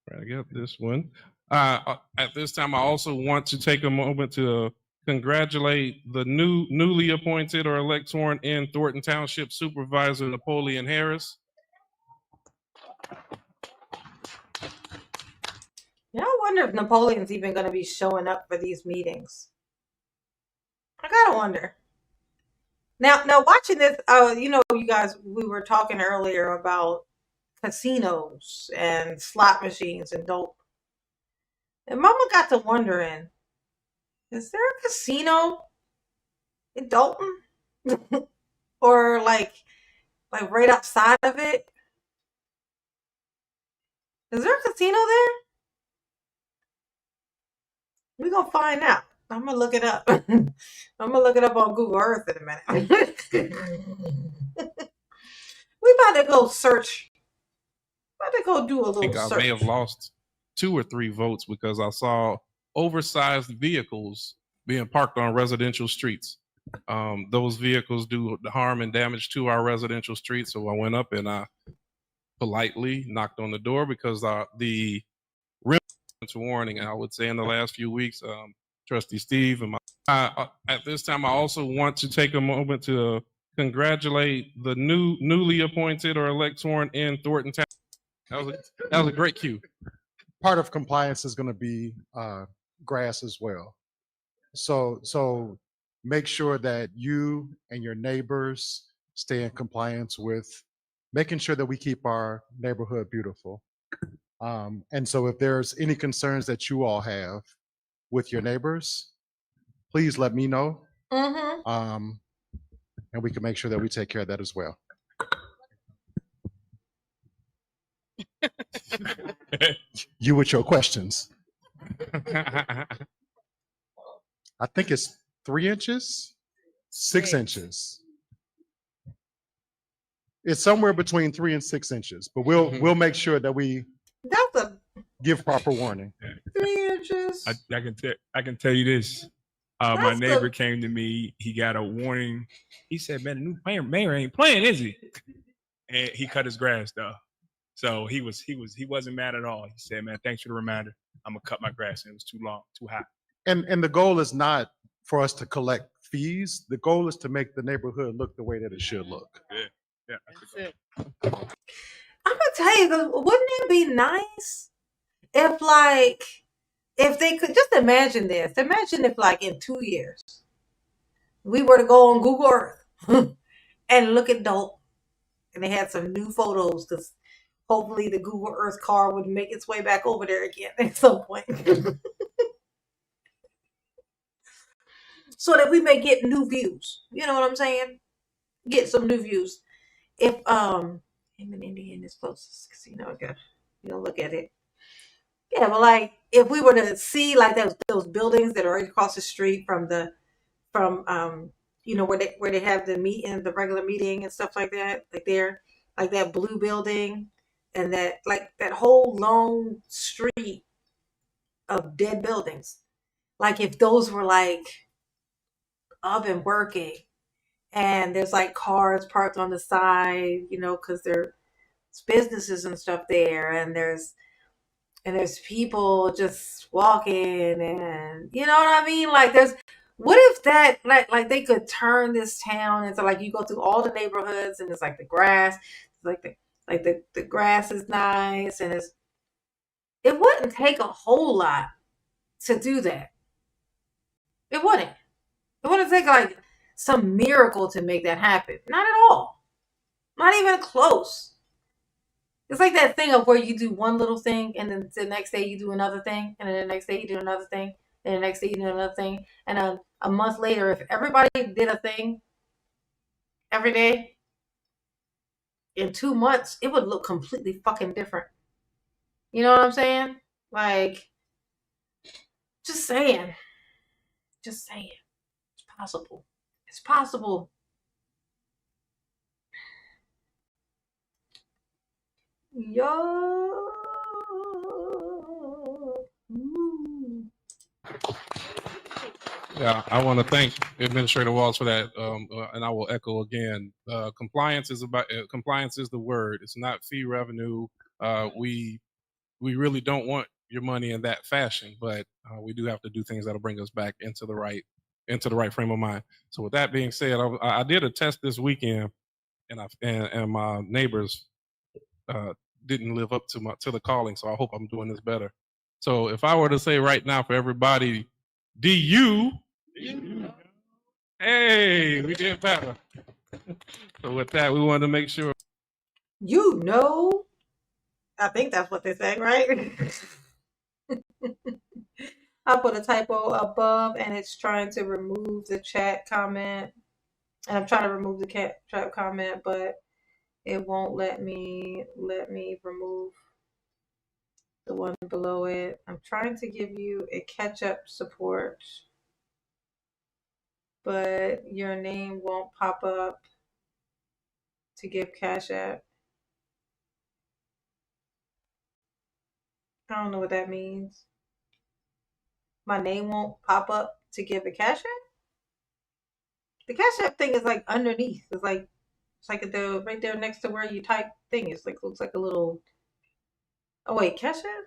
[SPEAKER 3] I got this one. At this time, I also want to take a moment to congratulate the newly appointed or elect sworn in Thornton Township Supervisor Napoleon Harris.
[SPEAKER 1] Yeah, I wonder if Napoleon's even going to be showing up for these meetings. I gotta wonder. Now watching this, you know, you guys, we were talking earlier about casinos and slot machines and Dolton. And Mama got to wondering, is there a casino in Dolton? Or like right outside of it? Is there a casino there? We're gonna find out. I'm gonna look it up. I'm gonna look it up on Google Earth in a minute. We about to go search About to go do a little
[SPEAKER 3] I think
[SPEAKER 1] search.
[SPEAKER 3] I may have lost 2 or 3 votes because I saw oversized vehicles being parked on residential streets. Those vehicles do harm and damage to our residential streets. So I went up and I politely knocked on the door because the rim warning. I would say in the last few weeks, Trustee Steve and at this time, I also want to take a moment to congratulate the newly appointed or elect sworn in Thornton Town. That was a great cue.
[SPEAKER 12] Part of compliance is going to be grass as well. So make sure that you and your neighbors stay in compliance with making sure that we keep our neighborhood beautiful. And so if there's any concerns that you all have with your neighbors, please let me know. And we can make sure that we take care of that as well. You with your questions. I think it's 3 inches, 6 inches. It's somewhere between 3 and 6 inches, but we'll make sure that we give proper warning.
[SPEAKER 1] 3 inches.
[SPEAKER 13] I can tell you this. My neighbor came to me. He got a warning. He said, "Man, the new mayor ain't playing, is he?" And he cut his grass though, so he wasn't mad at all. He said, "Man, thanks for the reminder. I'm gonna cut my grass. And it was too long, too hot."
[SPEAKER 12] And the goal is not for us to collect fees. The goal is to make the neighborhood look the way that it should look.
[SPEAKER 13] Yeah,
[SPEAKER 9] that's it.
[SPEAKER 1] I'm gonna tell you, wouldn't it be nice if they could just imagine this? Imagine if, like, in 2 years, we were to go on Google Earth and look at Dolton, and they had some new photos because hopefully the Google Earth car would make its way back over there again at some point. So that we may get new views. You know what I'm saying? Get some new views. If him and Indian is closest casino, okay, look at it. Yeah, but like if we were to see like those buildings that are right across the street from where they have the meeting, the regular meeting and stuff like that, like that blue building and that whole long street of dead buildings. Like if those were like up and working and there's like cars parked on the side, because there's businesses and stuff there, and there's people just walking, and you know what I mean? Like what if that like they could turn this town into, like, you go through all the neighborhoods and it's like the grass, the grass is nice, and it wouldn't take a whole lot to do that. It wouldn't. It wouldn't take like some miracle to make that happen. Not at all. Not even close. It's like that thing of where you do one little thing and then the next day you do another thing, and then the next day you do another thing, and the next day you do another thing. And a month later, if everybody did a thing every day, in 2 months, it would look completely fucking different. You know what I'm saying? Like, just saying. Just saying. It's possible. It's possible. Yo.
[SPEAKER 3] Yeah, I want to thank Administrator Walls for that, and I will echo again. Compliance is the word. It's not fee revenue. We really don't want your money in that fashion, but we do have to do things that'll bring us back into the right frame of mind. So with that being said, I did a test this weekend, and my neighbors didn't live up to the calling. So I hope I'm doing this better. So if I were to say right now for everybody, DU. Hey, we did better. So with that, we wanted to make sure.
[SPEAKER 1] I think that's what they're saying, right? I put a typo above, and it's trying to remove the chat comment. And I'm trying to remove the chat comment, but it won't let me remove the one below it. I'm trying to give you a catch-up support, but your name won't pop up to give Cash App. I don't know what that means. My name won't pop up to give a Cash App. The Cash App thing is like underneath. It's like the right there next to where you type thing. It's like looks like a little. Oh wait, Cash App.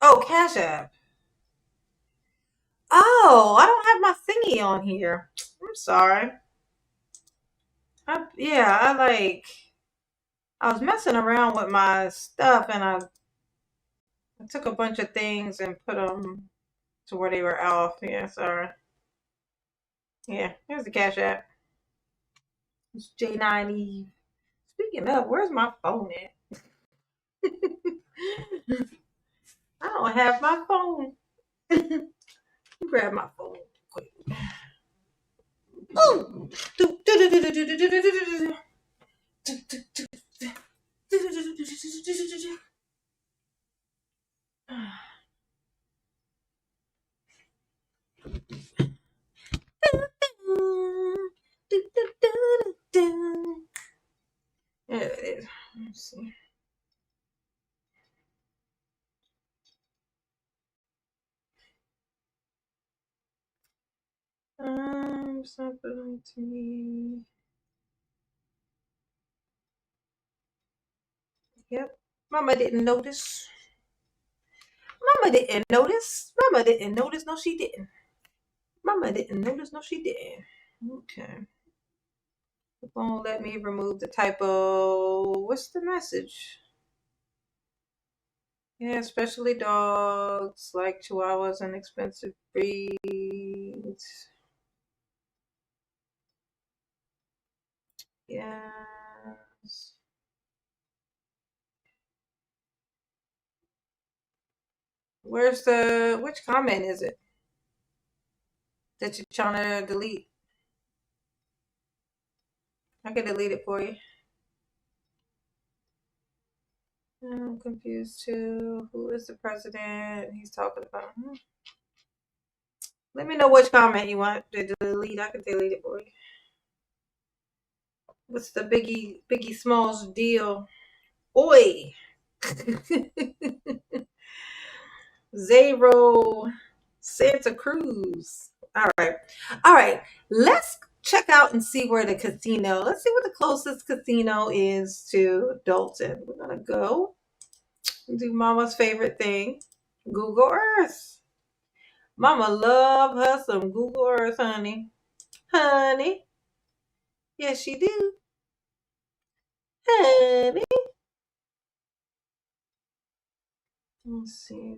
[SPEAKER 1] Oh, Cash App. Oh, I don't have my thingy on here. I'm sorry. I was messing around with my stuff and I took a bunch of things and put them to where they were off. Yeah, sorry. Yeah, here's the Cash App. It's J9E. Speaking of, where's my phone at? I don't have my phone. Grab my phone quick. Ooh. There it is. Let's see. Something to me. Yep. Mama didn't notice. Mama didn't notice. Mama didn't notice. No, she didn't. Mama didn't notice. No, she didn't. Okay. It won't let me remove the typo. What's the message? Yeah, especially dogs like Chihuahuas and expensive breeds. Yes. Which comment is it that you're trying to delete? I can delete it for you. I'm confused too. Who is the president? He's talking about. Let me know which comment you want to delete. I can delete it for you. What's the Biggie Smalls deal? Oi! Zero Santa Cruz. All right. Let's check out and see where the casino. Let's see what the closest casino is to Dolton. We're gonna go and do Mama's favorite thing, Google Earth. Mama love her some Google Earth, honey. Yes, she do. Honey. Let's see.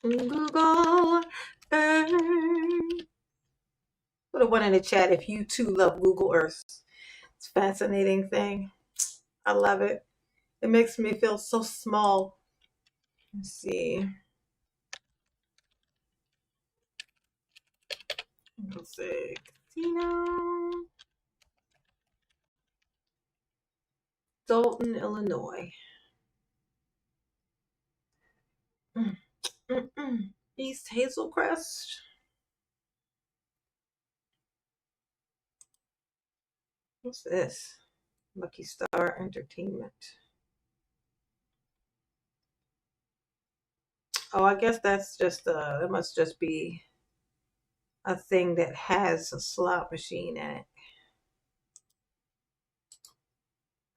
[SPEAKER 1] Google Earth. Put a one in the chat if you too love Google Earth. It's a fascinating thing. I love it. It makes me feel so small. Let's see. Let's see. Casino. Dolton, Illinois. East Hazelcrest. What's this? Lucky Star Entertainment. Oh, I guess that's just it must just be a thing that has a slot machine in it.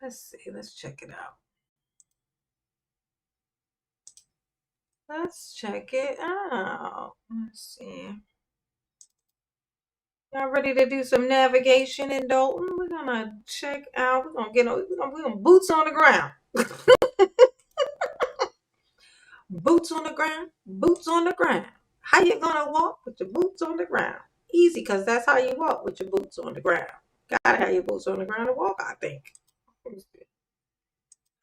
[SPEAKER 1] Let's see. Let's check it out. Let's check it out. Let's see. Y'all ready to do some navigation in Dolton? We're gonna check out. We're gonna boots on the ground. Boots on the ground. Boots on the ground. How you gonna walk with your boots on the ground? Easy, cause that's how you walk with your boots on the ground. Gotta have your boots on the ground to walk, I think.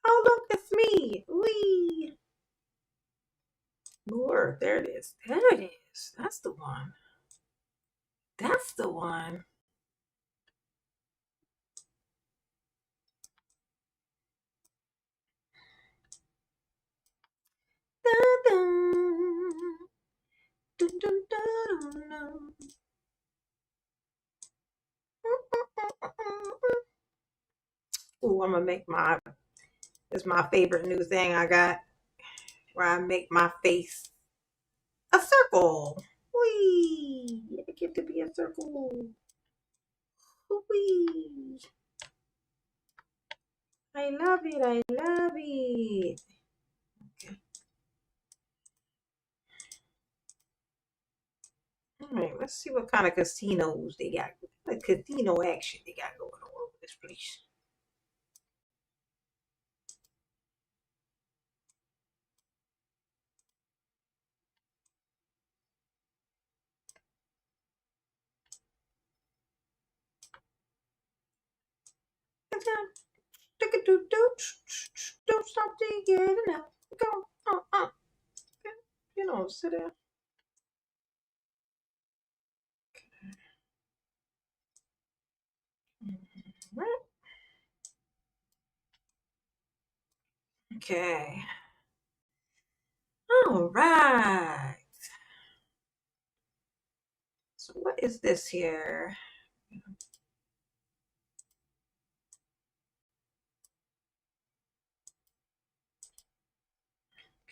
[SPEAKER 1] Oh look, it's me. Wee. Lord, there it is. There it is. That's the one. That's the one. Ooh, I'm gonna make it's my favorite new thing I got, where I make my face a circle. Whee! I get to be a circle. Whee! I love it. I love it. Okay. All right, let's see what kind of casinos they got. What casino action they got going on over this place. Don't stop till you get enough. Go. You know, sit there. Right. Okay. All right. So what is this here?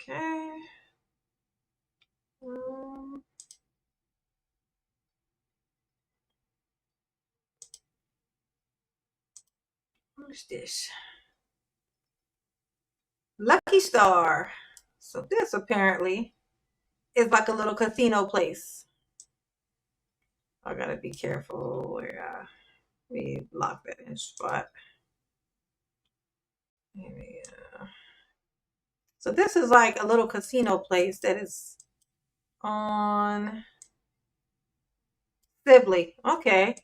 [SPEAKER 1] Okay. What's this? Lucky Star. So this apparently is like a little casino place. I gotta be careful where we lock that in spot. Maybe, so this is like a little casino place that is on Sibley. Okay.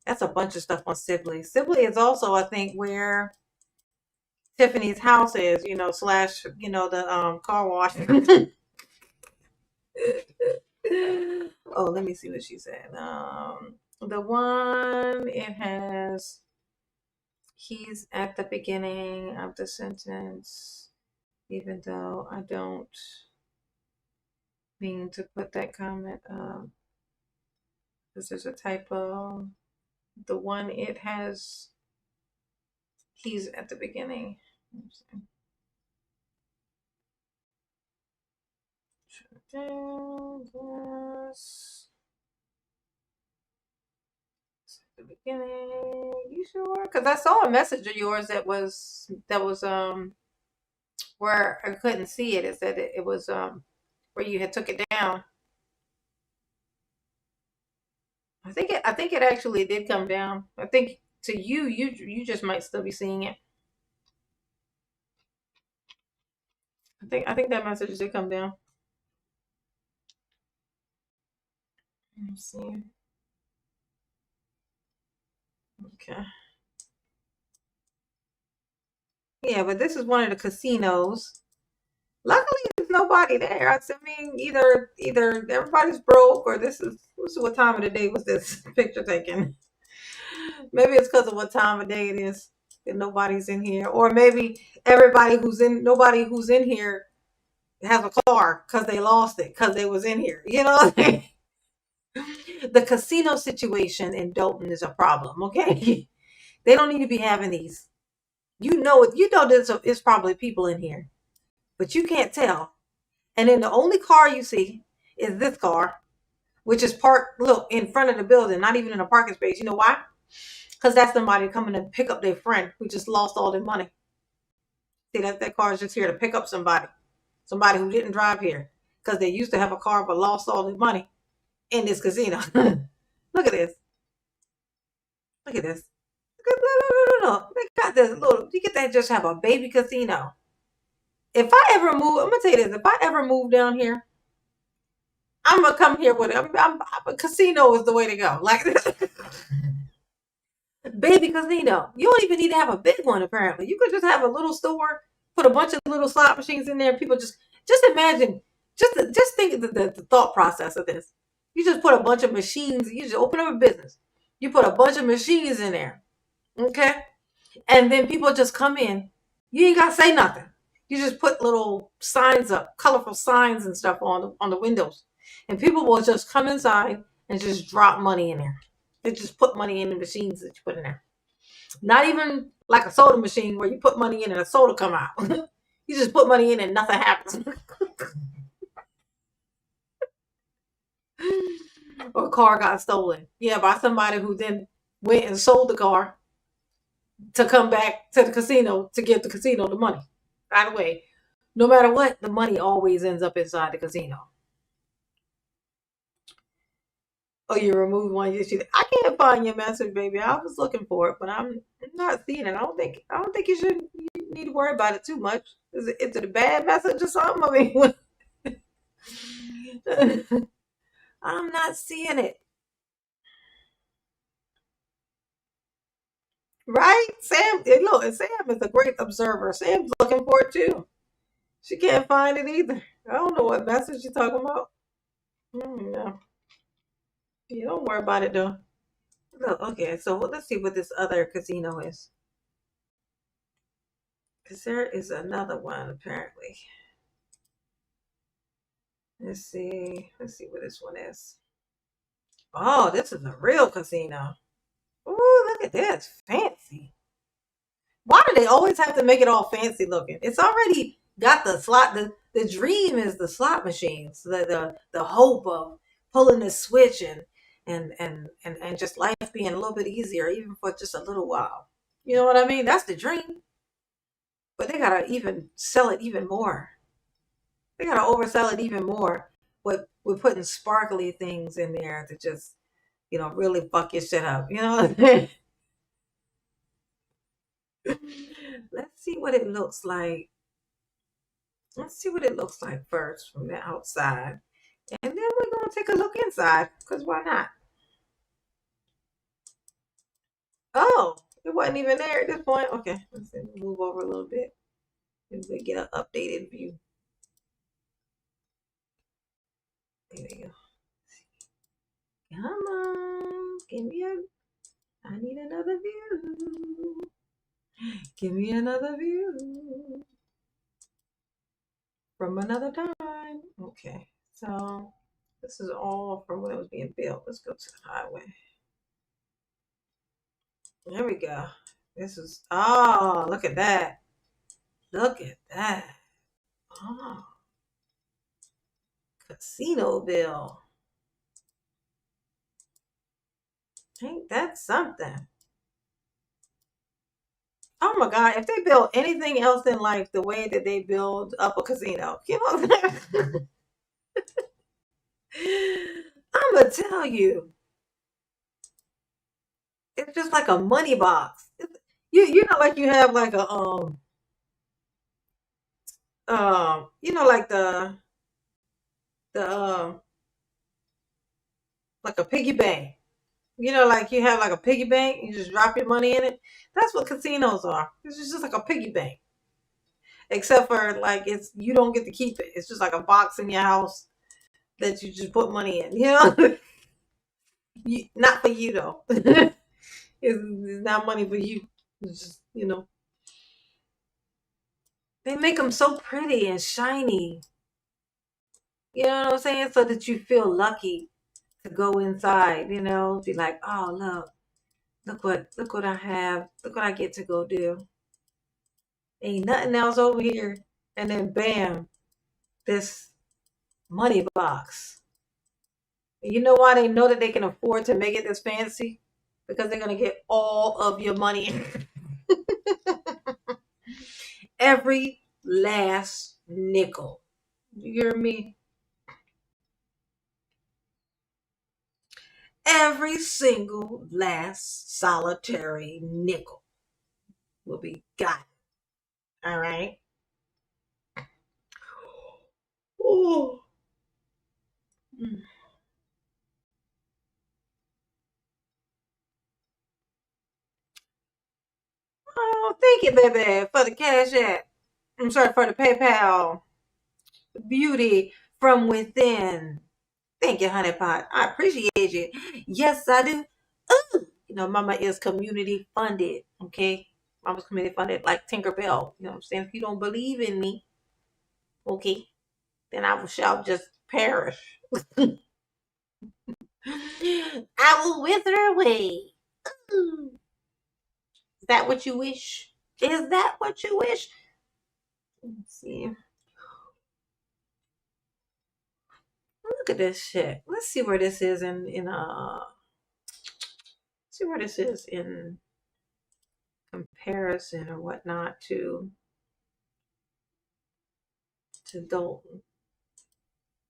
[SPEAKER 1] That's a bunch of stuff on Sibley. Sibley is also, I think, where Tiffany's house is, slash, the car wash. Oh, let me see what she said. The one, it has, he's at the beginning of the sentence, even though I don't mean to put that comment up. This is a typo. The one, it has, he's at the beginning. Yes. The beginning. You sure? Because I saw a message of yours that was where I couldn't see it. It said it was where you had took it down. I think it actually did come down. I think to you just might still be seeing it. I think that message did come down. Let me see. Okay. Yeah, but this is one of the casinos. Luckily, there's nobody there. I mean, either everybody's broke, or this is what time of the day was this picture taken. Maybe it's because of what time of day it is that nobody's in here, or maybe nobody who's in here has a car because they lost it because they was in here. You know, the casino situation in Dolton is a problem. Okay, they don't need to be having these. There's probably people in here, but you can't tell. And then the only car you see is this car, which is parked, look, in front of the building, not even in a parking space. You know why? Because that's somebody coming to pick up their friend who just lost all their money. See, that car is just here to pick up somebody who didn't drive here because they used to have a car but lost all their money in this casino. Look at this. Look at this. Look. They got this little, you get that just have a baby casino. If I ever move, I'm gonna tell you this. If I ever move down here, I'm gonna come here with it. A casino is the way to go. Like baby casino. You don't even need to have a big one. Apparently, you could just have a little store, put a bunch of little slot machines in there. People just imagine, just think of the thought process of this. You just put a bunch of machines. You just open up a business. You put a bunch of machines in there, okay, and then people just come in. You ain't gotta say nothing. You just put little signs up, colorful signs and stuff on the windows. And people will just come inside and just drop money in there. They just put money in the machines that you put in there. Not even like a soda machine where you put money in and a soda come out. You just put money in and nothing happens. Or a car got stolen. Yeah, by somebody who then went and sold the car to come back to the casino to give the casino the money. By the way, no matter what, the money always ends up inside the casino. Oh, you removed one. I can't find your message, baby. I was looking for it, but I'm not seeing it. I don't think you need to worry about it too much. Is it a bad message or something? I mean, I'm not seeing it. Right? Sam, look, Sam is a great observer. Sam's looking for it too. She can't find it either. I don't know what message you're talking about. No. You don't worry about it though. Look, okay, so let's see what this other casino is. Because there is another one apparently. Let's see what this one is. Oh, this is a real casino. Ooh, look at this. Fancy. Why do they always have to make it all fancy looking? It's already got the slot. The dream is the slot machines. The hope of pulling the switch and just life being a little bit easier, even for just a little while. You know what I mean? That's the dream. But they gotta even sell it even more. They gotta oversell it even more. With putting sparkly things in there to just, really fuck your shit up. You know what I mean? Let's see what it looks like. Let's see what it looks like first from the outside. And then we're going to take a look inside, because why not? Oh, it wasn't even there at this point. Okay, let's move over a little bit. And we get an updated view. There we go. Come on. I need another view. Give me another view. From another time. Okay, so this is all from when it was being built. Let's go to the highway. There we go. This is, oh, look at that. Look at that. Oh, Casinoville. Ain't that something? Oh my God, if they build anything else in life the way that they build up a casino, I'm gonna tell you, it's just like a money box. You know, like you have like a like the like a piggy bank. You know, like you have like a piggy bank, you just drop your money in it. That's what casinos are. It's just like a piggy bank. Except for like you don't get to keep it. It's just like a box in your house that you just put money in. You know, not for you though. It's not money for you. It's just, they make them so pretty and shiny. You know what I'm saying? So that you feel lucky to go inside. Be like, oh look what I have. Look what I get to go do. Ain't nothing else over here. And then bam, this money box. And you know why they know that they can afford to make it this fancy? Because they're going to get all of your money. Every last nickel. You hear me? Every single last solitary nickel will be got. All right. Oh. Oh, thank you, baby, for the Cash App. I'm sorry, for the PayPal. Beauty from within. Thank you, honey pot. I appreciate you. Yes, I do. Ooh. Mama is community funded. Okay. Mama's community funded like Tinkerbell. You know what I'm saying? If you don't believe in me, okay, then I shall just perish. I will wither away. Ooh. Is that what you wish? Is that what you wish? Let's see. Look at this shit. Let's see where this is see where this is in comparison or whatnot to Dolton.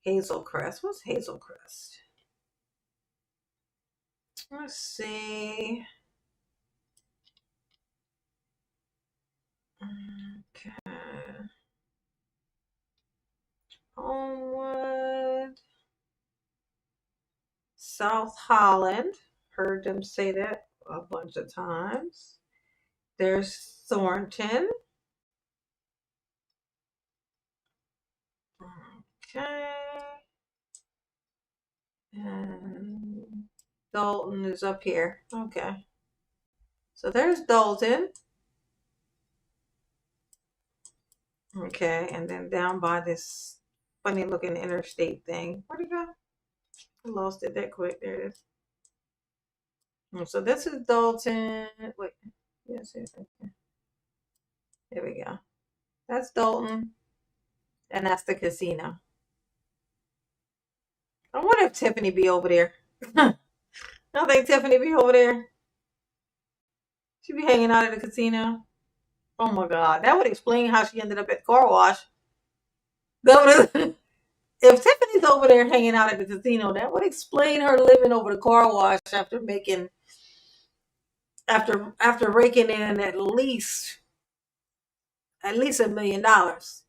[SPEAKER 1] Hazelcrest. What's Hazelcrest? Let's see. Okay. Homewood. South Holland. Heard them say that a bunch of times. There's Thornton. Okay. And Dolton is up here. Okay. So there's Dolton. Okay, and then down by this funny looking interstate thing. Where'd it go? I lost it that quick. There it is. So this is Dolton. Wait. Yes, okay. There we go. That's Dolton. And that's the casino. I wonder if Tiffany be over there. I think Tiffany be over there. She be hanging out at the casino. Oh my God. That would explain how she ended up at the car wash. If Tiffany's over there hanging out at the casino, that would explain her living over the car wash after raking in at least $1 million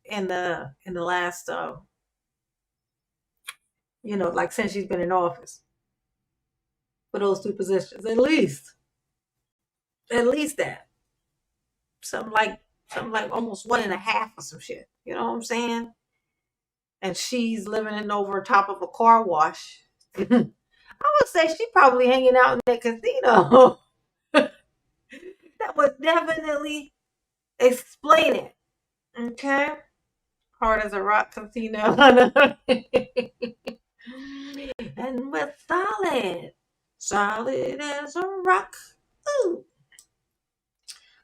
[SPEAKER 1] in the last like since she's been in office for those two positions. At least that. Something like almost 1.5 or some shit. You know what I'm saying? And she's living in over top of a car wash. I would say she probably hanging out in that casino. That would definitely explain it. Okay? Hard as a rock casino. And we're solid. Solid as a rock. Ooh.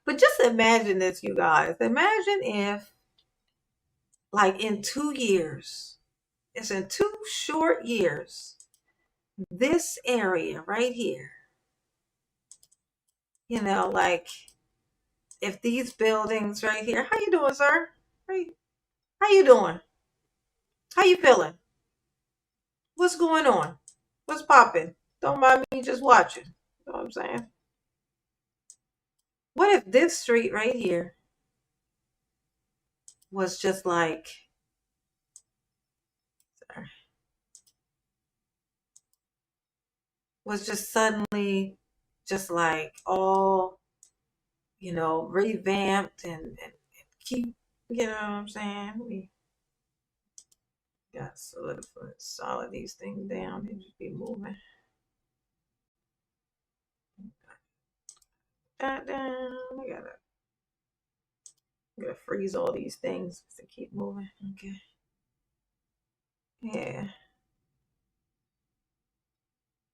[SPEAKER 1] But just imagine this, you guys. Imagine if, like, in 2 years, it's in 2 short years, this area right here, like, if these buildings right here, how you doing, sir? How you doing? How you feeling? What's going on? What's popping? Don't mind me just watching. You know what I'm saying? What if this street right here was just like, was just suddenly just like all, revamped and keep, you know what I'm saying? We got solid these things down. They just be moving. Down. I gotta freeze all these things to keep moving. Okay. Yeah.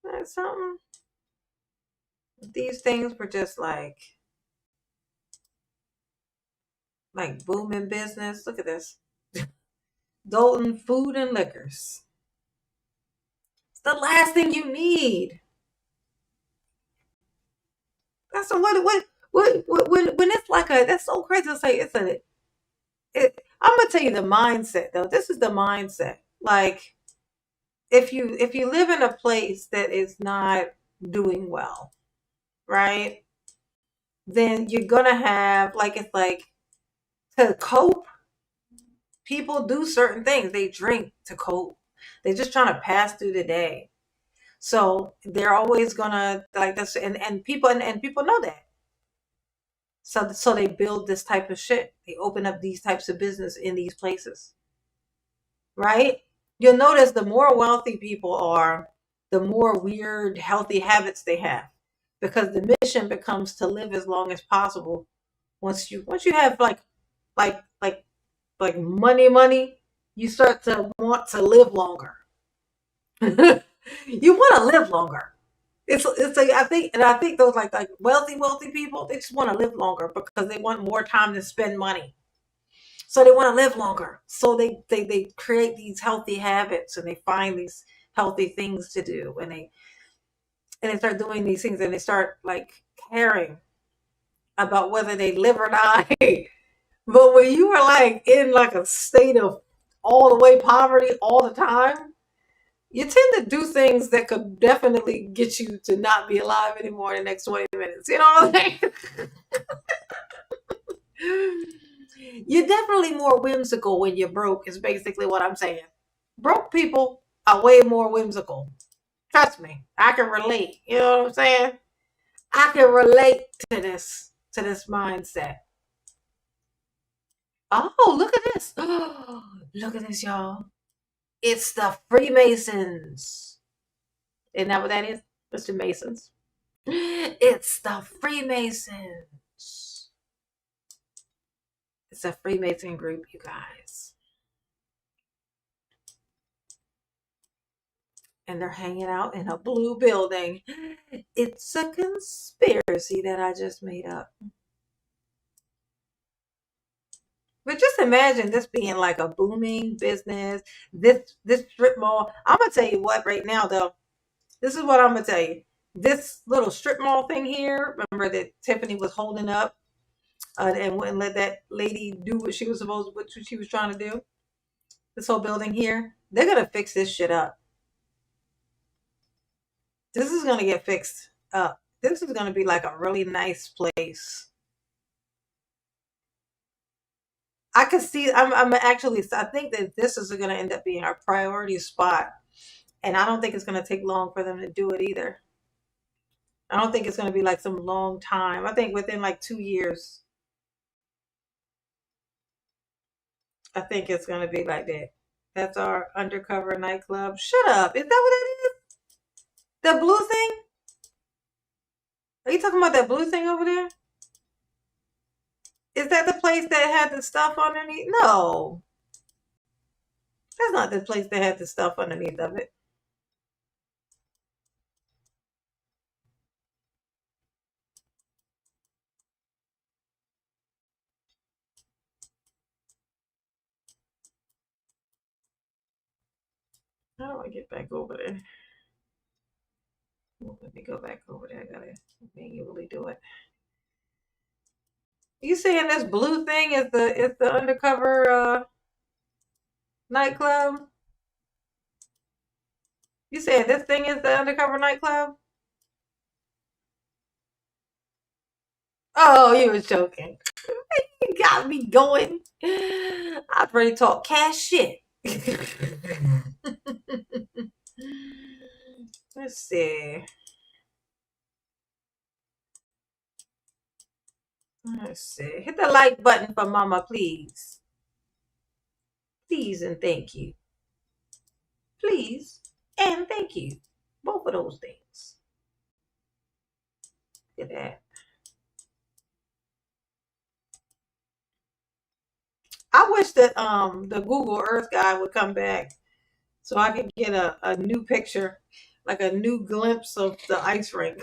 [SPEAKER 1] That's something. These things were just like booming business. Look at this. Dolton Food and Liquors. It's the last thing you need. That's what when it's like that's so crazy to say I'm gonna tell you the mindset though. This is the mindset. Like if you live in a place that is not doing well, right? Then you're gonna have it's like to cope. People do certain things. They drink to cope. They're just trying to pass through the day. So they're always gonna like this, and people know that. So they build this type of shit. They open up these types of business in these places, right? You'll notice the more wealthy people are, the more weird, healthy habits they have, because the mission becomes to live as long as possible. Once you have like money, you start to want to live longer. You want to live longer. It's like I think those like wealthy people, they just want to live longer because they want more time to spend money. So they want to live longer. So they create these healthy habits and they find these healthy things to do and they start doing these things and they start like caring about whether they live or die. But when you are like in like a state of all the way poverty all the time, you tend to do things that could definitely get you to not be alive anymore in the next 20 minutes. You know what I'm saying? You're definitely more whimsical when you're broke, is basically what I'm saying. Broke people are way more whimsical. Trust me, I can relate. You know what I'm saying? I can relate to this mindset. Oh, look at this. Oh, look at this, y'all. It's the Freemasons. Isn't that what that is? Mr. Masons. It's the Freemasons. It's a Freemason group, you guys. And they're hanging out in a blue building. It's a conspiracy that I just made up. But just imagine this being like a booming business. This strip mall. I'm gonna tell you what right now though. This is what I'm gonna tell you. This little strip mall thing here. Remember that Tiffany was holding up and wouldn't let that lady do what she was trying to do. This whole building here. They're gonna fix this shit up. This is gonna get fixed up. This is gonna be like a really nice place. I can see. I think that this is going to end up being our priority spot, and I don't think it's going to take long for them to do it either. I don't think it's going to be like some long time. I think within like 2 years, I think it's going to be like that. That's our undercover nightclub. Shut up! Is that what it is? The blue thing? Are you talking about that blue thing over there? Is that the place that had the stuff underneath? No. That's not the place that had the stuff underneath of it. How do I get back over there? Well, let me go back over there. I gotta manually do it. You saying this blue thing is the undercover nightclub? You saying this thing is the undercover nightclub? Oh, you was joking. You got me going. I've already talked cash shit. Let's see. Let's see. Hit the like button for Mama, please. Please and thank you. Please and thank you. Both of those things. Look at that. I wish that the Google Earth guy would come back so I could get a new picture, like a new glimpse of the ice rink.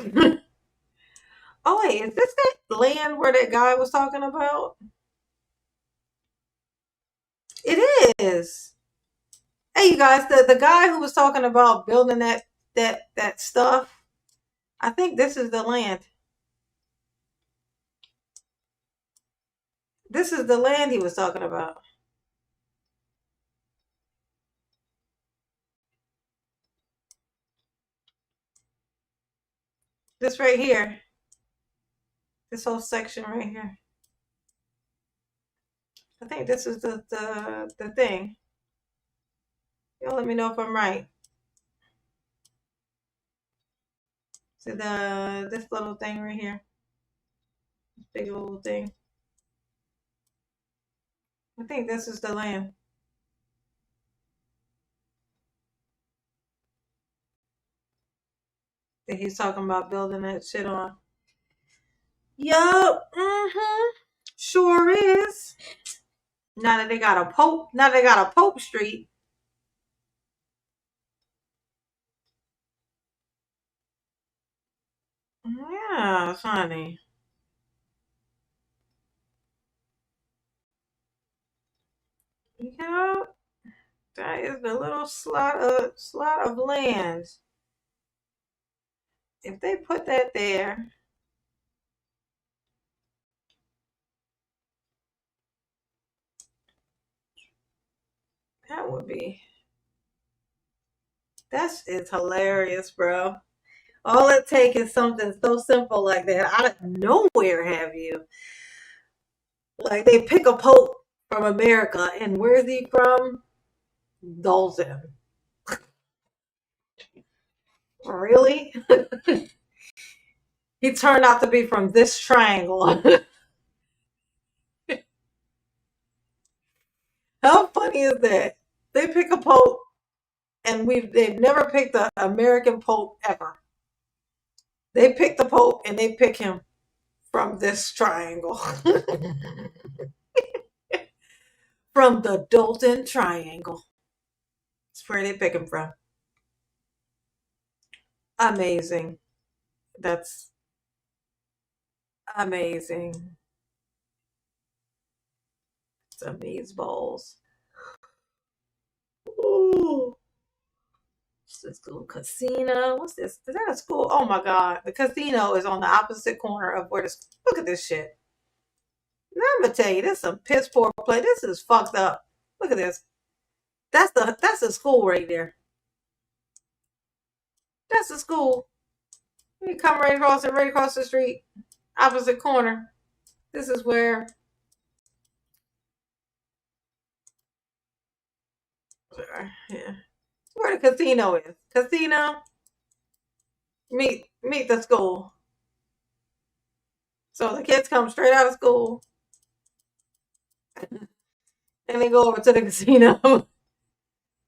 [SPEAKER 1] Oh wait, is this that land where that guy was talking about? It is. Hey you guys, the guy who was talking about building that stuff, I think this is the land. This is the land he was talking about. This right here. This whole section right here. I think this is the thing. Y'all let me know if I'm right. So this little thing right here. This big old thing. I think this is the land. That he's talking about building that shit on. Yup. Sure is. Now that they got a Pope, now they got a Pope Street. Yeah, funny. You know, that is the little slot of land. If they put that there, that would be. That's it's hilarious, bro. All it takes is something so simple like that out of nowhere. Have you like they pick a pope from America, and where's he from? Dolton. Really? He turned out to be from this triangle. How funny is that? They pick a pope, and they've never picked an American pope ever. They pick the pope, and they pick him from this triangle. From the Dolton Triangle. That's where they pick him from. Amazing. That's amazing. It's amaze balls. Ooh. This little casino. What's this? Is that a school? Oh my god. The casino is on the opposite corner of where this. Look at this shit. Now I'm gonna tell you, this is some piss poor play. This is fucked up. Look at this. That's the school right there. That's the school. You come right across the street. Opposite corner. This is where yeah. Where the casino is. Casino. Meet the school. So the kids come straight out of school and they go over to the casino.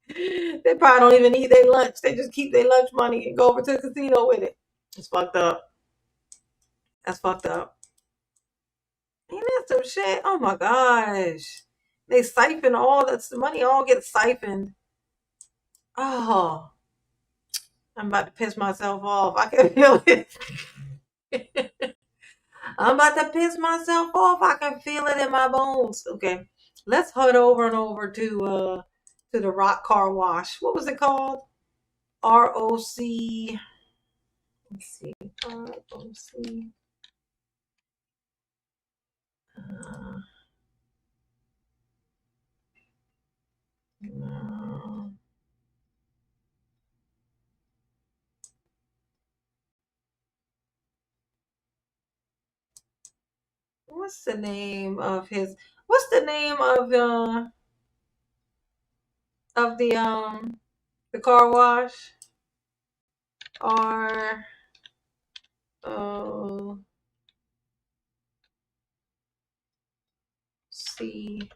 [SPEAKER 1] They probably don't even eat their lunch. They just keep their lunch money and go over to the casino with it. It's fucked up. That's fucked up. Ain't that some shit? Oh my gosh. They siphon all the money, all gets siphoned. Oh, I'm about to piss myself off. I can feel it. I'm about to piss myself off. I can feel it in my bones. Okay, let's head over to the Rock Car Wash. What was it called? ROC. Let's see. ROC. No. What's the name of his? What's the name of the car wash? R O C.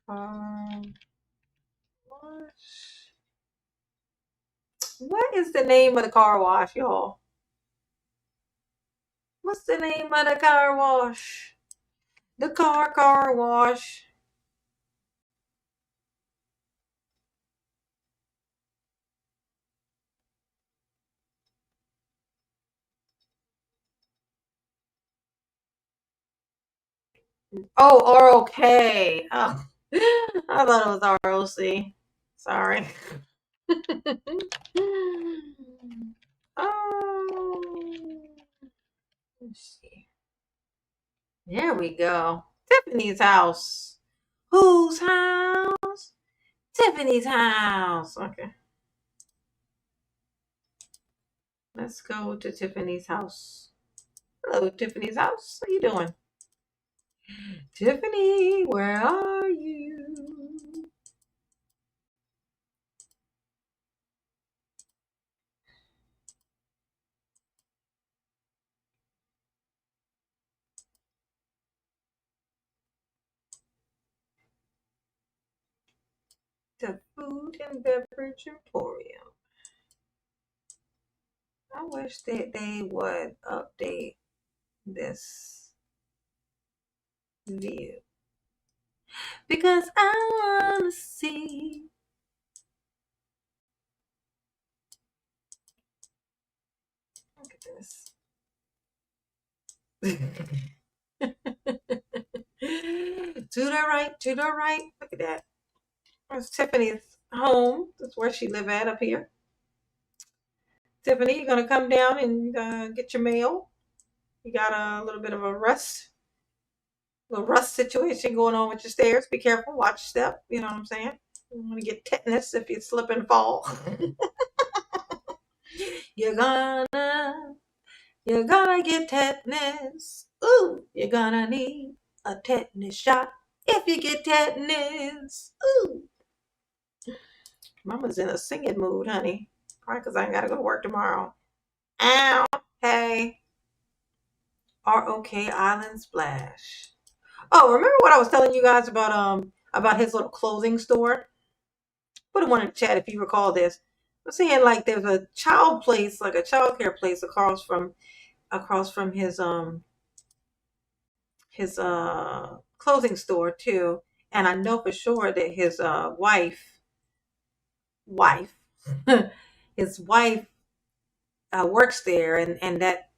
[SPEAKER 1] Car wash. What is the name of the car wash, y'all? What's the name of the car wash? The car wash. Oh, ROK. Oh, I thought it was ROC. Sorry. Oh, let's see. There we go. Tiffany's house. Whose house? Tiffany's house. Okay. Let's go to Tiffany's house. Hello, Tiffany's house. How you doing? Tiffany, where are you? The Food and Beverage Emporium. I wish that they would update this view because I want to see. Look at this. To the right, to the right. Look at that. That's Tiffany's home. That's where she live at up here. Tiffany, you're gonna come down and get your mail. You got a little bit of a little rust situation going on with your stairs. Be careful. Watch your step. You know what I'm saying? You want to get tetanus if you slip and fall. You're gonna get tetanus. Ooh, you're gonna need a tetanus shot if you get tetanus. Ooh. Mama's in a singing mood, honey. Probably because I ain't got to go to work tomorrow. Ow. Hey. ROK Island Splash. Oh, remember what I was telling you guys about his little clothing store? Put it one in the chat if you recall this. I'm saying like there's a child place, like a child care place across from his clothing store too. And I know for sure that his his wife works there, and that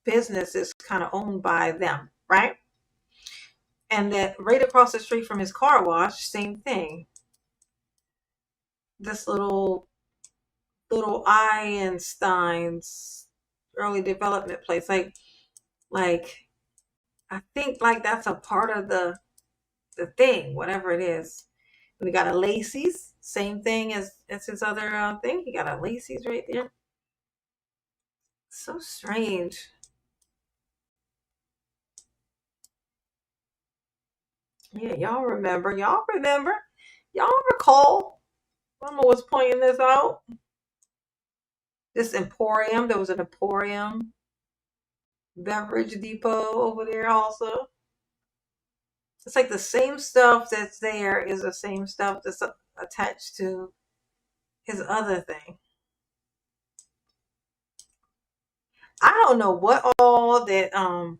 [SPEAKER 1] business is kind of owned by them, right? And that right across the street from his car wash, same thing. This little Einstein's early development place, like I think like that's a part of the thing, whatever it is. We got a Lacey's, same thing as his other thing. He got a Lacey's right there. So strange. Yeah, y'all recall. Mama was pointing this out. This Emporium, there was an Emporium beverage depot over there also. It's like the same stuff that's there is the same stuff that's attached to his other thing. I don't know what all that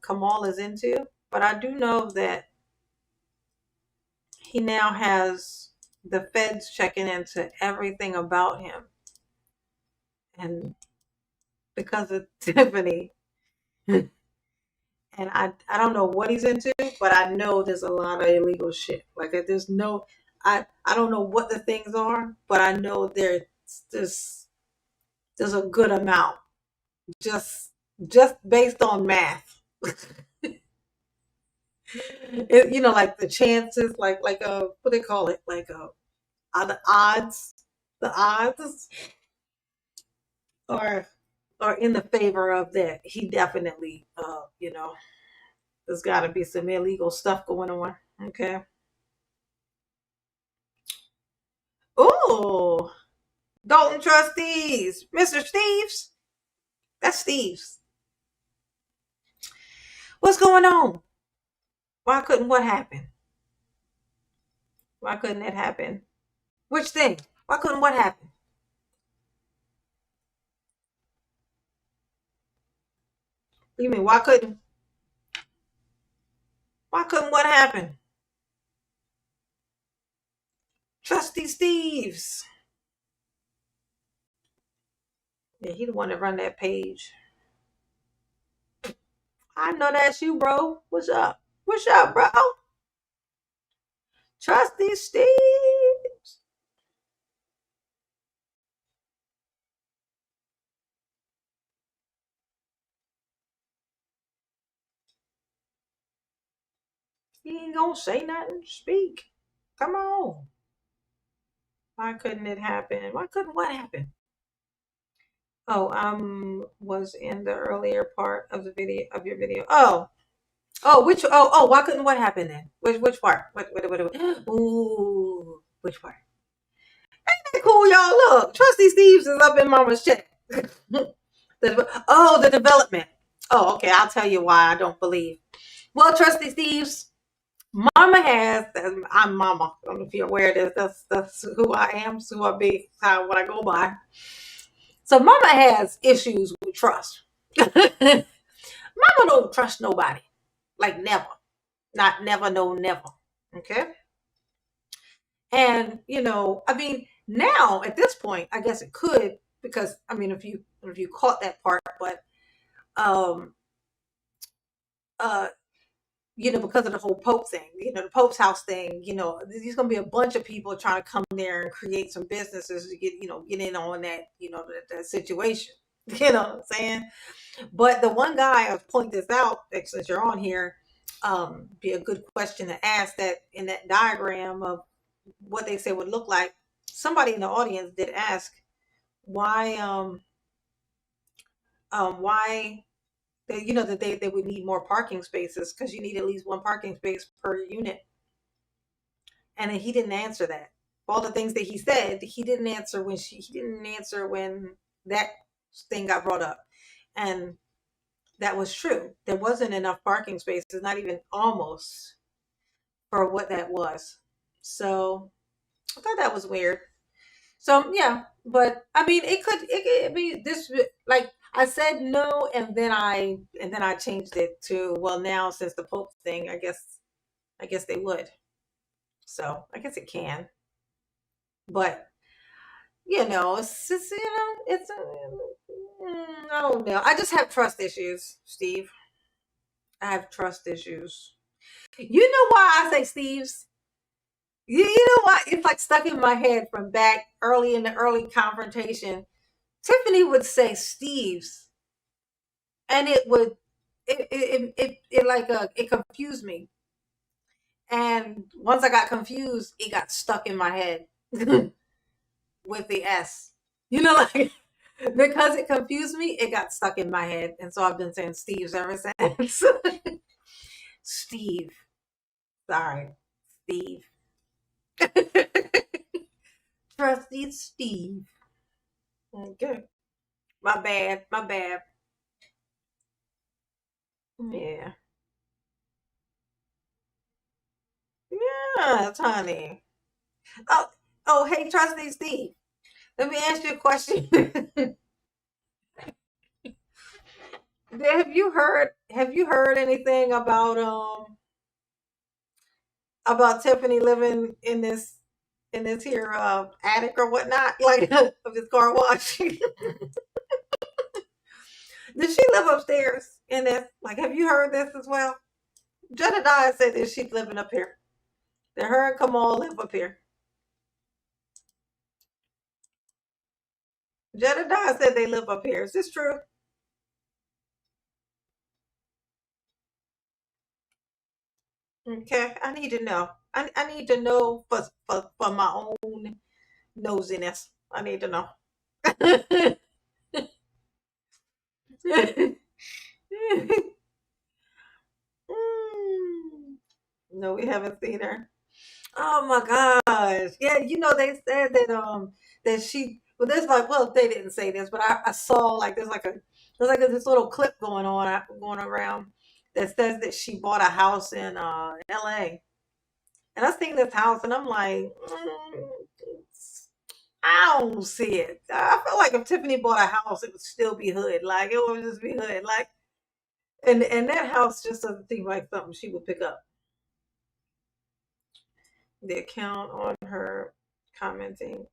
[SPEAKER 1] Kamal is into, but I do know that he now has the feds checking into everything about him. And because of Tiffany. And I don't know what he's into, but I know there's a lot of illegal shit. Like there's no, I don't know what the things are, but I know there's a good amount, just based on math. You know, like the chances, like what they call it, like the odds are in the favor of that. He definitely, you know. There's got to be some illegal stuff going on. Okay. Oh, Dolton trustees, Mr. Steves. That's Steves. What's going on? Why couldn't what happen? Why couldn't it happen? Which thing? Why couldn't what happen? You mean why couldn't what happen? Trustee Steves. Yeah, he the one that run that page. I know that's you, bro. What's up? What's up, bro? Trustee Steves. He ain't gonna say nothing. Speak. Come on. Why couldn't it happen? Why couldn't what happen? Oh, was in the earlier part of the video of your video. Oh, why couldn't what happen then? Which part? What? Ooh, which part? Ain't that cool, y'all? Look, Trustee Steves is up in Mama's chat. The development. Oh, okay. I'll tell you why I don't believe. Well, Trustee Steves, Mama has. I'm Mama. I don't know if you're aware of this. That's who I am. That's who I be. What I go by. So Mama has issues with trust. Mama don't trust nobody. Like never. Not never, no never. Okay? And I mean, now at this point, I guess it could, because I mean, if you caught that part, but um because of the whole Pope thing, the Pope's house thing, there's gonna be a bunch of people trying to come there and create some businesses to get in on that, that situation. You know what I'm saying? But the one guy, I'll point this out since you're on here, be a good question to ask, that in that diagram of what they say would look like. Somebody in the audience did ask why why that they would need more parking spaces, because you need at least one parking space per unit. And then he didn't answer that. All the things that he said, he didn't answer when that thing got brought up. And that was true. There wasn't enough parking spaces, not even almost, for what that was. So I thought that was weird. So yeah, but I mean, it could be this, like I said no, and then I changed it to, well, now since the Pope thing, I guess they would. So I guess it can, but it's just, it's I don't know. I just have trust issues, Steve. I have trust issues. You know why I say Steve's? You know what? It's like stuck in my head from back early in the early confrontation. Tiffany would say Steve's, and it would it confused me. And once I got confused, it got stuck in my head with the S. Like, because it confused me, it got stuck in my head, and so I've been saying Steve's ever since. Steve, sorry, Steve. Trusty Steve. Okay. My bad. Yeah. Yes, honey. Oh, hey, Trusty Steve. Let me ask you a question. Have you heard anything about Tiffany living in this here attic or whatnot, like of this car wash? Does she live upstairs in this? Like, have you heard this as well? Jedediah said that she's living up here. That her and Kamal live up here. Jedediah said they live up here. Is this true? Okay, I need to know. I need to know for my own nosiness. I need to know. No, we haven't seen her. Oh my gosh. Yeah, they said that she, well, there's like, well, they didn't say this, but I saw like this little clip going around that says that she bought a house in LA. And I seen this house and I'm like, I don't see it. I feel like if Tiffany bought a house, it would still be hood. Like, it would just be hood. Like, and that house just doesn't seem like something she would pick up. The account on her commenting.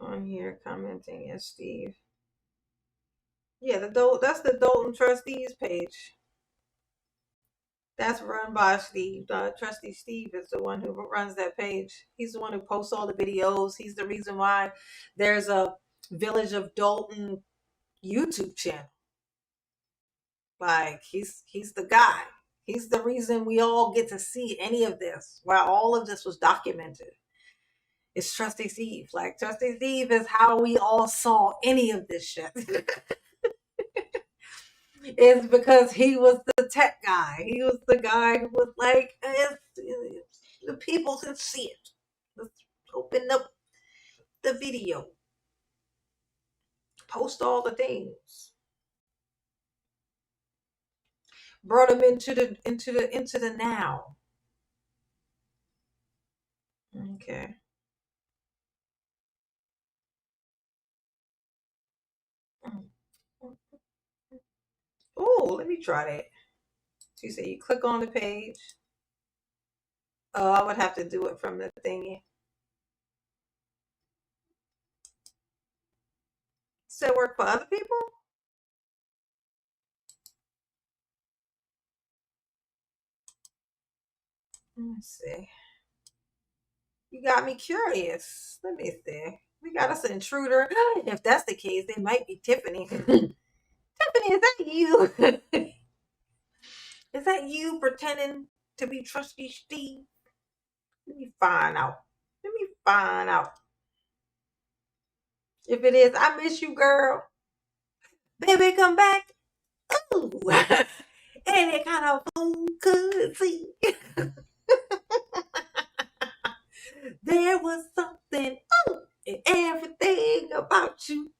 [SPEAKER 1] On here commenting is Steve. Yeah, that's the Dolton Trustees page. That's run by Steve. Trustee Steve is the one who runs that page. He's the one who posts all the videos. He's the reason why there's a Village of Dolton YouTube channel. Like, he's the guy. He's the reason we all get to see any of this, why all of this was documented. It's Trustee Steve. Like, Trustee Steve is how we all saw any of this shit. It's because he was the tech guy. He was the guy who was like, the people can see it. Let's open up the video. Post all the things. Brought him into the now. Okay. Oh, let me try that. She said you click on the page. Oh, I would have to do it from the thingy. Does it work for other people? Let's see. You got me curious. Let me see. We got us an intruder. If that's the case, they might be Tiffany. Tiffany, is that you? Is that you pretending to be Trusty Steve? Let me find out. Let me find out. If it is, I miss you, girl. Baby, come back. Ooh. And it kind of phone could see. There was something, and everything about you.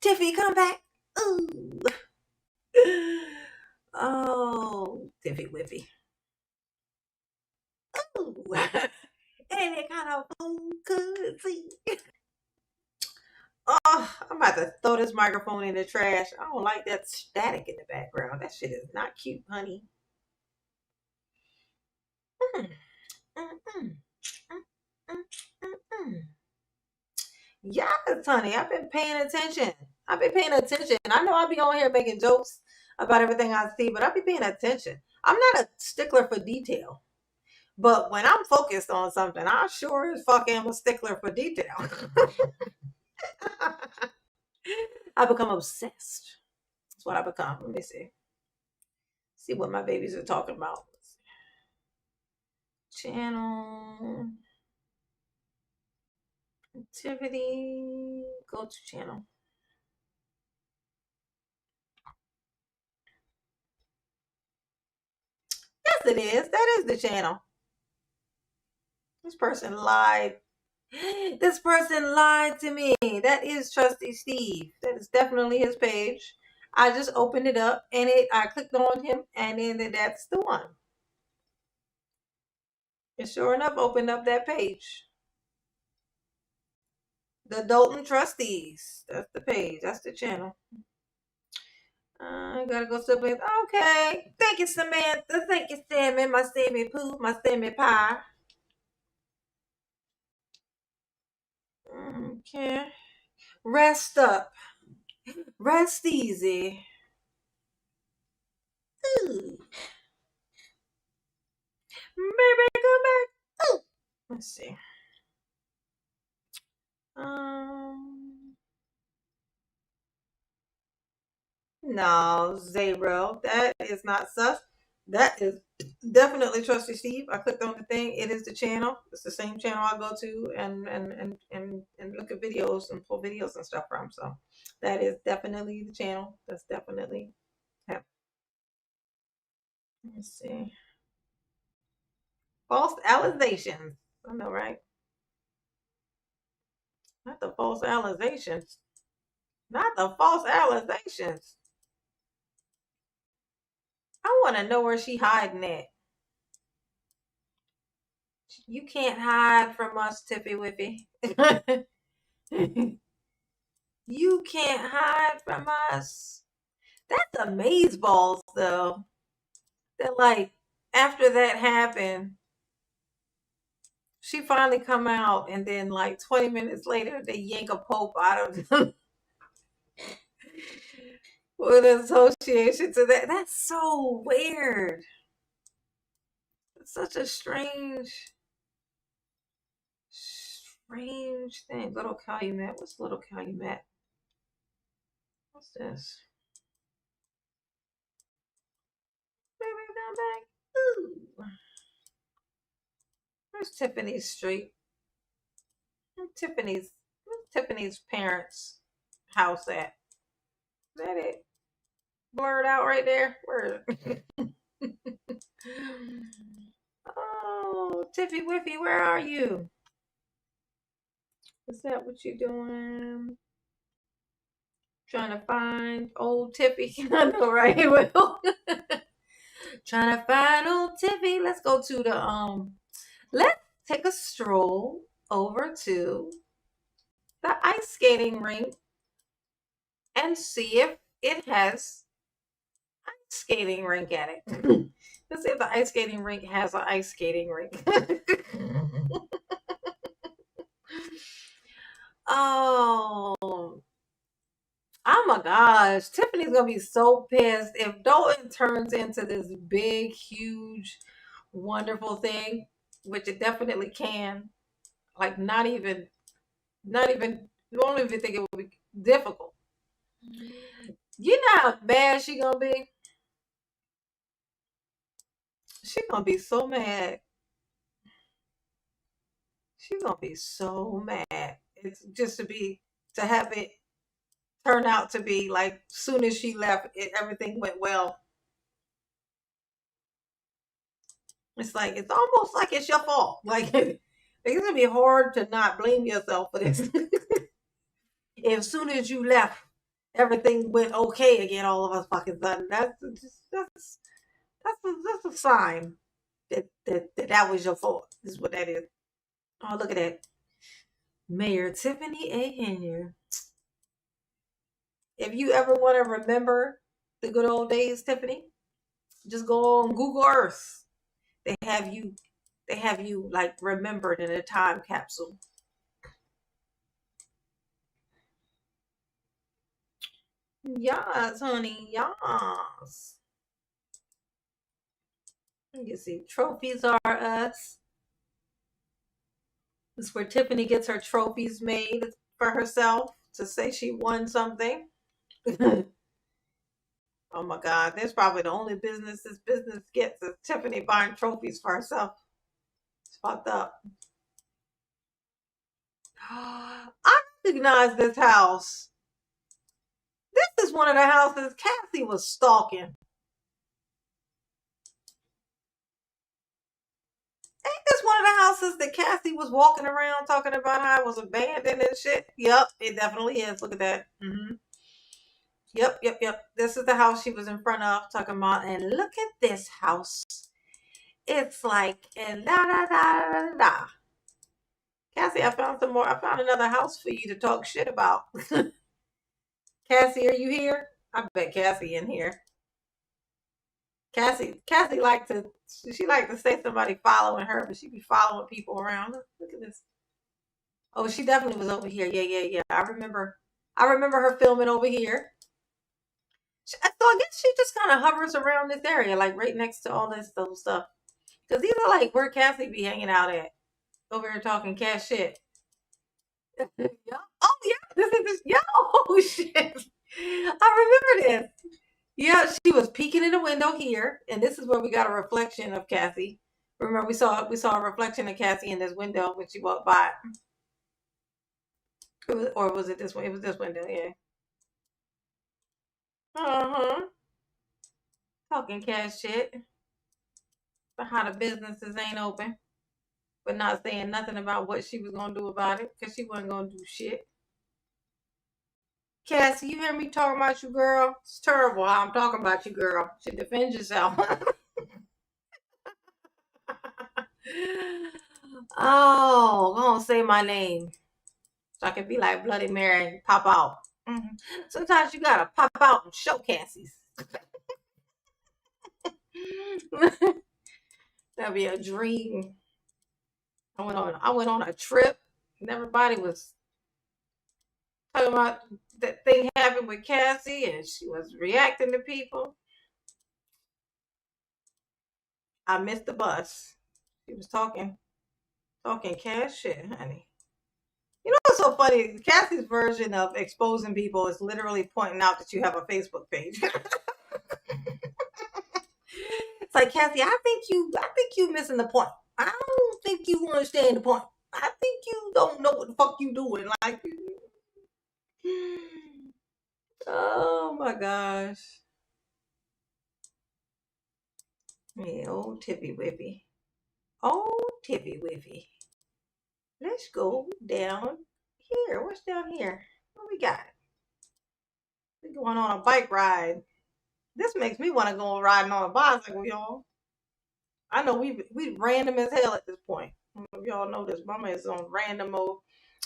[SPEAKER 1] Tiffany, come back. Ooh. Oh, Tiffy Whippy. Ooh. And it kind of could see. Oh, I'm about to throw this microphone in the trash. I don't like that static in the background. That shit is not cute, honey. Yes, honey, I've been paying attention. I know I'll be on here making jokes about everything I see, but I'll be paying attention. I'm not a stickler for detail. But when I'm focused on something, I sure as fuck am a stickler for detail. I become obsessed. That's what I become. Let me see. See what my babies are talking about. Channel. Activity. Go to channel. Yes, it is. That is the channel. This person lied. This person lied to me. That is Trusty Steve. That is definitely his page. I just opened it up and I clicked on him and then that's the one. And sure enough, opened up that page. The Dolton Trustees. That's the page. That's the channel. I gotta go simply. Okay. Thank you, Samantha. Thank you, Sammy. My Sammy Poo. My Sammy Pie. Okay. Rest up. Rest easy. Ooh. Baby, come back. Ooh. Let's see. No, zero. That is not sus. That is definitely Trusty Steve. I clicked on the thing. It is the channel. It's the same channel I go to and look at videos and pull videos and stuff from. So that is definitely the channel. That's definitely happening. Let's see. False allegations. I know, right? Not the false allegations. Not the false allegations. I want to know where she hiding at. You can't hide from us, Tiffy Whippy. You can't hide from us. That's amazeballs, though. That like after that happened, she finally come out, and then like 20 minutes later, they yank a pope out of them with association to that. That's so weird. It's such a strange thing. Little Calumet. What's Little Calumet? What's this? Baby, come back. Ooh. Where's Tiffany's Street? Where's Tiffany's parents' house at? Is that it? Blurred out right there? Where? Oh, Tiffy Whiffy, where are you? Is that what you're doing? Trying to find old Tiffy. I know, right? Well, trying to find old Tiffy. Let's go to the let's take a stroll over to the ice skating rink and see if it has skating rink at it. Let's see if the ice skating rink has an ice skating rink. Oh my gosh. Tiffany's gonna be so pissed if Dolton turns into this big, huge, wonderful thing, which it definitely can. Like not even, you won't even think it will be difficult. You know how mad she gonna be? She gonna be so mad. She's gonna be so mad. It's just to have it turn out to be like soon as she left, everything went well. It's like it's almost like it's your fault. Like it's gonna be hard to not blame yourself for this. If as soon as you left, everything went okay again, all of us fucking sudden. That's a sign that was your fault. This is what that is. Oh, look at that. Mayor Tiffany A. Henyard. If you ever want to remember the good old days, Tiffany, just go on Google Earth. They have you like remembered in a time capsule. Yes, honey, yes. You can see trophies are us. This is where Tiffany gets her trophies made for herself to say she won something. Oh my God, that's probably the only business this business gets is Tiffany buying trophies for herself. It's fucked up. I recognize this house. This is one of the houses Cassie was stalking. Ain't this one of the houses that Cassie was walking around talking about how it was abandoned and shit? Yep, it definitely is. Look at that. Mm-hmm. Yep. This is the house she was in front of talking about. And look at this house. It's like, and da. Cassie, I found some more. I found another house for you to talk shit about. Cassie, are you here? I bet Cassie in here. Cassie like to say somebody following her, but she be following people around. Look at this. Oh, she definitely was over here. Yeah. I remember her filming over here. So I guess she just kind of hovers around this area, like right next to all this stuff. Because these are like where Cassie be hanging out at. Over here talking cash shit. Oh yeah, this is this. Oh shit. I remember this. Yeah, she was peeking in the window here, and this is where we got a reflection of Cassie. Remember, we saw a reflection of Cassie in this window when she walked by. Or was it this one? It was this window, yeah. Talking cash shit. But how the businesses ain't open. But not saying nothing about what she was gonna do about it, because she wasn't gonna do shit. Cassie, you hear me talking about you, girl? It's terrible how I'm talking about you, girl. You should defend yourself. Oh, gonna say my name. So I can be like Bloody Mary and pop out. Mm-hmm. Sometimes you gotta pop out and show Cassie's. That'd be a dream. I went on a trip and everybody was talking about that thing happened with Cassie and she was reacting to people. I missed the bus. She was talking cash shit, honey. You know what's so funny? Cassie's version of exposing people is literally pointing out that you have a Facebook page. It's like, Cassie, I think you missing the point. I don't think you understand the point. I think you don't know what the fuck you doing. Like, oh my gosh. Yeah, old Tippy Whippy. Old Tippy Whippy. Let's go down here. What's down here? What we got? We're going on a bike ride. This makes me want to go riding on a bicycle, y'all. I know we random as hell at this point. I don't know if y'all know this. Mama is on random mode.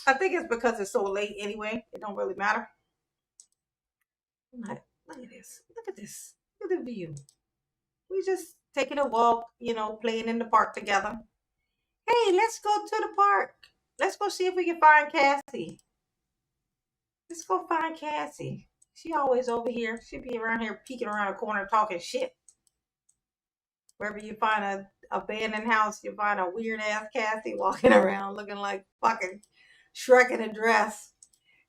[SPEAKER 1] I think it's because it's so late anyway. It don't really matter. Look at this. Look at this. at the view. We just taking a walk, playing in the park together. Hey, let's go to the park. Let's go see if we can find Cassie. Let's go find Cassie. She always over here. She be around here peeking around the corner talking shit. Wherever you find a abandoned house, you find a weird ass Cassie walking around looking like fucking Shrek in a dress.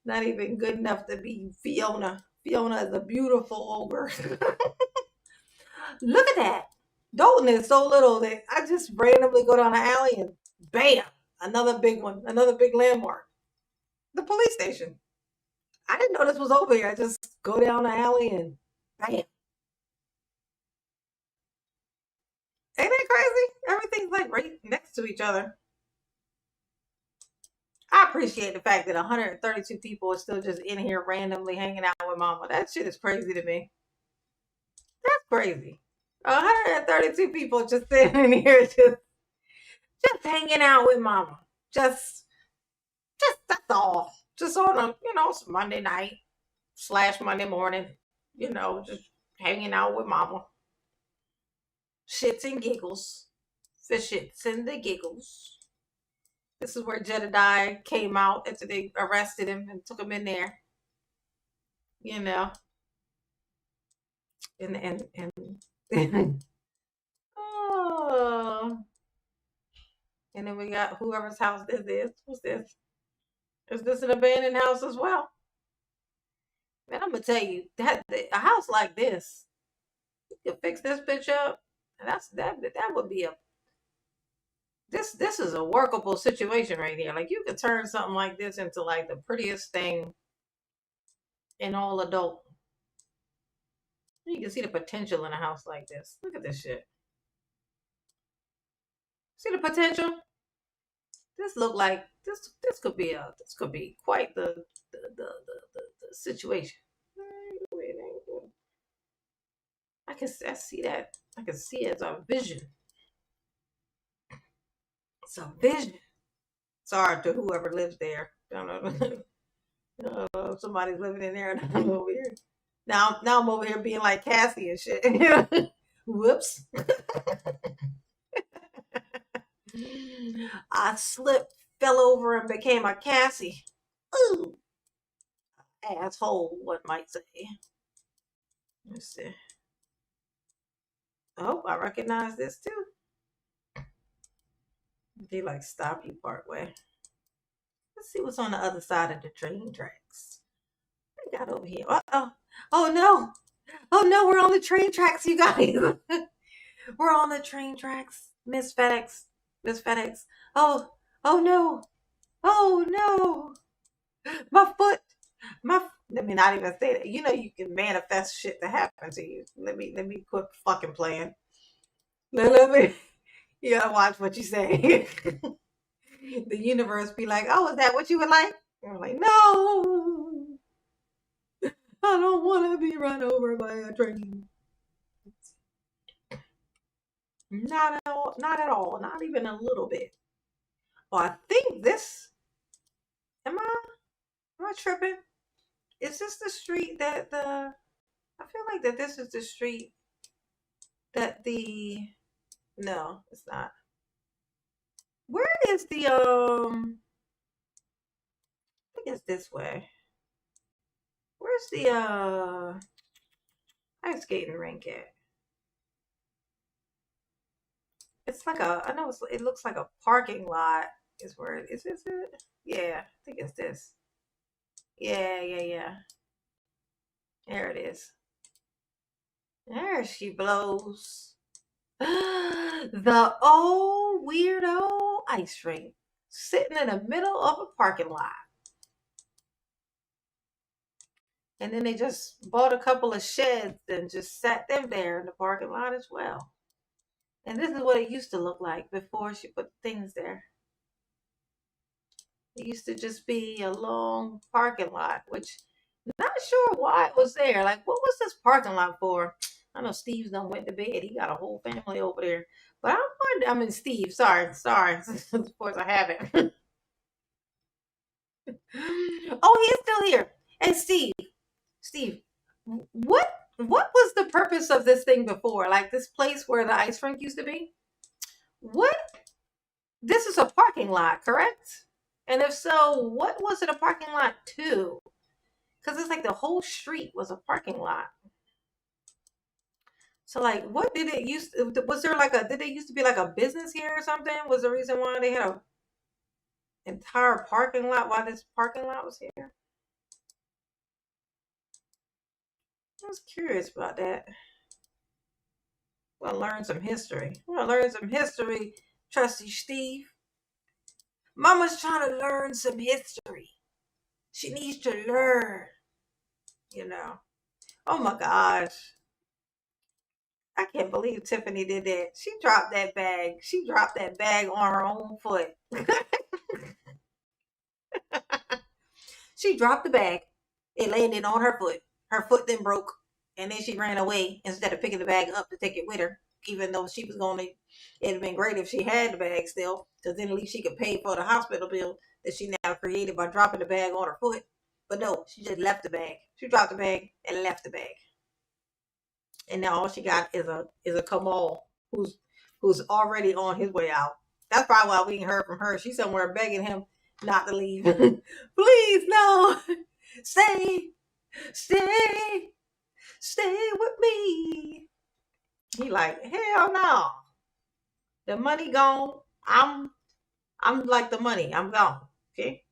[SPEAKER 1] Not even good enough to be Fiona. Fiona is a beautiful ogre. Look at that. Dolton is so little that I just randomly go down the alley and bam, another big one, another big landmark. The police station. I didn't know this was over here. I just go down the alley and bam. Ain't that crazy? Everything's like right next to each other. I appreciate the fact that 132 people are still just in here randomly hanging out with mama. That shit is crazy to me. That's crazy. 132 people just sitting in here just hanging out with mama. Just that's all. Just on a, it's Monday night / Monday morning, just hanging out with mama. Shits and giggles. The shits and the giggles. This is where Jedediah came out after they arrested him and took him in there. And oh. And then we got whoever's house this is. What's this? Is this an abandoned house as well? Man, I'm gonna tell you that a house like this, you can fix this bitch up, and that would be this is a workable situation right here. Like you could turn something like this into like the prettiest thing in all adult. You can see the potential in a house like this. Look at this shit. See the potential? This look like this could be quite the situation. I see that. I can see it as a vision. It's a vision. Sorry to whoever lives there. I don't know if somebody's living in there and I'm over here. Now I'm over here being like Cassie and shit. Whoops. I slipped, fell over, and became a Cassie. Ooh. Asshole, one might say. Let's see. Oh, I recognize this too. They like stop you part way. Let's see what's on the other side of the train tracks. What we got over here? Uh-oh. Oh no. Oh no, we're on the train tracks, you guys. We're on the train tracks. Miss FedEx. Oh no. Oh no. My foot. Let me not even say that. You can manifest shit to happen to you. Let me quit fucking playing. Let me. You gotta watch what you say. The universe be like, oh, is that what you would like? And I'm like, no. I don't want to be run over by a train. Not at all. Not even a little bit. Well, I think this. Am I tripping? Is this the street that I feel like that this is the street that no, it's not. Where is the I think it's this way. Where's the ice skating rink at? It's like it looks like a parking lot is where it is. Is it? Yeah, I think it's this. Yeah. There it is. There she blows. The old weirdo ice rink sitting in the middle of a parking lot. And then they just bought a couple of sheds and just sat them there in the parking lot as well. And this is what it used to look like before she put things there. It used to just be a long parking lot, which not sure why it was there. Like, what was this parking lot for? I know Steve's done went to bed. He got a whole family over there. But Steve, sorry. Of course I haven't. Oh, he is still here. And Steve, what what was the purpose of this thing before? Like this place where the ice rink used to be? What? This is a parking lot, correct? And if so, what was it a parking lot to? Because it's like the whole street was a parking lot. So like, what did it used? Was there like a? Did it used to be like a business here or something? Was the reason why they had a entire parking lot? Why this parking lot was here? I was curious about that. We'll learn some history. We'll learn some history, Trusty Steve. Mama's trying to learn some history. She needs to learn, you know. Oh my gosh. I can't believe Tiffany did that. She dropped that bag. She dropped that bag on her own foot. She dropped the bag. It landed on her foot. Her foot then broke. And then she ran away instead of picking the bag up to take it with her. Even though she was going to, it'd have been great if she had the bag still. Because then at least she could pay for the hospital bill that she now created by dropping the bag on her foot. But no, she just left the bag. She dropped the bag and left the bag. And now all she got is a Kamal who's already on his way out. That's probably why we ain't heard from her. She's somewhere begging him not to leave. Please, no. Stay with me. He like, hell no. The money gone. I'm like the money. I'm gone. Okay.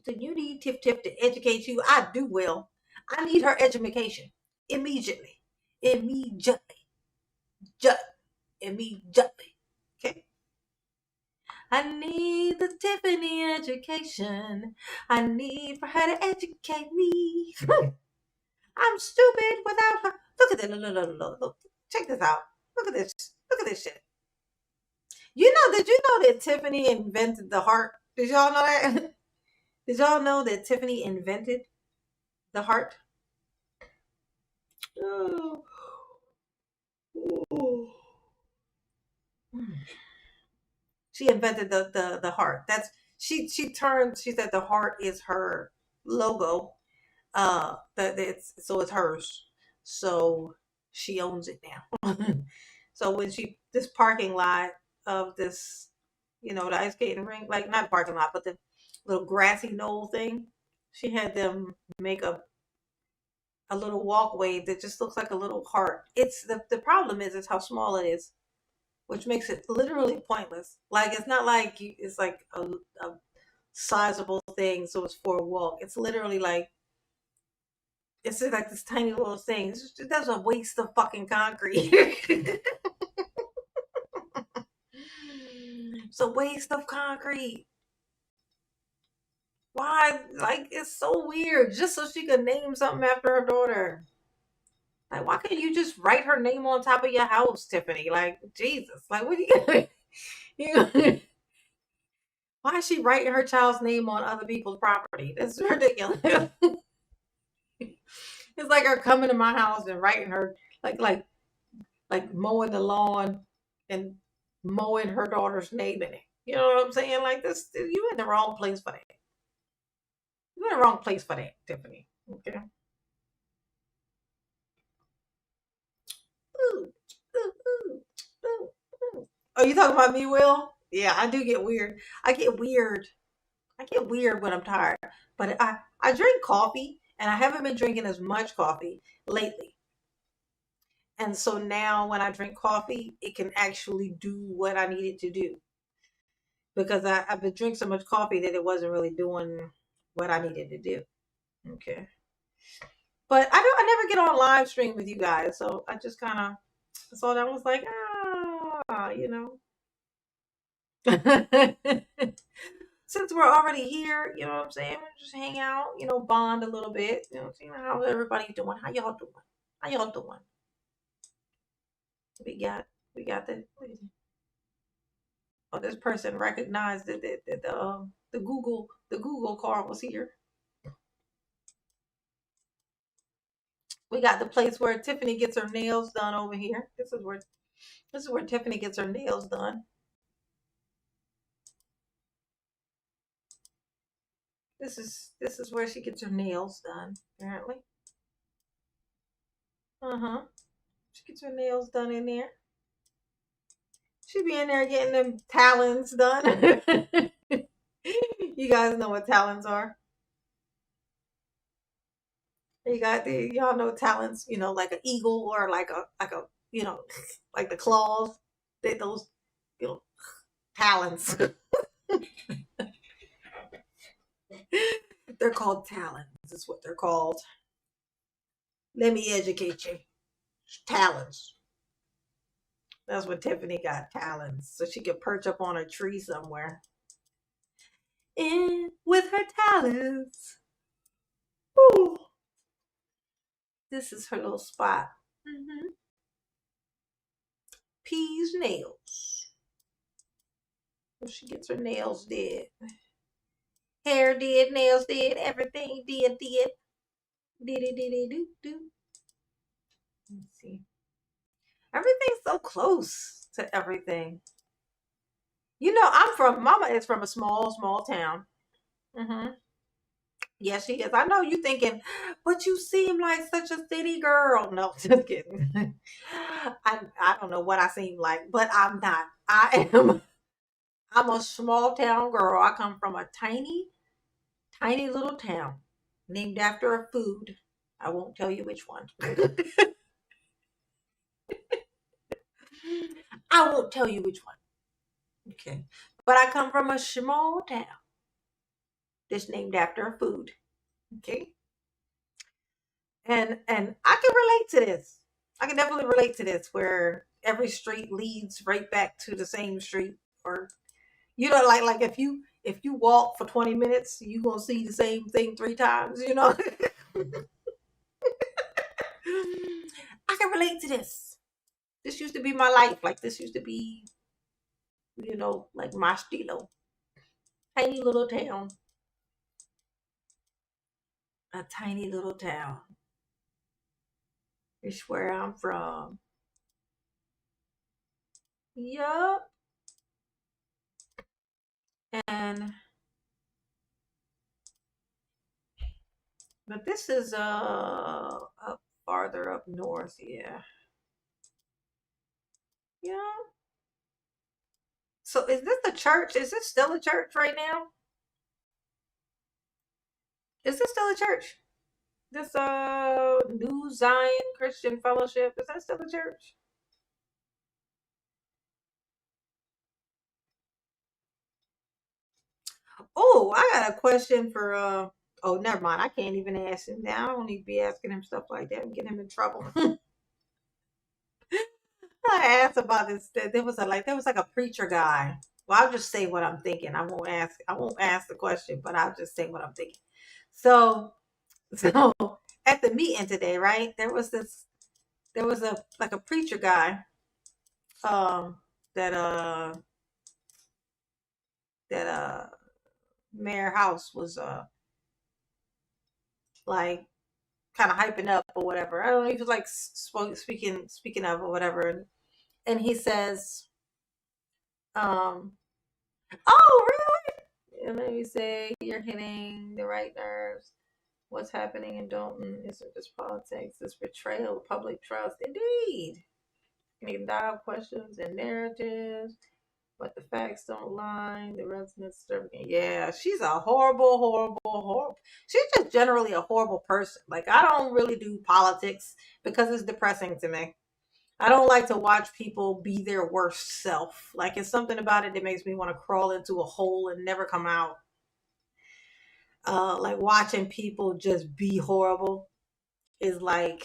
[SPEAKER 1] So you need Tiff to educate you. I do well. I need her education immediately. Immediately. Okay. I need the Tiffany education. I need for her to educate me. I'm stupid without her. Look at this. Look. Check this out. Look at this. Look at this shit. Did you know that Tiffany invented the heart? Did y'all know that? Did y'all know that Tiffany invented the heart? Oh. Oh. She invented the heart. That's she said the heart is her logo. It's hers. So she owns it now. So when this parking lot of this, the ice skating rink, like not parking lot, but the little grassy knoll thing, she had them make a little walkway that just looks like a little heart. It's the problem is how small it is, which makes it literally pointless. Like it's not like it's like a sizable thing, so it's for a walk. It's literally like it's just like this tiny little thing. That's a waste of fucking concrete. It's a waste of concrete. Why? Like it's so weird. Just so she could name something after her daughter. Like, why can't you just write her name on top of your house, Tiffany? Like, Jesus. Like, what are you gonna why is she writing her child's name on other people's property? That's ridiculous. It's like her coming to my house and writing her like mowing the lawn and mowing her daughter's name in it. You know what I'm saying? Like this, you in the wrong place for that. You're in the wrong place for that, Tiffany. Okay. Ooh, ooh, ooh, ooh, ooh. Oh, you talking about me, Will? Yeah, I do get weird. I get weird when I'm tired. But I drink coffee, and I haven't been drinking as much coffee lately. And so now when I drink coffee, it can actually do what I need it to do. Because I've been drinking so much coffee that it wasn't really doing what I needed to do. Okay. But I never get on live stream with you guys. So I just kind of saw that. I was like, Since we're already here, you know what I'm saying? We'll just hang out, bond a little bit. See how everybody doing. How y'all doing? How y'all doing? We got the this person recognized that the Google car was here. We got the place where Tiffany gets her nails done over here. This is where Tiffany gets her nails done. This is where she gets her nails done, apparently. She gets her nails done in there. She be in there getting them talons done. You guys know what talons are. Y'all know talons, like an eagle or like a like the claws. Those talons. They're called talons, is what they're called. Let me educate you. Talons. That's what Tiffany got, talons. So she could perch up on a tree somewhere. In with her talons. Ooh. This is her little spot. P's nails. So she gets her nails did. Hair did, nails did, everything did. Did. Let's see. Everything's so close to everything. Mama is from a small town. Yes, she is. I know you thinking, but you seem like such a city girl. No, just kidding. I don't know what I seem like, but I'm not. I'm a small town girl. I come from a tiny little town named after a food. I won't tell you which one. I won't tell you which one. Okay. But I come from a small town that's named after a food. Okay. And I can relate to this. I can definitely relate to this, where every street leads right back to the same street, or like if you walk for 20 minutes, you're gonna see the same thing 3 times, I can relate to this. This used to be my life. Like this used to be, like my stilo. Tiny little town. A tiny little town. It's where I'm from. Yup. But this is up farther up north, yeah. Yeah. So is this the church? Is this still a church right now? Is this still a church? This New Zion Christian Fellowship, is that still a church? Oh, I got a question for oh, never mind. I can't even ask him now. I don't need to be asking him stuff like that and get him in trouble. I asked about this. There was like a preacher guy. Well, I'll just say what I'm thinking. I won't ask the question, but I'll just say what I'm thinking. So at the meeting today, right? There was a preacher guy that Mayor House was like kind of hyping up or whatever. I don't know. He was like speaking of or whatever, and he says, "Oh, really?" And then he say, "You're hitting the right nerves. What's happening in Dolton isn't just politics; it's betrayal of public trust. Indeed, you can dial questions and narratives." But the facts don't lie. The residents serving. Yeah, she's a horrible. She's just generally a horrible person. Like, I don't really do politics because it's depressing to me. I don't like to watch people be their worst self. Like, it's something about it that makes me want to crawl into a hole and never come out. Like watching people just be horrible is like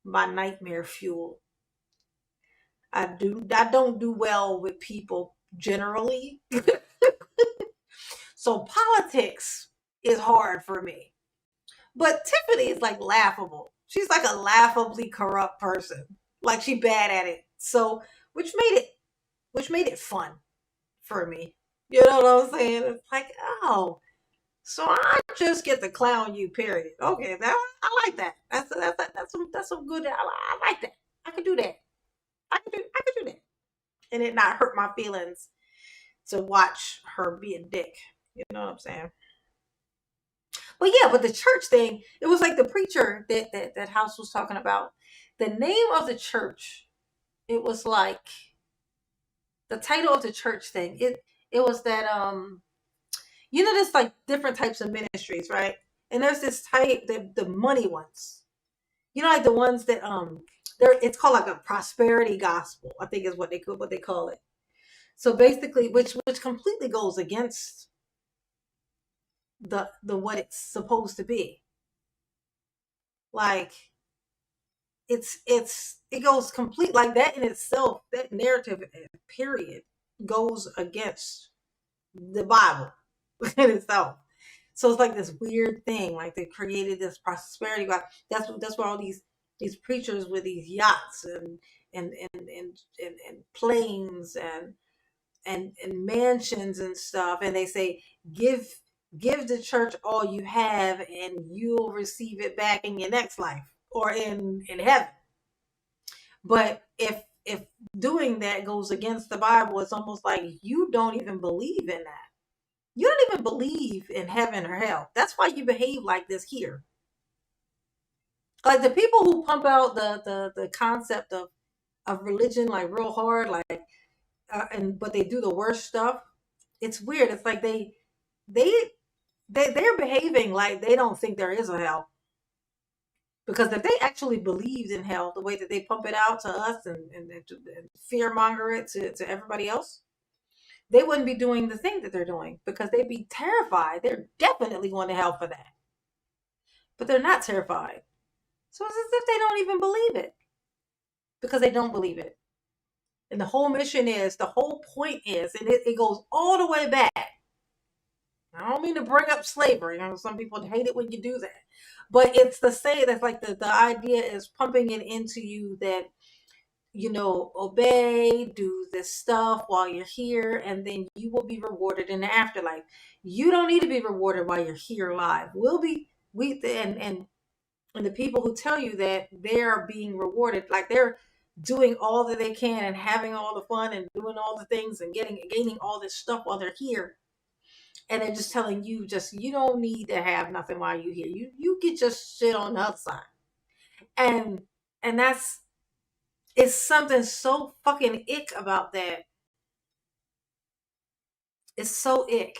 [SPEAKER 1] my nightmare fuel. I don't do well with people generally. So politics is hard for me. But Tiffany is like laughable. She's like a laughably corrupt person. Like she bad at it. So which made it fun for me. You know what I'm saying? It's like, oh, so I just get to clown you, period. Okay, I like that. That's some good. I like that. I can do that. I could do that, and it not hurt my feelings to watch her be a dick. You know what I'm saying? But yeah, but the church thing, it was like the preacher that House was talking about. The name of the church, it was like the title of the church thing. It was that there's like different types of ministries, right? And there's this type, the money ones. Like the ones that it's called like a prosperity gospel, I think is what they call it. So basically, which completely goes against the what it's supposed to be. Like it goes complete, like that in itself, that narrative period goes against the Bible in itself. So it's like this weird thing, like they created this prosperity God. That's where all these preachers with these yachts and planes and mansions and stuff, and they say give the church all you have and you'll receive it back in your next life or in heaven. But if doing that goes against the Bible, it's almost like you don't even believe in that. You don't even believe in heaven or hell. That's why you behave like this here. Like the people who pump out the concept of religion like real hard, like but they do the worst stuff. It's weird. It's like they're behaving like they don't think there is a hell. Because if they actually believed in hell the way that they pump it out to us and fear monger it to everybody else, they wouldn't be doing the thing that they're doing because they'd be terrified. They're definitely going to hell for that. But they're not terrified. So it's as if they don't even believe it because they don't believe it. And the whole point is, and it goes all the way back. I don't mean to bring up slavery. Some people hate it when you do that. But it's the say that's like the idea is pumping it into you that, obey, do this stuff while you're here, and then you will be rewarded in the afterlife. You don't need to be rewarded while you're here live. And the people who tell you that they're being rewarded, like they're doing all that they can and having all the fun and doing all the things and gaining all this stuff while they're here. And they're just telling you, you don't need to have nothing while you're here. You get your shit on the other side. And it's something so fucking ick about that. It's so ick.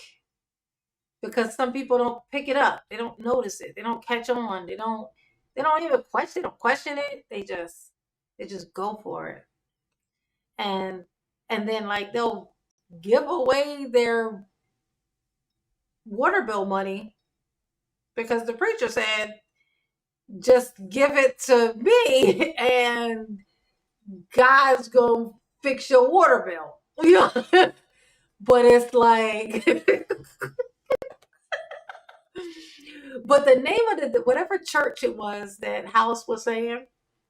[SPEAKER 1] Because some people don't pick it up. They don't notice it. They don't catch on. They don't even question. They don't question it. They just go for it. And then like they'll give away their water bill money because the preacher said, just give it to me and God's gonna fix your water bill. But it's like but the name of the whatever church it was that House was saying,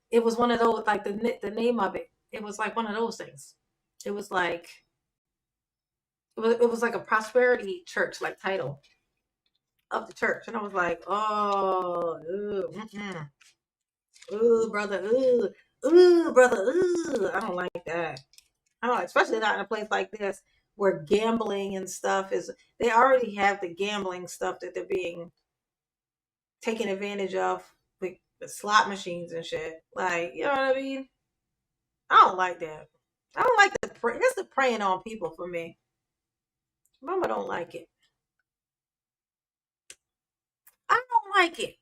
[SPEAKER 1] it was one of those, like the name of it was like one of those things. It was like it was like a prosperity church like title of the church, and I was like, oh, brother, brother, I don't like that. I don't, especially not in a place like this where gambling and stuff is. They already have the gambling stuff that they're being taken advantage of with the slot machines and shit. Like, you know what I mean? I don't like that. I don't like it's the preying on people for me. Mama don't like it. I don't like it.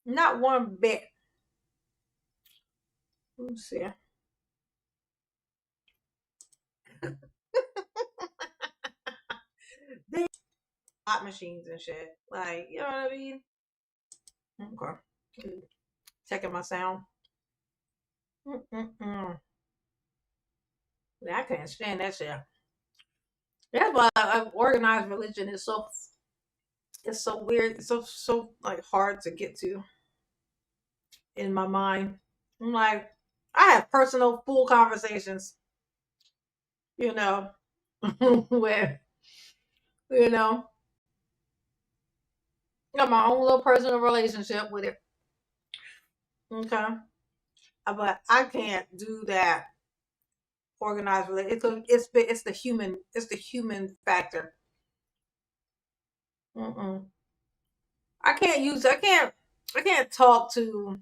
[SPEAKER 1] Not one bit. Let's see. They slot machines and shit. Like, you know what I mean? Okay. Checking my sound. Yeah, I can't stand that shit. That's why organized religion is so weird. It's so like hard to get to in my mind. I'm like, I have personal full conversations, where, got my own little personal relationship with it. Okay. But I can't do that organized religion. It's the human factor. I can't talk to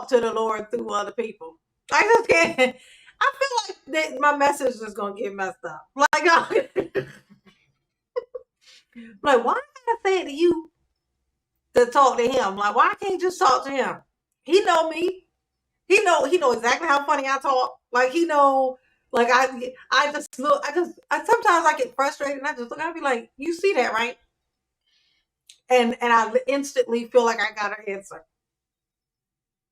[SPEAKER 1] the Lord through other people. I just can't. I feel like my message is gonna get messed up. Like, like, why can't I say it to you to talk to him? Like, why can't you just talk to him? He know me. He know exactly how funny I talk. Like, he know. Like, I just look. Sometimes I get frustrated and I just look. I be like, you see that, right? And I instantly feel like I got an answer.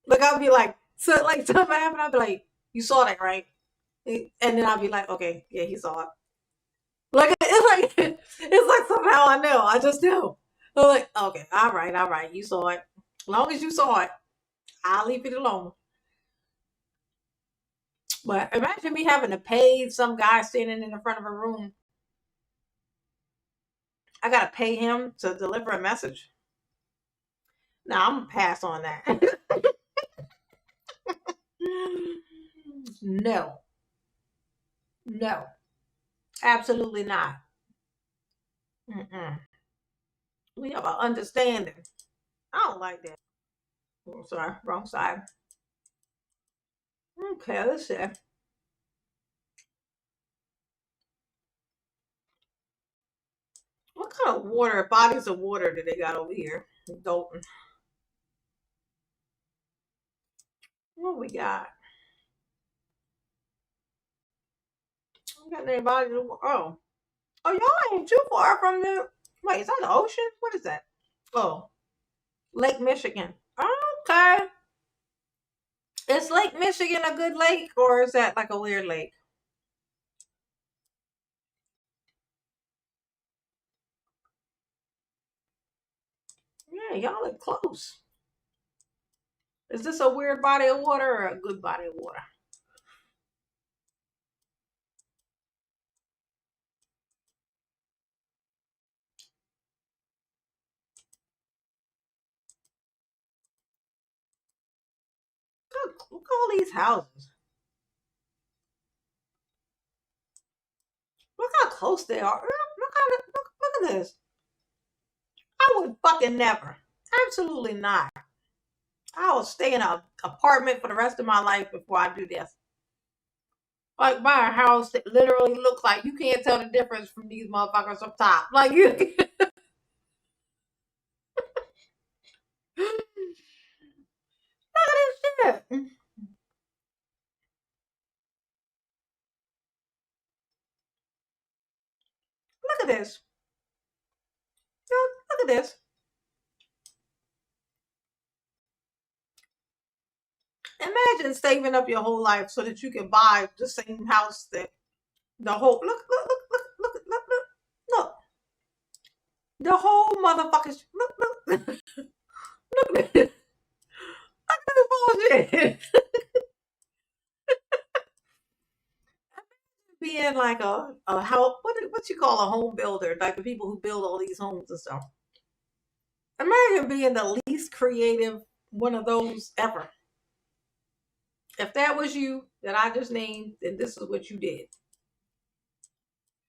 [SPEAKER 1] Like, I'll be like, so like something happened. I'll be like, you saw that, right? And then I'll be like, okay, yeah, he saw it. Like, it's like somehow I know. I just know. I'm like, okay, all right, you saw it. As long as you saw it, I'll leave it alone. But imagine me having to pay some guy standing in the front of a room. I gotta pay him to deliver a message. Now I'm gonna pass on that. No, absolutely not. Mm-mm. We have an understanding. I don't like that. Oh, sorry, wrong side. Okay, let's see. What kind of bodies of water do they got over here in Dolton? What we got? We got any bodies of water? Oh, y'all ain't too far from the. Wait, is that the ocean? What is that? Oh, Lake Michigan. Okay. Is Lake Michigan a good lake, or is that like a weird lake? Yeah, y'all are close. Is this a weird body of water or a good body of water? Look at all these houses. Look how close they are. Look at this. I would fucking never. Absolutely not. I will stay in an apartment for the rest of my life before I do this. Like, buy a house that literally looks like you can't tell the difference from these motherfuckers up top. Like, you. Look at this shit. Look at this. Look at this. Imagine saving up your whole life so that you can buy the same house that the whole look. The whole motherfuckers look at this. Look at this bullshit. Being like a how what you call a home builder, like the people who build all these homes and stuff. Imagine being the least creative one of those ever. If that was you that I just named, then this is what you did.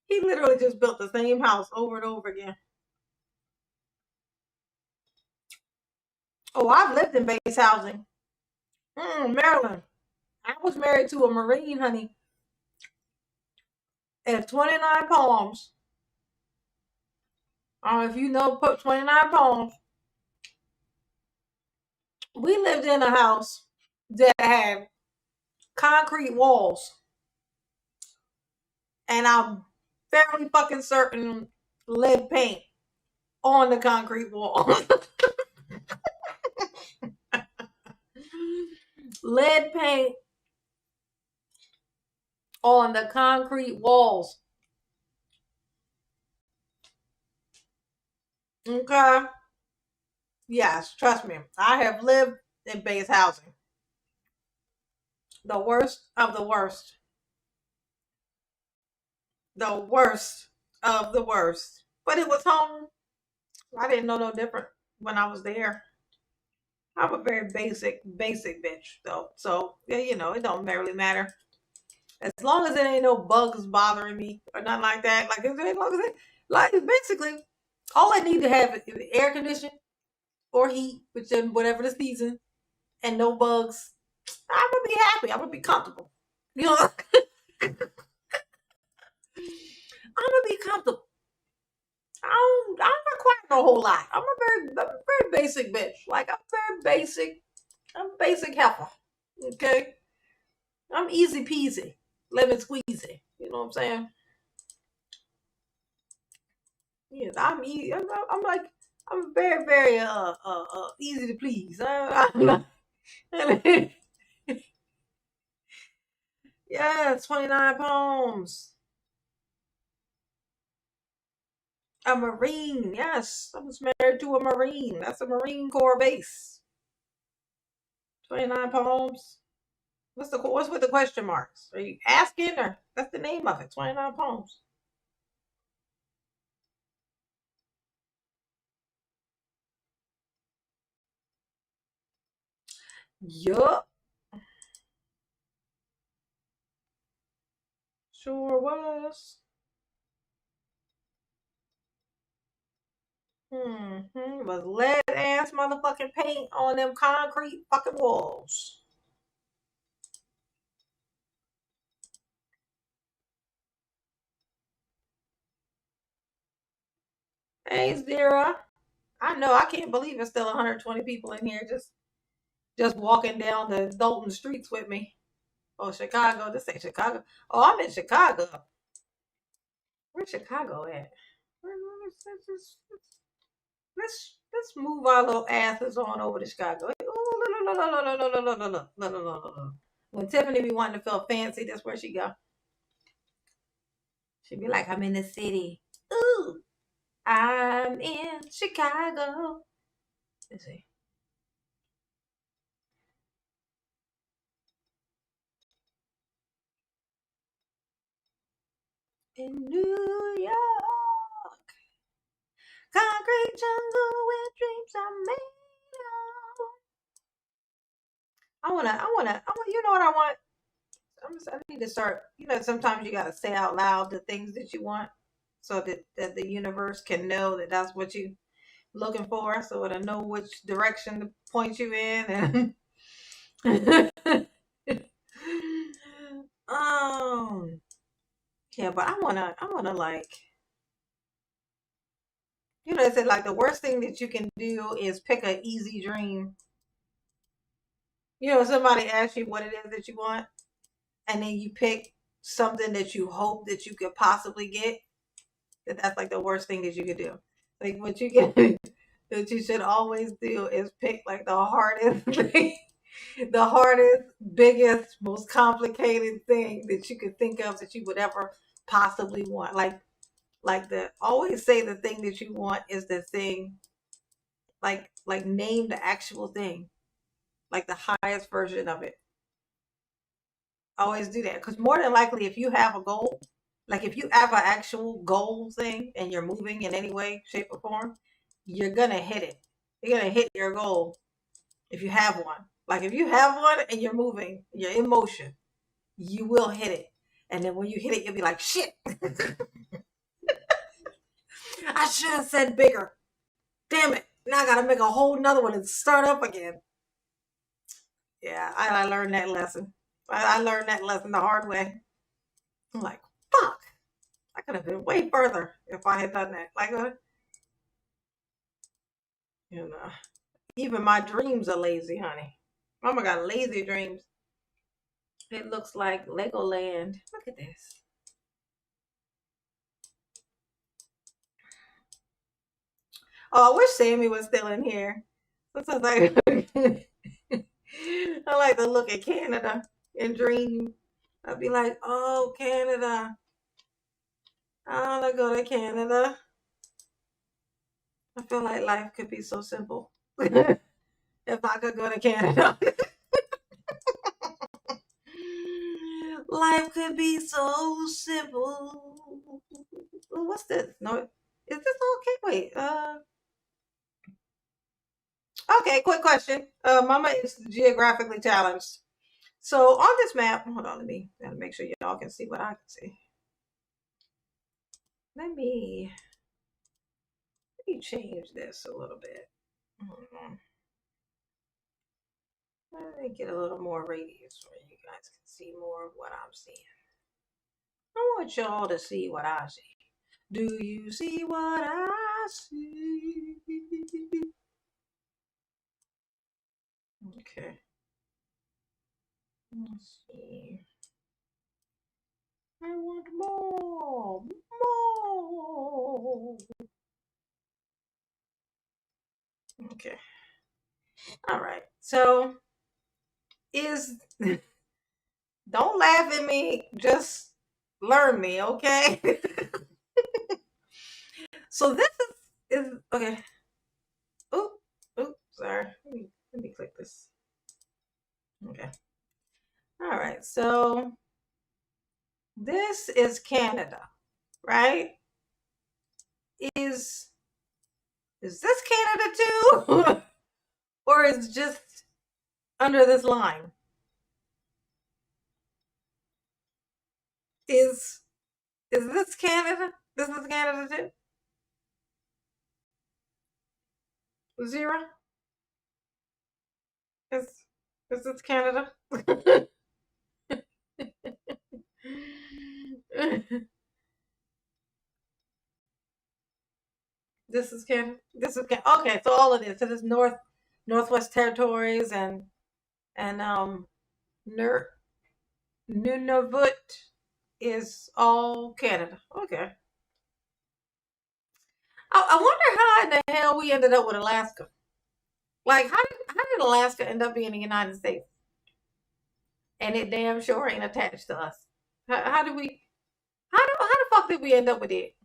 [SPEAKER 1] He literally just built the same house over and over again. Oh, I've lived in base housing. Maryland. I was married to a Marine, honey, at 29 Palms. If you know, put 29 Palms. We lived in a house that had concrete walls. And I'm fairly fucking certain lead paint on the concrete wall. Lead paint on the concrete walls. Okay. Yes, trust me. I have lived in base housing. The worst of the worst. The worst of the worst. But it was home. I didn't know no different when I was there. I'm a very basic bitch though. So yeah, it don't really matter. As long as there ain't no bugs bothering me or nothing like that. Like as long as like basically All I need to have is air conditioning or heat, whatever the season, and no bugs. I'm gonna be happy. I'm gonna be comfortable. You know, I'm gonna be comfortable. I don't require no whole lot. I'm a very basic bitch. Like I'm very basic. I'm a basic heifer. Okay, I'm easy peasy, lemon squeezy. You know what I'm saying? Yes, I'm easy. I'm like I'm very easy to please. I'm not, yeah, 29 poems. A Marine, yes. I was married to a Marine. That's a Marine Corps base. 29 poems. What's with the question marks? Are you asking or that's the name of it? 29 poems. Yup. Sure was. It was lead ass motherfucking paint on them concrete fucking walls. Hey, Zira. I know. I can't believe it's still 120 people in here just walking down the Dolton streets with me. Oh, Chicago. This ain't Chicago. Oh, I'm in Chicago. Where's Chicago at? Let's move our little asses on over to Chicago. When Tiffany be wanting to feel fancy, that's where she go. She be like, I'm in the city. Ooh, I'm in Chicago. Let's see. In New York, concrete jungle where dreams are made of. I wanna, you know what I want? I need to start, sometimes you gotta say out loud the things that you want so that the universe can know that that's what you looking for, so it'll know which direction to point you in. And yeah, but I wanna like, they said like the worst thing that you can do is pick an easy dream. Somebody asks you what it is that you want, and then you pick something that you hope that you could possibly get. That's like the worst thing that you could do. Like what you get that you should always do is pick like the hardest thing, the hardest, biggest, most complicated thing that you could think of that you would ever possibly want. Like always say the thing that you want is the thing. Like name the actual thing, like the highest version of it. Always do that, because more than likely, if you have a goal, like if you have an actual goal thing and you're moving in any way, shape, or form, you're gonna hit it. You're gonna hit your goal if you have one. Like if you have one and you're moving, you're in motion, you will hit it. And then when you hit it, you'll be like, shit. I should have said bigger. Damn it. Now I gotta make a whole nother one and start up again. Yeah, I learned that lesson. I learned that lesson the hard way. I'm like, fuck. I could have been way further if I had done that. Like, even my dreams are lazy, honey. Mama got lazy dreams. It looks like Legoland. Look at this. Oh, I wish Sammy was still in here. Sometimes I like to look at Canada and dream. I'd be like, oh, Canada. I want to go to Canada. I feel like life could be so simple if I could go to Canada. Life could be so simple. What's this? No, is this okay? Wait. Okay, quick question. Mama is geographically challenged. So on this map, hold on, let me make sure y'all can see what I can see. Let me change this a little bit. Let me get a little more radius where you guys can see more of what I'm seeing. I want y'all to see what I see. Do you see what I see? Okay. Let's see. I want more. More. Okay. All right. So don't laugh at me, just learn me, okay? So this is okay. Oh, sorry. Let me click this. Okay. All right. So this is Canada, right? Is this Canada too? Or is it just under this line? Is this Canada? This is Canada too? 0? Is this Canada? This is Canada. This is Canada. Okay, so all of this. So this Northwest Territories and Nunavut is all Canada. Okay. I wonder how in the hell we ended up with Alaska. Like, how did Alaska end up being the United States? And it damn sure ain't attached to us. How the fuck did we end up with it?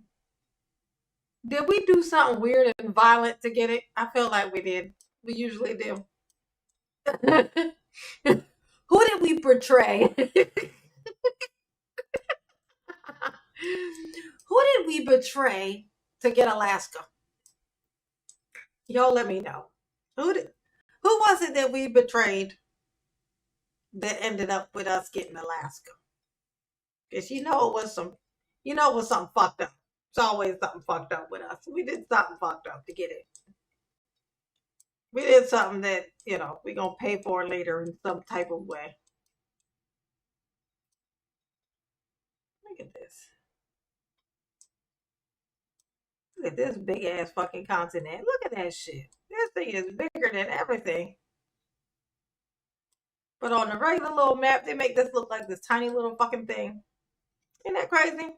[SPEAKER 1] Did we do something weird and violent to get it? I feel like we did. We usually do. Who did we betray? Who did we betray to get Alaska? Y'all let me know. Who was it that we betrayed that ended up with us getting Alaska? Because it was something fucked up. It's always something fucked up with us. We did something fucked up to get it. We did something that, we're going to pay for later in some type of way. Look at this. Look at this big ass fucking continent. Look at that shit. This thing is bigger than everything. But on the regular little map, they make this look like this tiny little fucking thing. Isn't that crazy?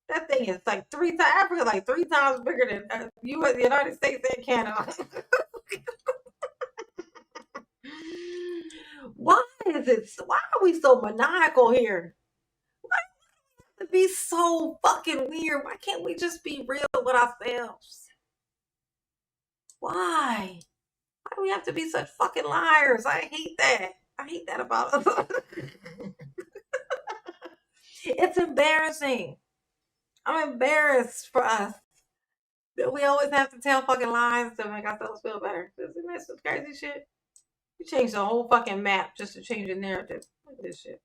[SPEAKER 1] That thing is like Africa, like 3 times bigger than the United States and Canada. Why are we so maniacal here? Why do we have to be so fucking weird? Why can't we just be real with ourselves? Why? Why do we have to be such fucking liars? I hate that. I hate that about us. It's embarrassing. I'm embarrassed for us that we always have to tell fucking lies to make ourselves feel better. Isn't that some crazy shit? We changed the whole fucking map just to change the narrative. Look at this shit.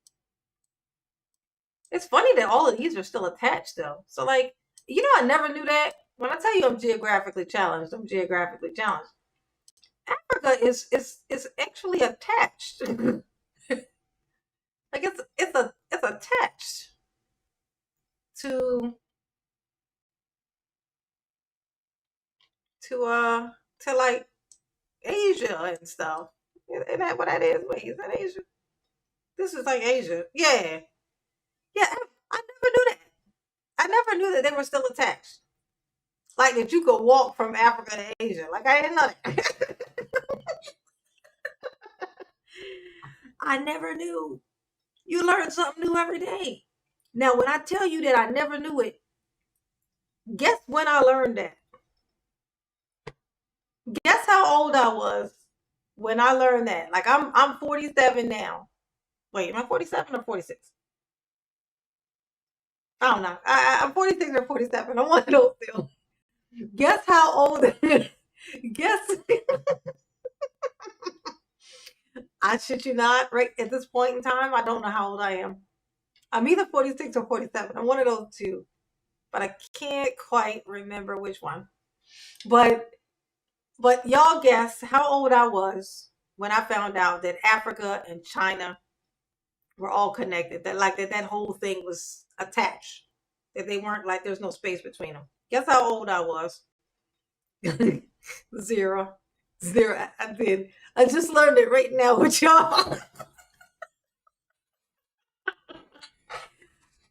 [SPEAKER 1] It's funny that all of these are still attached though. So like, I never knew that. When I tell you I'm geographically challenged, I'm geographically challenged. Africa is actually attached. Like it's attached to like Asia and stuff. Isn't that what that is? Wait, is that Asia? This is like Asia. Yeah. Yeah, I never knew that. I never knew that they were still attached. Like that you could walk from Africa to Asia. Like I didn't know that. I never knew. You learn something new every day. Now, when I tell you that I never knew it, guess when I learned that? Guess how old I was when I learned that. Like I'm 47 now. Wait, am I 47 or 46? I don't know. I'm 46 or 47. I'm one of those still. Guess how old? Guess. I shit you not. Right at this point in time, I don't know how old I am. I'm either 46 or 47. I'm one of those two, but I can't quite remember which one. But y'all guess how old I was when I found out that Africa and China were all connected. That whole thing was attached. That they weren't like there's no space between them. Guess how old I was? Zero. I did. I just learned it right now with y'all.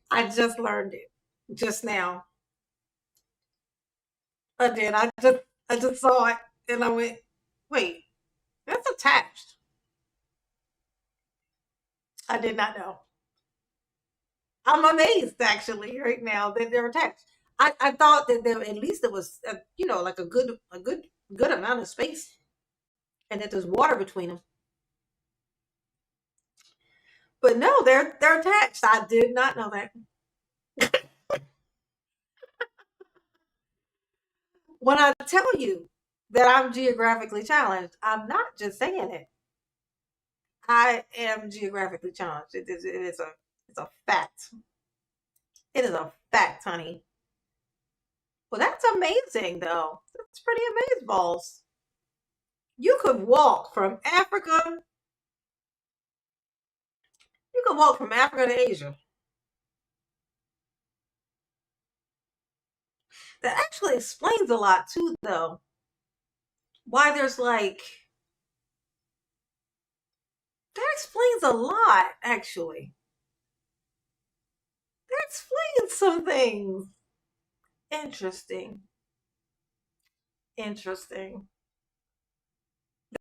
[SPEAKER 1] I just learned it just now. I did. I just saw it and I went, wait, that's attached. I did not know. I'm amazed actually right now that they're attached. I thought that there at least there was like a good amount of space and that there's water between them. But no, they're attached. I did not know that. When I tell you that I'm geographically challenged, I'm not just saying it. I am geographically challenged. It's a fact. It is a fact, honey. Well, that's amazing, though. That's pretty amazeballs. You could walk from Africa. You could walk from Africa to Asia. That actually explains a lot, too, though. Why there's like... That explains a lot, actually. That explains some things. Interesting.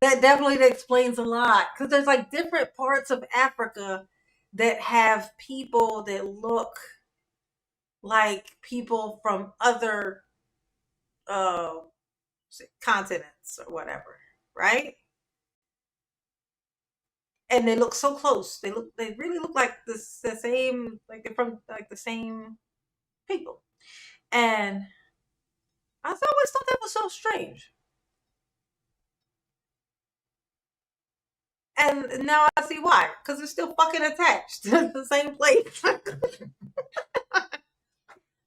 [SPEAKER 1] That definitely explains a lot. Because there's like different parts of Africa that have people that look like people from other continents or whatever, right? And they look so close. They really look like the same, like they're from like the same people. And I always thought that was so strange. And now I see why. Because they're still fucking attached to the same place.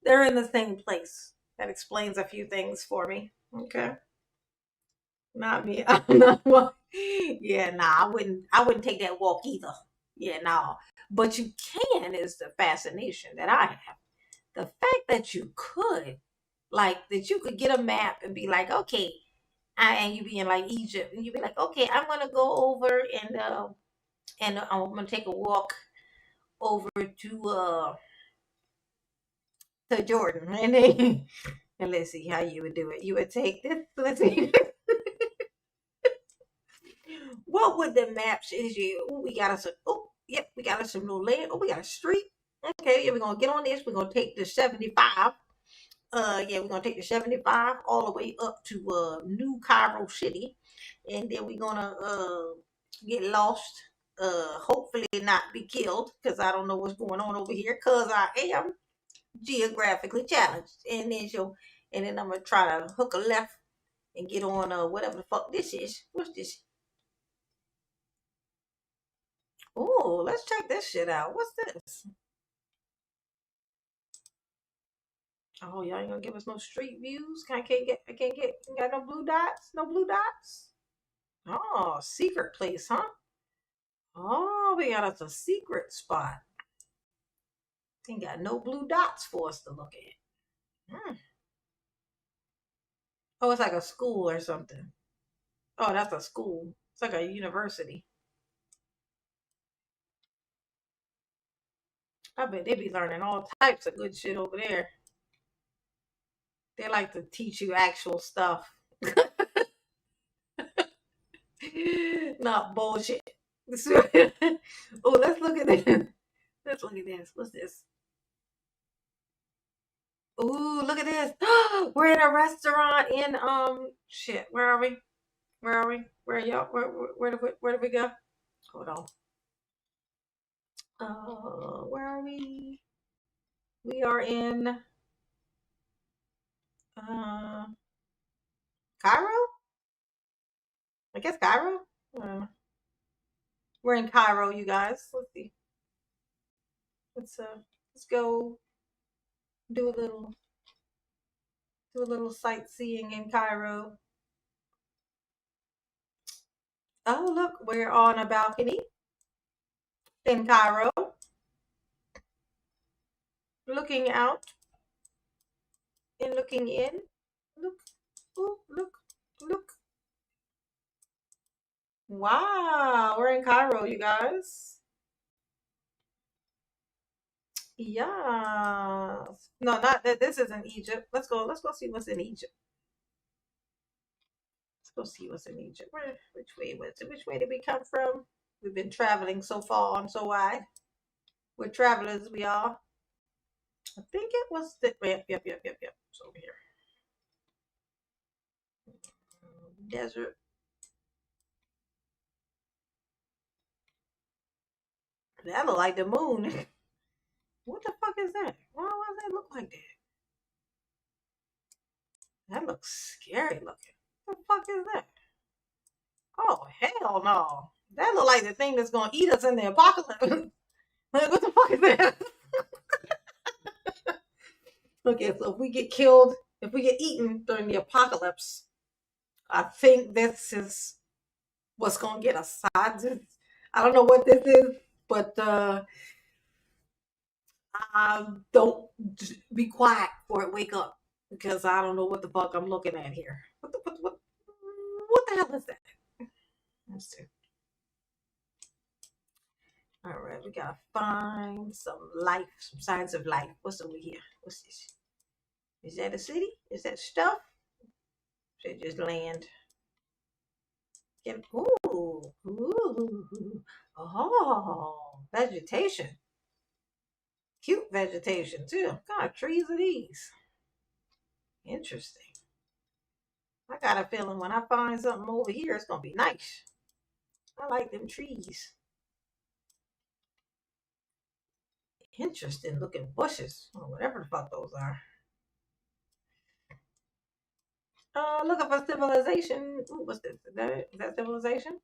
[SPEAKER 1] They're in the same place. That explains a few things for me. Okay. Not me. I'm not. Yeah, nah. I wouldn't take that walk either. Yeah, nah. But you can is the fascination that I have. The fact that you could, like, that you could get a map and be like, okay, and you be in like Egypt, and you be like, okay, I'm gonna go over and I'm gonna take a walk over to Jordan, and then and let's see how you would do it. You would take this. Let's see. What would the map show you? Oh, we got us a. Oh, yep, we got us some little land. Oh, we got a street. Okay, yeah, we're gonna get on this. We're gonna take the 75. Yeah, we're gonna take the 75 all the way up to New Cairo City, and then we're gonna get lost. Hopefully not be killed because I don't know what's going on over here because I am geographically challenged. And then I'm gonna try to hook a left and get on whatever the fuck this is. What's this? Oh, let's check this shit out. What's this? Oh, y'all ain't gonna give us no street views. I can't get. Got no blue dots. No blue dots. Oh, secret place, huh? Oh, we got us a secret spot. Ain't got no blue dots for us to look at. Oh, it's like a school or something. Oh, that's a school. It's like a university. I bet they be learning all types of good shit over there. They like to teach you actual stuff. Not bullshit. Oh, let's look at this. Let's look at this. What's this? Ooh, look at this. We're in a restaurant in shit. Where are we? Where are we? Where are y'all? Where did we go? Hold on. Where are we? We are in Cairo? I guess Cairo? We're in Cairo, you guys. Let's see. Let's go do a little Do a little sightseeing in Cairo. Oh, look, we're on a balcony in Cairo, looking out and looking in. Look, oh, look. Wow, we're in Cairo, you guys. Yeah. No, not that. This isn't Egypt. Let's go see what's in Egypt. Let's go see what's in Egypt. Which way was it? Which way did we come from? We've been traveling so far and so wide. We're travelers, we are. I think it was the yep. It's over here. Desert. That look like the moon. What the fuck is that? Why does that look like that? That looks scary looking. What the fuck is that? Oh, hell no. That look like the thing that's gonna eat us in the apocalypse. Like, what the fuck is that? Okay, so if we get killed, if we get eaten during the apocalypse, I think this is what's gonna get us. I don't know what this is, but don't be quiet for it. Wake up, because I don't know what the fuck I'm looking at here. What the hell is that? Let's see. All right, we gotta find some life, some signs of life. What's over here? What's this? Is that a city? Is that stuff? Should it just land? Ooh, oh, vegetation. Cute vegetation too. What kind of trees are these? Interesting. I got a feeling when I find something over here, it's gonna be nice. I like them trees. Interesting looking bushes, or whatever the fuck those are. Looking for civilization. Ooh, what's this? Is that civilization?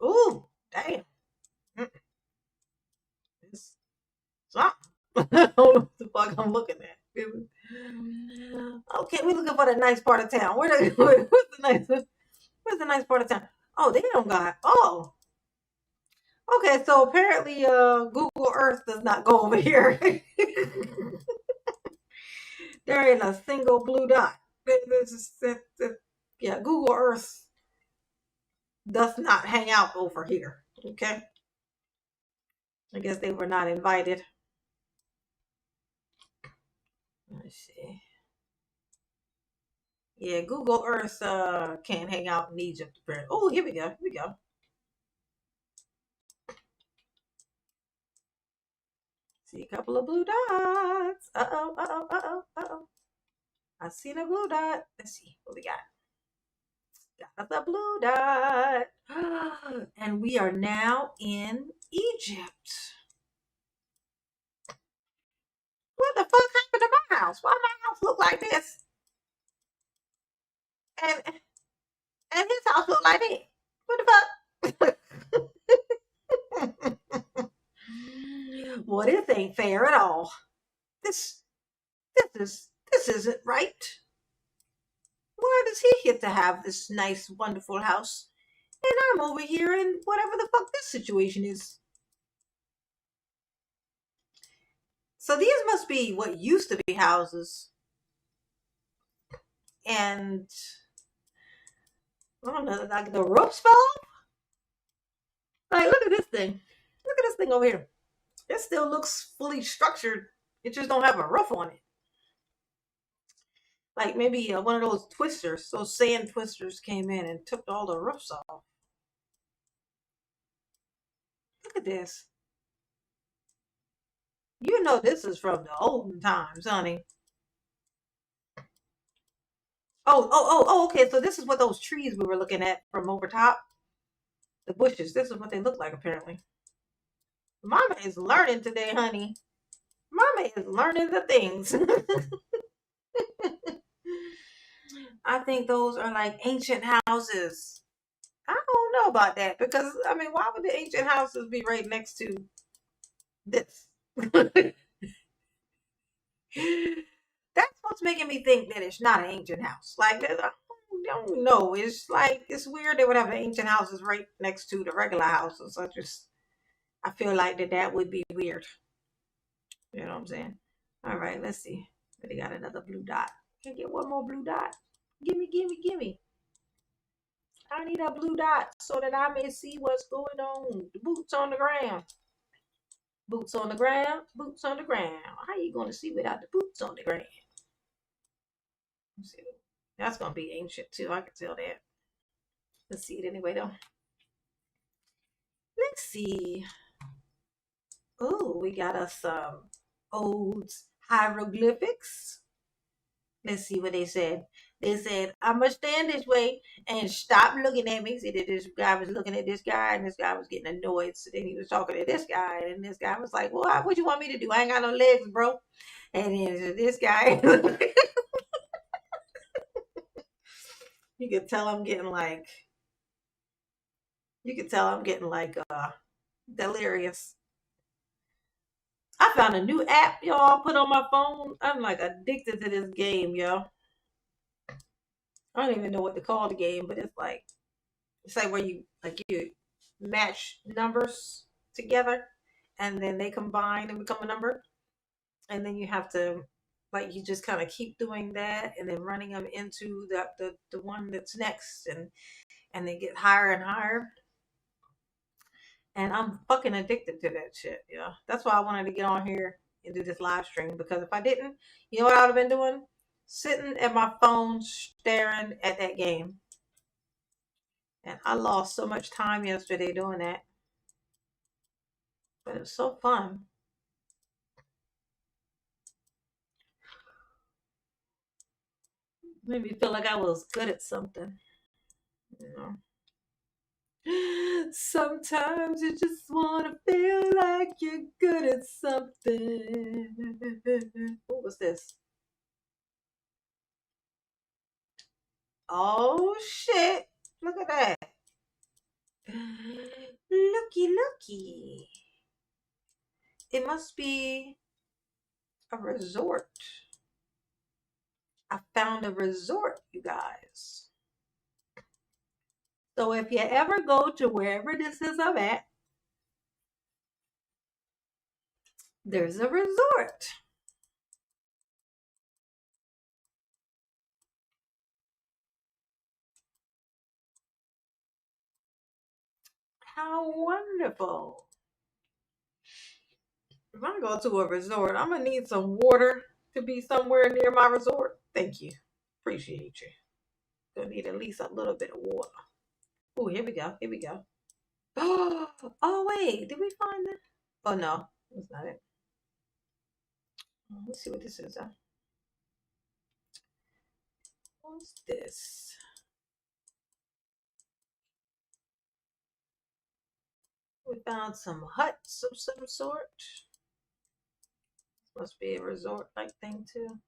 [SPEAKER 1] Ooh, damn. It's something. I don't know what the fuck I'm looking at. Okay, we're looking for the nice part of town. Where's the nice part of town? Oh, they don't got. Oh. Okay, so apparently Google Earth does not go over here. There ain't a single blue dot. Yeah, Google Earth does not hang out over here. Okay. I guess they were not invited. Let's see. Yeah, Google Earth can't hang out in Egypt. Oh, here we go. See a couple of blue dots. Uh-oh. I see the blue dot. Let's see what we got. Got the blue dot. And we are now in Egypt. What the fuck happened to my house? Why my house look like this? And his house look like that. What the fuck? Well, this ain't fair at all. This isn't right. Why does he get to have this nice, wonderful house, and I'm over here in whatever the fuck this situation is? So these must be what used to be houses, and I don't know, like the roofs fell off. Like, look at this thing. Look at this thing over here. It still looks fully structured. It just don't have a roof on it. Like maybe one of those twisters, those sand twisters came in and took all the roofs off. Look at this. You know this is from the olden times, honey. Oh, okay. So this is what those trees we were looking at from over top. The bushes. This is what they look like, apparently. Mama is learning today, honey. Mama is learning the things. I think those are like ancient houses. I don't know about that, because I mean, why would the ancient houses be right next to this? making me think that it's not an ancient house. Like, I don't know. It's like, it's weird they would have the ancient houses right next to the regular houses. I feel like that would be weird. You know what I'm saying? All right, let's see. They got another blue dot. Can I get one more blue dot? Gimme, gimme, gimme. I need a blue dot so that I may see what's going on. The boots on the ground. Boots on the ground. Boots on the ground. How you going to see without the boots on the ground? Let's see. That's going to be ancient too. I can tell that. Let's see it anyway though. Let's see. Oh, we got us some old hieroglyphics. Let's see what they said. They said, I'm going to stand this way and stop looking at me. See that this guy was looking at this guy and this guy was getting annoyed. So then he was talking to this guy and this guy was like, well, what you want me to do? I ain't got no legs, bro. And then this guy, you could tell I'm getting like delirious. I found a new app, y'all, put on my phone. I'm like addicted to this game, yo. I don't even know what to call the game, but it's like where you match numbers together and then they combine and become a number. And then you have to you just kind of keep doing that and then running them into the one that's next and they get higher and higher. And I'm fucking addicted to that shit, yeah. That's why I wanted to get on here and do this live stream, because if I didn't, you know what I would have been doing? Sitting at my phone staring at that game. And I lost so much time yesterday doing that. But it was so fun. Made me feel like I was good at something. You know. Sometimes you just want to feel like you're good at something. What was this? Oh, shit. Look at that. Looky. It must be a resort. I found a resort, you guys. So if you ever go to wherever this is I'm at, there's a resort. How wonderful. If I go to a resort, I'm going to need some water to be somewhere near my resort. Thank you. Appreciate you. Going to need at least a little bit of water. Oh, here we go. Oh, wait. Did we find it? Oh, no. That's not it. Let's see what this is. What's this? We found some huts of some sort. This must be a resort-like thing, too.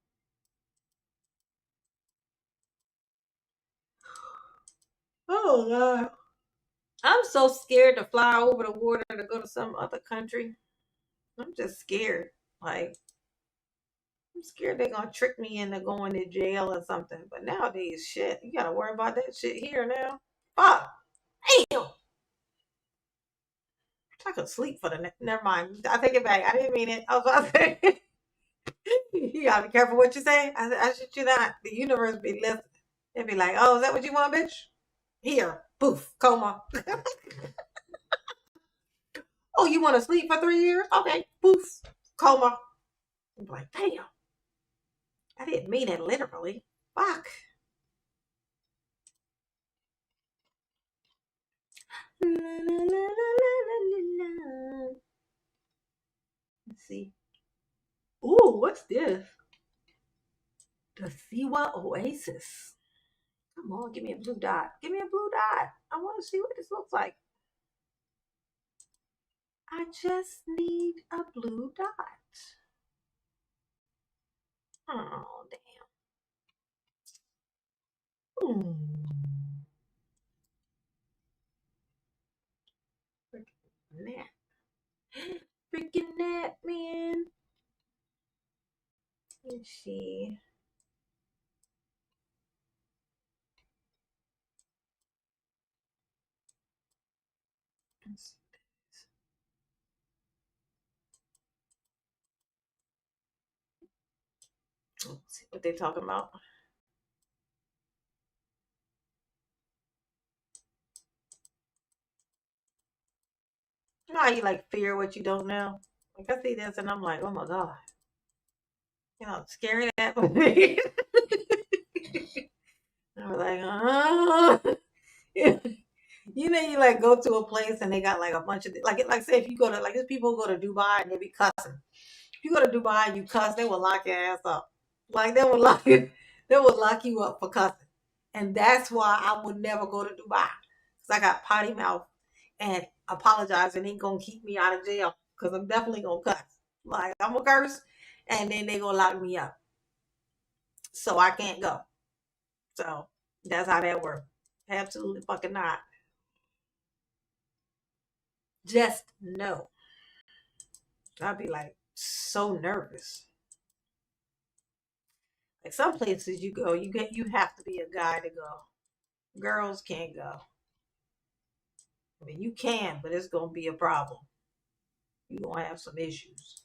[SPEAKER 1] Oh, God. I'm so scared to fly over the water to go to some other country. I'm just scared. Like, I'm scared they're going to trick me into going to jail or something. But nowadays, shit, you got to worry about that shit here now. Fuck. Damn. I could sleep for the next. Never mind. I take it back. I didn't mean it. I was about to say. You got to be careful what you say. I shit you not. The universe be listening. They'd be like, oh, is that what you want, bitch? Here. Poof. Coma. Oh, you want to sleep for 3 years? Okay. Poof. Coma. I'm like, damn. I didn't mean it literally. Fuck. La, la, la, la. Let's see. Ooh, what's this? The Siwa Oasis. Come on, give me a blue dot. Give me a blue dot. I want to see what this looks like. I just need a blue dot. Oh, damn. Freaking gnat. Freaking gnat, man. Let's see. Let's see what they talking about. You know how you like fear what you don't know? Like I see this and I'm like, oh my God. You know, scary that would be. I was like, you know, you like go to a place and they got like a bunch of like say if you go to like there's people who go to Dubai and they be cussing. If you go to Dubai and you cuss, they will lock your ass up. Like they will lock you, they will lock you up for cussing. And that's why I would never go to Dubai. Because I got potty mouth and apologize and ain't gonna keep me out of jail. Because I'm definitely gonna cuss. Like I'm gonna curse and then they gonna lock me up. So I can't go. So that's how that works. Absolutely fucking not. Just no. I'd be like so nervous. Like some places you go, you have to be a guy to go. Girls can't go. I mean you can, but it's gonna be a problem. You're gonna have some issues.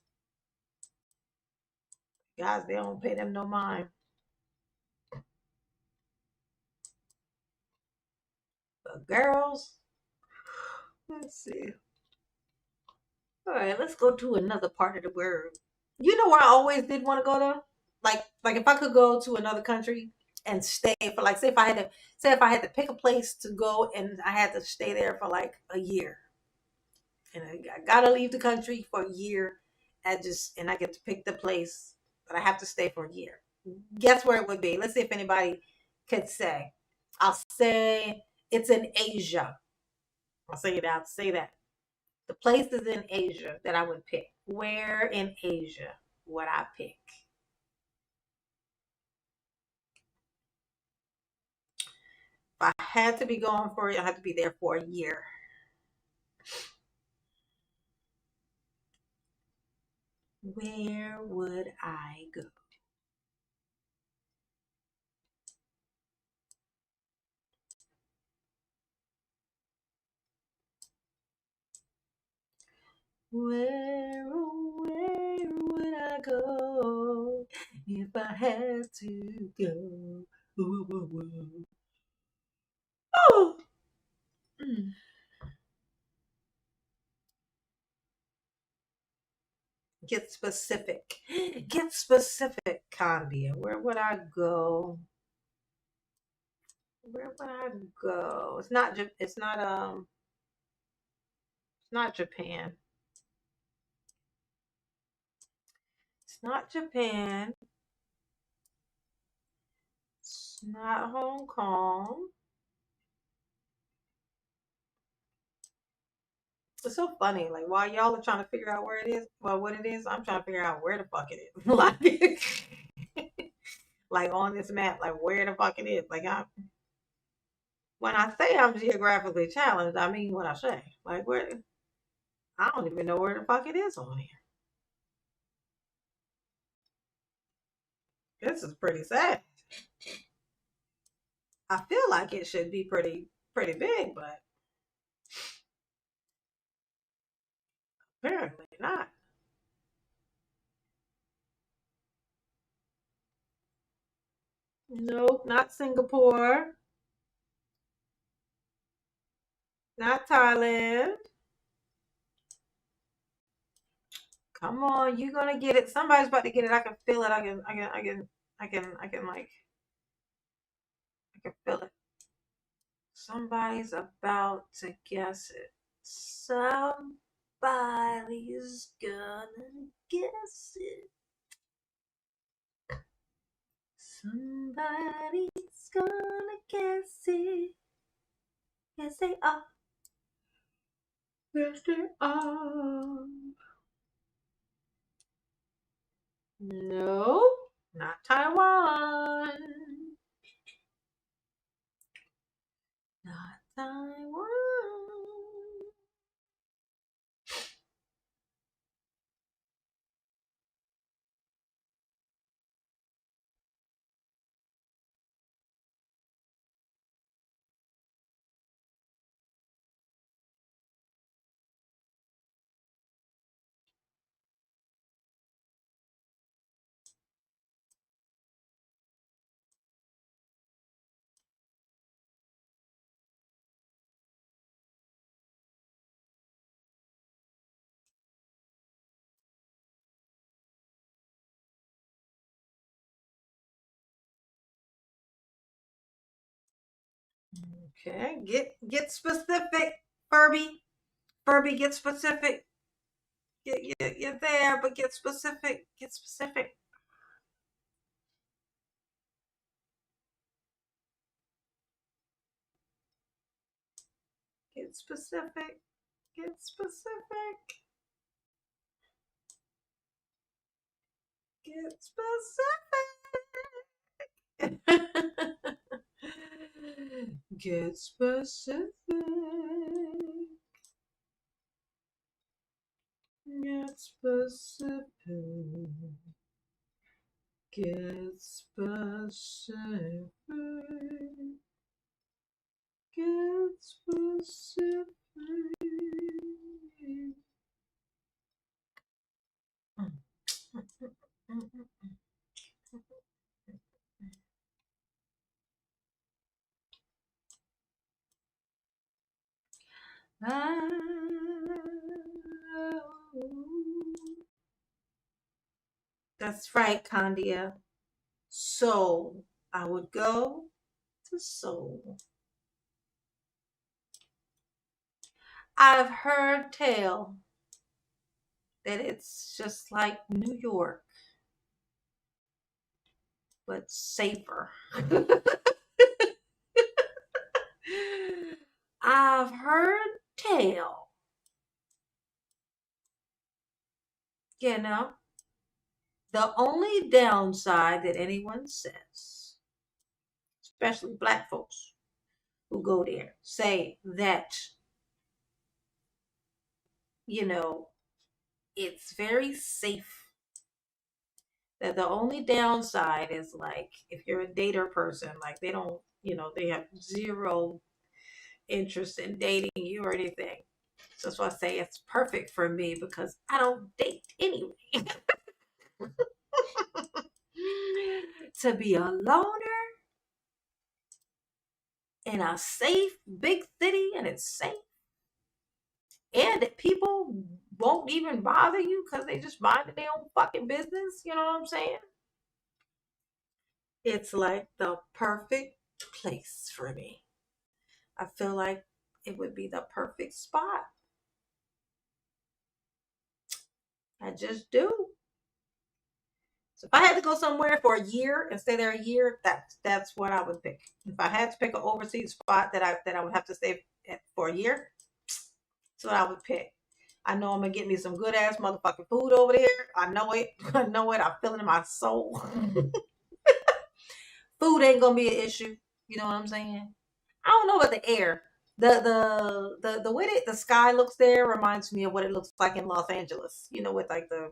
[SPEAKER 1] Guys, they don't pay them no mind. But girls, let's see. All right, let's go to another part of the world. You know where I always did want to go to? Like if I could go to another country and stay for like say if I had to pick a place to go and I had to stay there for like a year. And I gotta leave the country for a year and I get to pick the place, but I have to stay for a year. Guess where it would be? Let's see if anybody could say. I'll say it's in Asia. I'll say it out. Say that. The places in Asia that I would pick. Where in Asia would I pick? If I had to be going for it, I had to be there for a year. Where would I go? Where, oh, where would I go if I had to go? Ooh, ooh, ooh. Oh! Mm. Get specific. Get specific, Candia. Where would I go? Where would I go? It's not Japan. It's not Japan. It's not Hong Kong. It's so funny. Like while y'all are trying to figure out where it is, well, what it is, I'm trying to figure out where the fuck it is. like on this map, like where the fuck it is. When I say I'm geographically challenged, I mean what I say. Like where I don't even know where the fuck it is on here. This is pretty sad. I feel like it should be pretty big, but apparently not. Nope, not Singapore. Not Thailand. Come on, you're gonna get it. Somebody's about to get it. I can feel it. I can feel it. Somebody's about to guess it. Somebody's gonna guess it. Somebody's gonna guess it. Yes, they are. Yes, they are. No, not Taiwan. Not Taiwan. Okay, get specific, Furby. Furby, get specific. You're there, but get specific. Get specific. Get specific. Get specific. Get specific. Get specific. Get specific. Get specific. Get specific. That's right, Candia. So I would go to Seoul. I've heard tell that it's just like New York, but safer. I've heard tell, the only downside that anyone says, especially black folks who go there, say that, it's very safe. That the only downside is like if you're a dater person, like they don't, they have zero interest in dating you or anything. So that's why I say it's perfect for me because I don't date anyway. To be a loner in a safe big city and it's safe. And that people won't even bother you because they just mind their own fucking business. You know what I'm saying? It's like the perfect place for me. I feel like it would be the perfect spot. I just do. So if I had to go somewhere for a year and stay there a year, that's what I would pick. If I had to pick an overseas spot that I would have to stay at for a year, that's what I would pick. I know I'm gonna get me some good ass motherfucking food over there. I know it. I know it. I feel it in my soul. Food ain't gonna be an issue. You know what I'm saying? I don't know about the air. The way that the sky looks there reminds me of what it looks like in Los Angeles. With like the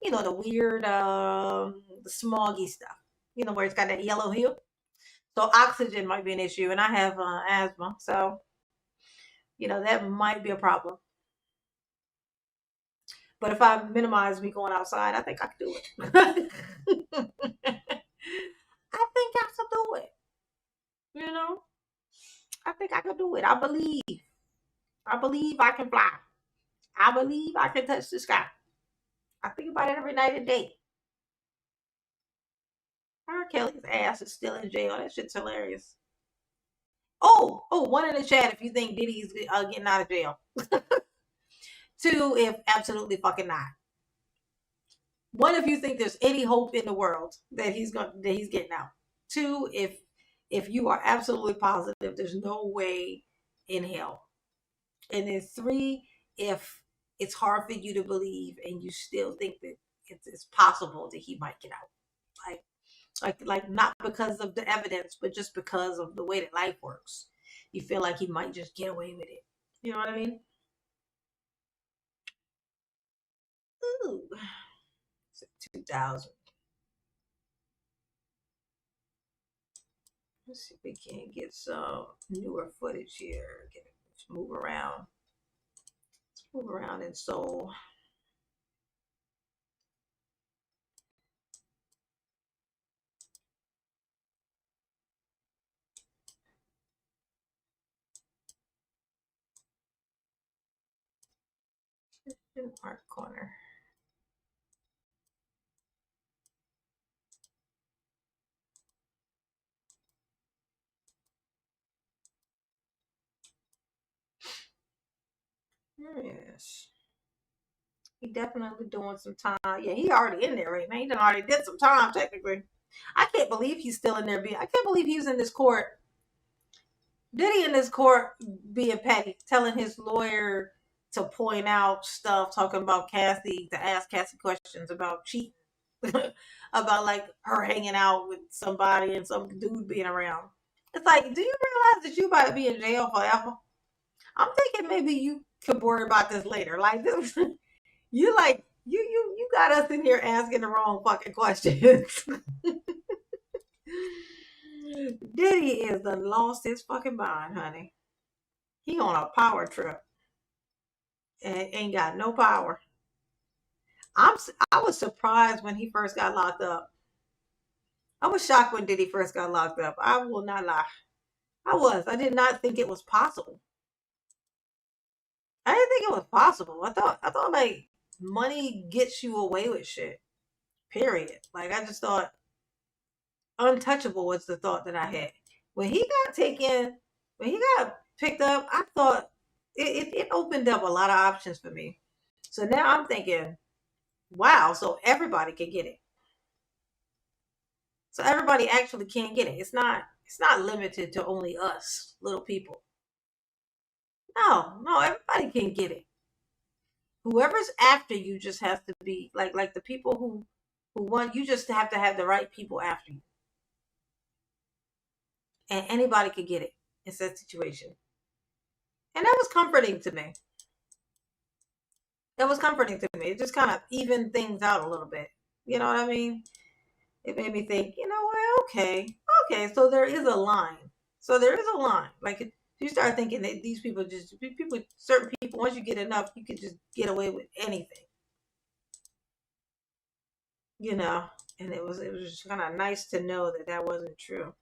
[SPEAKER 1] weird the smoggy stuff. Where it's got that yellow hue. So oxygen might be an issue, and I have asthma, so that might be a problem. But if I minimize me going outside, I think I could do it. I think I could do it. I think I could do it. I believe. I believe I can fly. I believe I can touch the sky. I think about it every night and day. R. Kelly's ass is still in jail. That shit's hilarious. Oh, one in the chat if you think Diddy's getting out of jail. Two, if absolutely fucking not. One, if you think there's any hope in the world that he's getting out. Two, if you are absolutely positive there's no way in hell. And then three, if it's hard for you to believe and you still think that it's possible that he might get out. Like not because of the evidence, but just because of the way that life works. You feel like he might just get away with it. You know what I mean? Ooh. 2000. Let's see if we can get some newer footage here. Let's move around. Let's move around in Seoul. In art corner. Yes. He definitely doing some time. Yeah, he already in there right now. He done already did some time, technically. I can't believe he's still in there. I can't believe he was in this court. Diddy in this court being petty, telling his lawyer to point out stuff, talking about Cassie, to ask Cassie questions about cheating. About like her hanging out with somebody and some dude being around. It's like, do you realize that you about to be in jail forever? I'm thinking maybe you could worry about this later. Like this, you like you got us in here asking the wrong fucking questions. Diddy is done lost his fucking mind, honey. He on a power trip and ain't got no power. I was surprised when he first got locked up. I was shocked when Diddy first got locked up. I will not lie. I did not think it was possible. I didn't think it was possible. I thought like money gets you away with shit. Period. Like I just thought untouchable was the thought that I had. When he got picked up, I thought it opened up a lot of options for me. So now I'm thinking, wow, so everybody can get it. So everybody actually can get it. It's not limited to only us little people. No, everybody can get it. Whoever's after you just has to be like the people who want you, just have to have the right people after you. And anybody could get it in that situation. And that was comforting to me. It just kind of evened things out a little bit. You know what I mean? It made me think, you know what? Okay, so there is a line. Like if you start thinking that these people, certain people, once you get enough, you can just get away with anything. You know, and it was just kind of nice to know that wasn't true.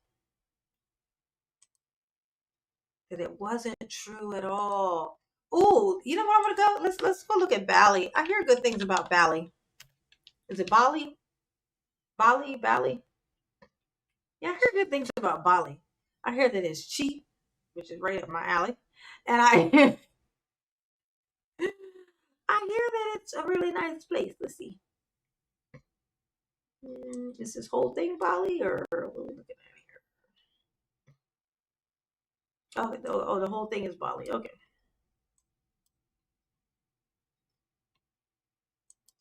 [SPEAKER 1] That it wasn't true at all. Oh, you know what I'm gonna go? Let's go look at Bali. I hear good things about Bali. Is it Bali? Bali? Yeah, I hear good things about Bali. I hear that it's cheap, which is right up my alley. And I hear that it's a really nice place. Let's see. Is this whole thing Bali or what are we looking at here? Oh, the whole thing is Bali. Okay.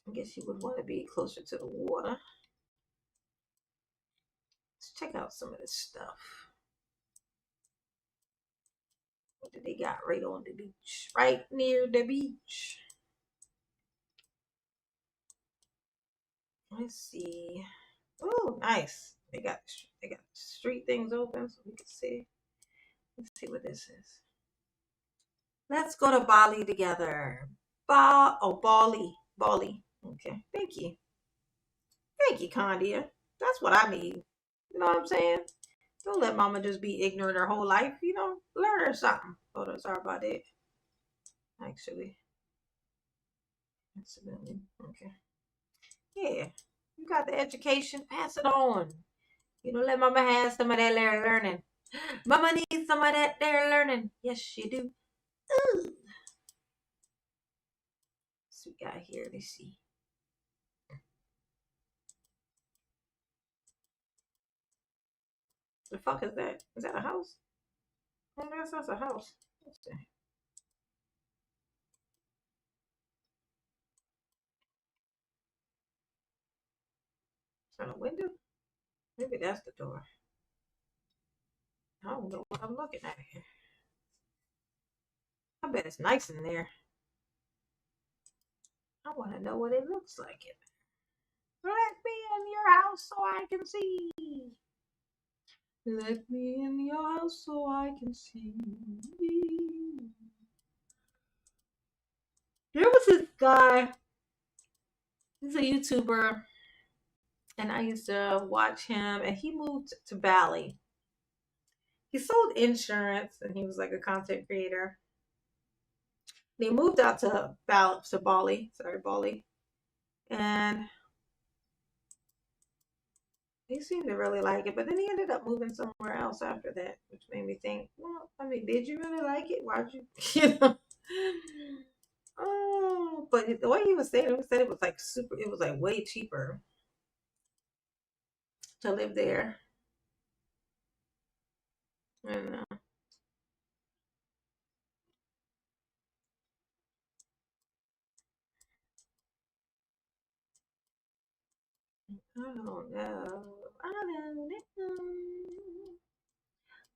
[SPEAKER 1] I guess you would want to be closer to the water. Let's check out some of this stuff. What do they got right on the beach? Right near the beach. Let's see. Oh, nice. They got street things open so we can see. Let's see what this is. Let's go to Bali together. Bali. Okay. Thank you, Condia. That's what I need. You know what I'm saying? Don't let mama just be ignorant her whole life. You know, learn her something. Hold on, sorry about that. Actually. Accidentally. Okay. Yeah. You got the education. Pass it on. You know, let mama have some of that learning. Mama needs some of that there learning. Yes, she do. Ooh. So we got here. Let's see. The fuck is that? Is that a house? I guess that's a house. Let's see. Is that a window? Maybe that's the door. I don't know what I'm looking at here. I bet it's nice in there. I want to know what it looks like in there. Let me in your house so I can see. Let me in your house so I can see. There was this guy. He's a YouTuber. And I used to watch him. And he moved to Bali. He sold insurance. And he was like a content creator. They moved out to Bali. And he seemed to really like it, but then he ended up moving somewhere else after that, which made me think, well, I mean, did you really like it? Why'd you, you know? Oh, but the way he was saying it, he said it was like super. It was like way cheaper to live there. And I don't know. I don't know.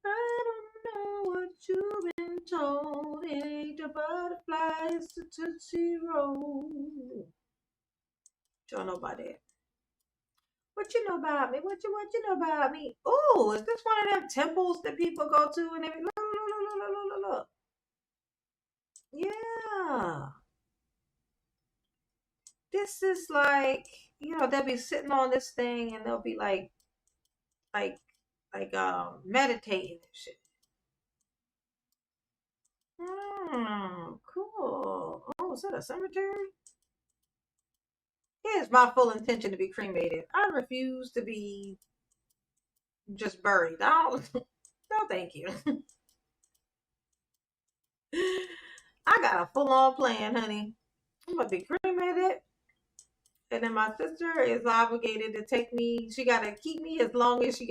[SPEAKER 1] I don't know what you've been told. It ain't the butterfly, it's the Tootsie Roll. Don't know about that. What you know about me? What you know about me? Oh, is this one of them temples that people go to and they be look. Yeah. This is like, they'll be sitting on this thing and they'll be like meditating and shit. Cool. Oh, is that a cemetery? It is my full intention to be cremated. I refuse to be just buried. No, thank you. I got a full on plan, honey. I'm gonna be cremated, and then my sister is obligated to take me. She gotta keep me as long as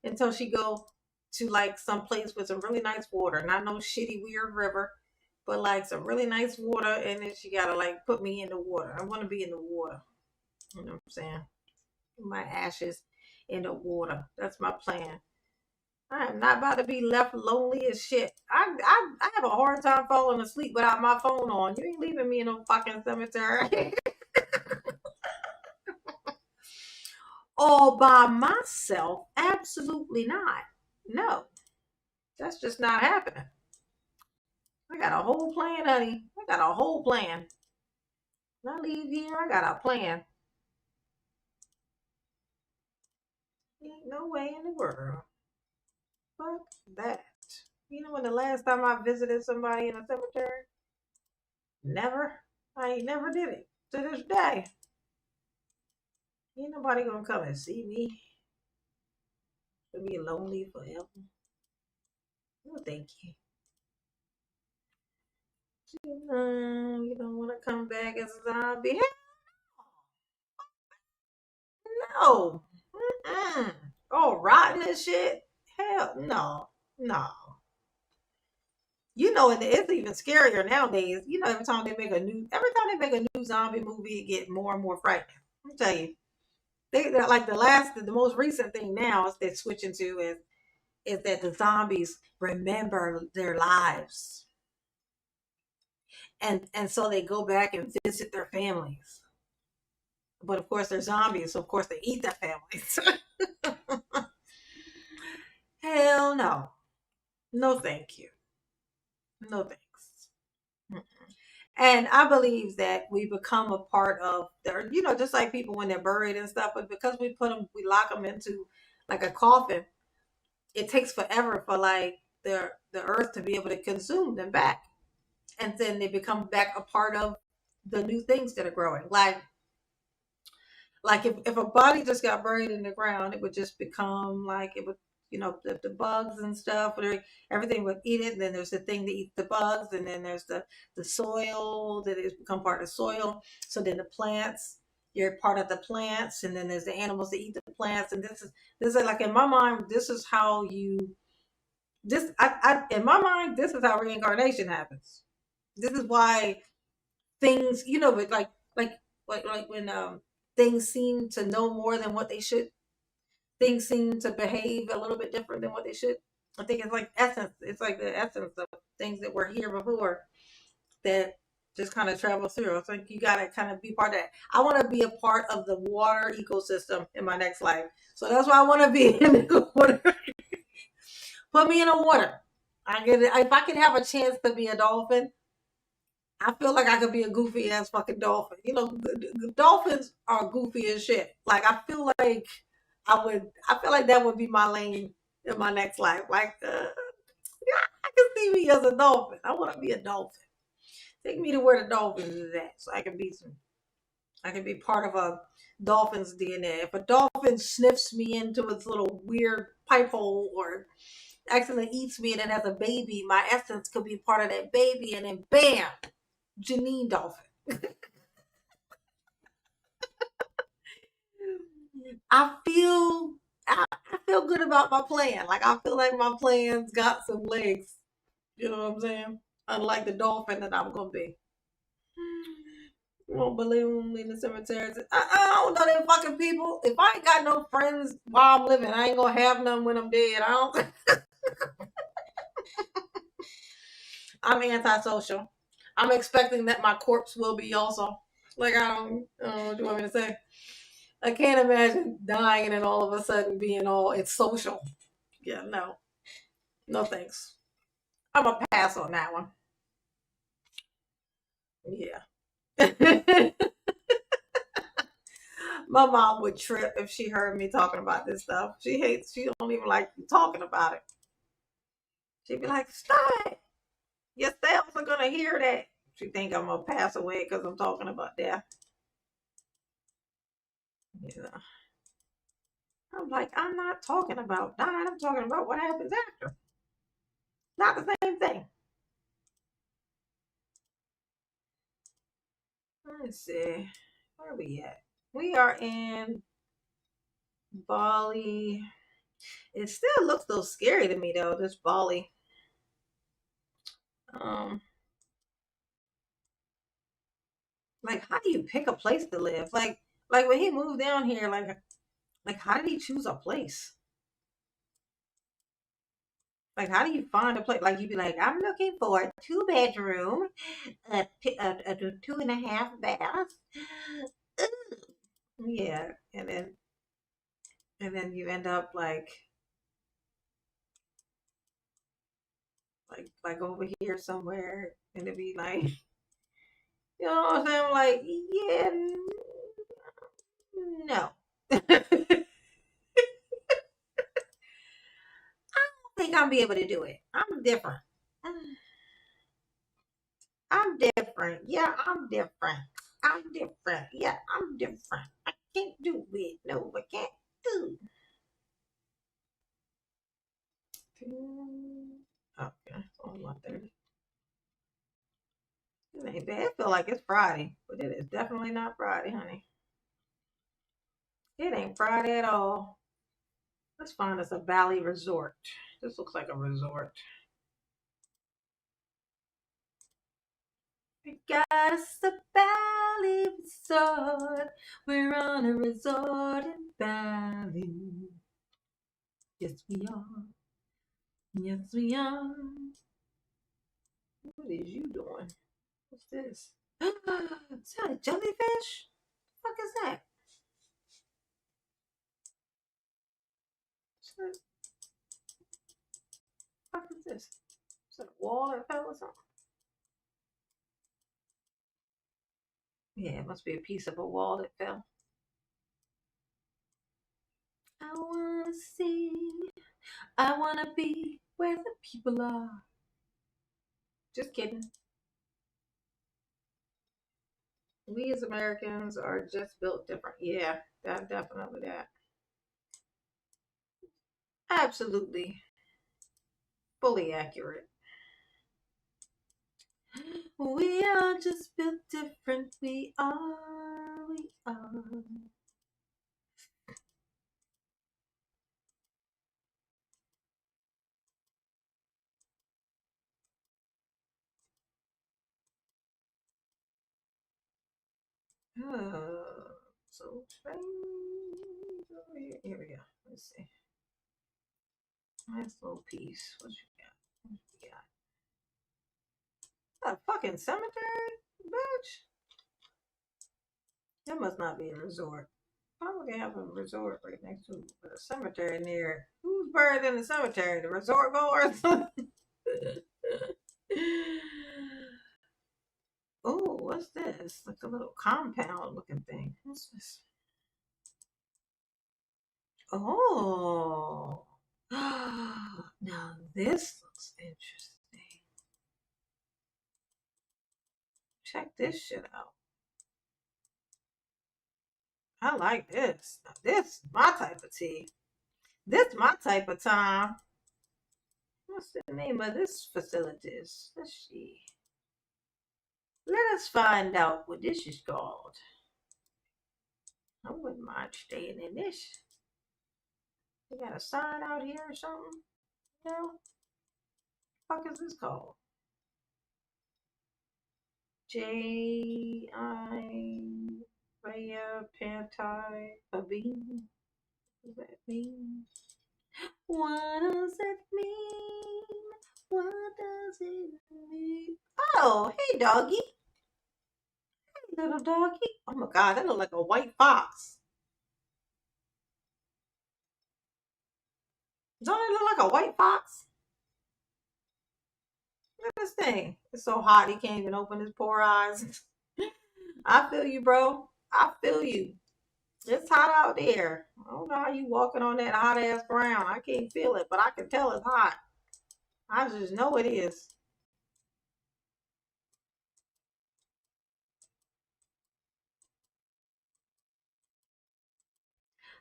[SPEAKER 1] until she go to like some place with some really nice water, not no shitty weird river, but like some really nice water, and then she gotta like put me in the water. I want to be in the water. You know what I'm saying? My ashes in the water. That's my plan. I am not about to be left lonely as shit. I have a hard time falling asleep without my phone on. You ain't leaving me in no fucking cemetery. All by myself? Absolutely not. No. That's just not happening. I got a whole plan, honey. I got a whole plan. When I leave here, I got a plan. Ain't no way in the world. Fuck that. You know when the last time I visited somebody in a cemetery? Never. I ain't never did it. To this day. Ain't nobody gonna come and see me. To be lonely forever. No, thank you. You don't want to come back as a zombie? No. Mm-mm. Oh, rotten and shit? Hell no. No. It's even scarier nowadays. Every time they make a new zombie movie, it get more and more frightening. I'll tell you. They're like the most recent thing now is they're switching to is that the zombies remember their lives. And so they go back and visit their families. But of course they're zombies, so of course they eat their families. Hell no. No thank you. No thanks. Mm-mm. And I believe that we become a part of their, just like people when they're buried and stuff, but because we lock them into like a coffin, it takes forever for like the earth to be able to consume them back. And then they become back a part of the new things that are growing. Like if a body just got buried in the ground, it would just become like it would, the bugs and stuff, everything would eat it. And then there's the thing that eats the bugs, and then there's the soil that has become part of the soil. So then the plants, you're part of the plants, and then there's the animals that eat the plants. And this is like in my mind, this is how in my mind, this is how reincarnation happens. This is why things, but like when things seem to know more than what they should. Things seem to behave a little bit different than what they should. I think it's like essence. It's like the essence of things that were here before that just kind of travel through. It's like you gotta kind of be part of that. I want to be a part of the water ecosystem in my next life, so that's why I want to be in the water. Put me in the water. If I could have a chance to be a dolphin, I feel like I could be a goofy ass fucking dolphin. Dolphins are goofy as shit. Like I feel like that would be my lane in my next life. Like, I can see me as a dolphin. I want to be a dolphin. Take me to where the dolphins is at, so I can be part of a dolphin's DNA. If a dolphin sniffs me into its little weird pipe hole or accidentally eats me and then has a baby, my essence could be part of that baby, and then bam, Janine Dolphin. I feel good about my plan. Like I feel like my plan's got some legs. You know what I'm saying? Unlike the dolphin that I'm gonna be. Won't believe me in the cemeteries. I don't know them fucking people. If I ain't got no friends while I'm living, I ain't gonna have none when I'm dead. I don't. I'm antisocial. I'm expecting that my corpse will be also. Like I don't know what you want me to say. I can't imagine dying and then all of a sudden being all it's social. Yeah, no. No thanks. I'm a pass on that one. Yeah. My mom would trip if she heard me talking about this stuff. She don't even like talking about it. She'd be like, stop it. Your cells are gonna hear that. She think I'm gonna pass away because I'm talking about death. Yeah. I'm like, I'm not talking about dying. I'm talking about what happens after. Not the same thing. Let's see. Where are we at? We are in Bali. It still looks so scary to me though, this Bali. Like how do you pick a place to live? Like when he moved down here, like how did he choose a place? Like how do you find a place? Like you'd be like, I'm looking for a 2-bedroom, a 2.5 bath. Yeah, and then you end up like over here somewhere, and it'd be like, you know what I'm saying? I'm like, yeah, no. Think I'll be able to do it. I'm different. I'm different. Yeah, I'm different. I'm different. Yeah, I'm different. I can't do it. No, I can't do. Okay, it's only 1:30. It ain't bad. It feel like it's Friday, but it is definitely not Friday, honey. It ain't Friday at all. Let's find us a Bali resort. This looks like a resort. We got us a Bali resort. We're on a resort in Bali. Yes, we are. Yes, we are. What is you doing? What's this? Is that a jellyfish? What the fuck is that? What the fuck is this? Is that a wall that fell or something? Yeah, it must be a piece of a wall that fell. I wanna see. I wanna be where the people are. Just kidding. We as Americans are just built different. Yeah, that definitely that. Absolutely. Fully accurate. We are just built different. We are. We are. So strange. Oh, here we go. Let's see. Nice little piece. What you got? What you got? A fucking cemetery, bitch. That must not be a resort. Why would they have a resort right next to a cemetery near? Who's buried in the cemetery? The resort goers? Oh, what's this? Like a little compound looking thing. What's this? Oh. Now this looks interesting. Check this shit out. I like this. Now this is my type of tea. This is my type of time. What's the name of this facilities? Let's see. Let us find out what this is called. I wouldn't mind staying in this. You got a sign out here or something? No? What the fuck is this called? J.I. Rhea Pantai Abin. What does that mean? What does it mean? What does it mean? Oh, hey, doggy. Hey, little doggy. Oh my God, that looks like a white fox. Don't it look like a white fox? Look at this thing. It's so hot he can't even open his poor eyes. I feel you, bro. I feel you. It's hot out there. I don't know how you walking on that hot ass ground. I can't feel it, but I can tell it's hot. I just know it is.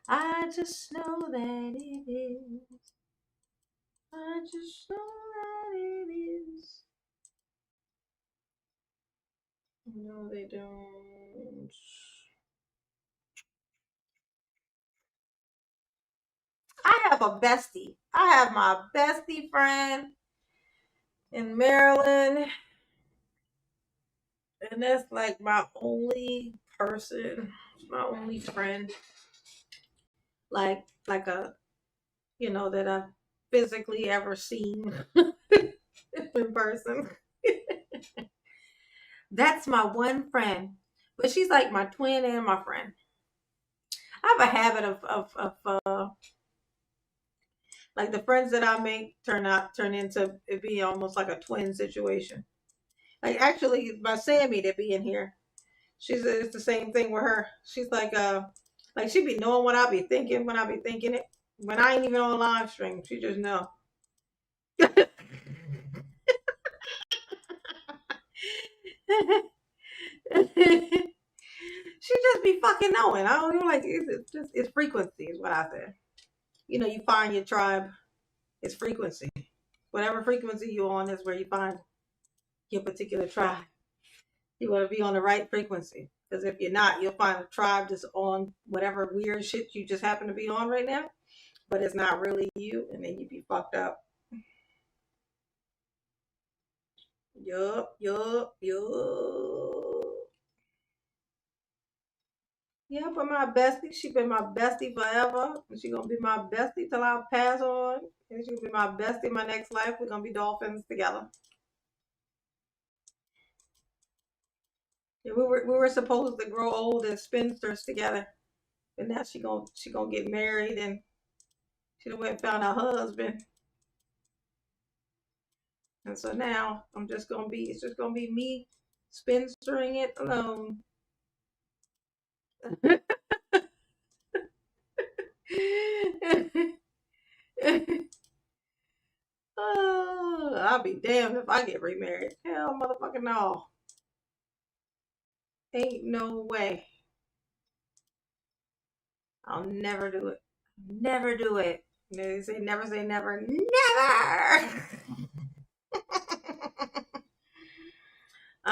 [SPEAKER 1] I just know that it is. I just know that it is. No, they don't. I have a bestie. I have my bestie friend in Maryland. And that's like my only person, my only friend. Like a, that I've physically ever seen in person. That's my one friend. But she's like my twin and my friend. I have a habit of like the friends that I make turn into it being almost like a twin situation. Like actually my Sammy that be in here, it's the same thing with her. She's like she be knowing what I be thinking when I be thinking it. When I ain't even on live stream, she just know. She just be fucking knowing. I don't know, like it's frequency is what I said. You find your tribe. It's frequency. Whatever frequency you're on is where you find your particular tribe. You want to be on the right frequency. Because if you're not, you'll find a tribe that's on whatever weird shit you just happen to be on right now. But it's not really you. And then you be fucked up. Yup. Yeah, but my bestie, she been my bestie forever. And she gonna be my bestie till I pass on. And she gonna be my bestie in my next life. We're gonna be dolphins together. Yeah, we were supposed to grow old as spinsters together. And now she gonna get married and she went and found her husband. And so now it's just gonna be me spinstering it alone. Oh, I'll be damned if I get remarried. Hell, motherfucking no. Ain't no way. I'll never do it. Never do it. They say never say never. Never!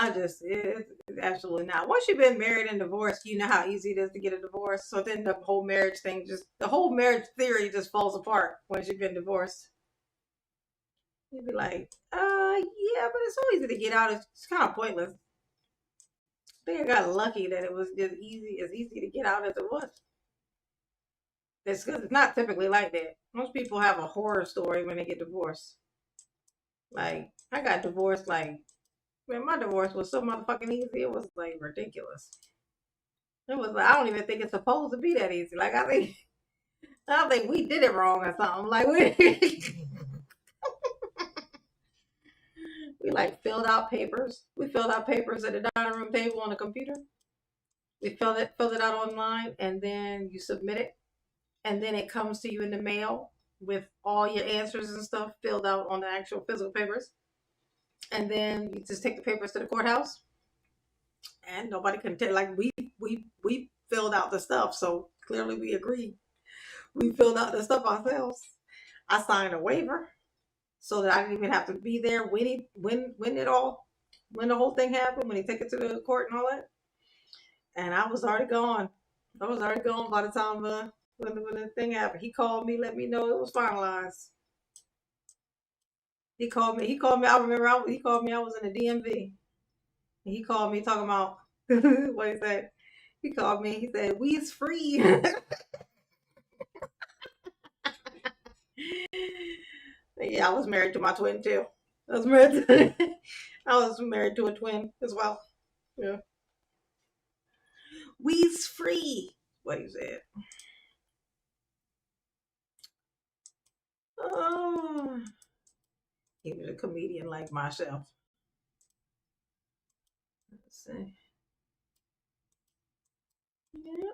[SPEAKER 1] It's absolutely not. Once you've been married and divorced, you know how easy it is to get a divorce. So then the whole marriage theory just falls apart once you've been divorced. You'd be like, yeah, but it's so easy to get out. It's kind of pointless. I think I got lucky that it was as easy to get out as it was. It's because it's not typically like that. Most people have a horror story when they get divorced. Like, I got divorced, like, man, my divorce was so motherfucking easy. It was, like, ridiculous. It was, like, I don't even think it's supposed to be that easy. Like, I don't think we did it wrong or something. Like, we like filled out papers. We filled out papers at the dining room table on the computer. We filled it out online, and then you submit it. And then it comes to you in the mail with all your answers and stuff filled out on the actual physical papers. And then you just take the papers to the courthouse. And nobody can tell. Like, we filled out the stuff, so clearly we agreed. We filled out the stuff ourselves. I signed a waiver so that I didn't even have to be there when it all. when the whole thing happened, when he took it to the court and all that. And I was already gone. I was already gone by the time when the thing happened. He called me, let me know it was finalized. He called me. I remember he called me. I was in the DMV. And he called me talking about what he said. He called me. He said, "We's free." Yeah, I was married to my twin too. I was married to a twin as well. Yeah. We's free. What he said. Oh, he was a comedian like myself. Let's see. Yeah.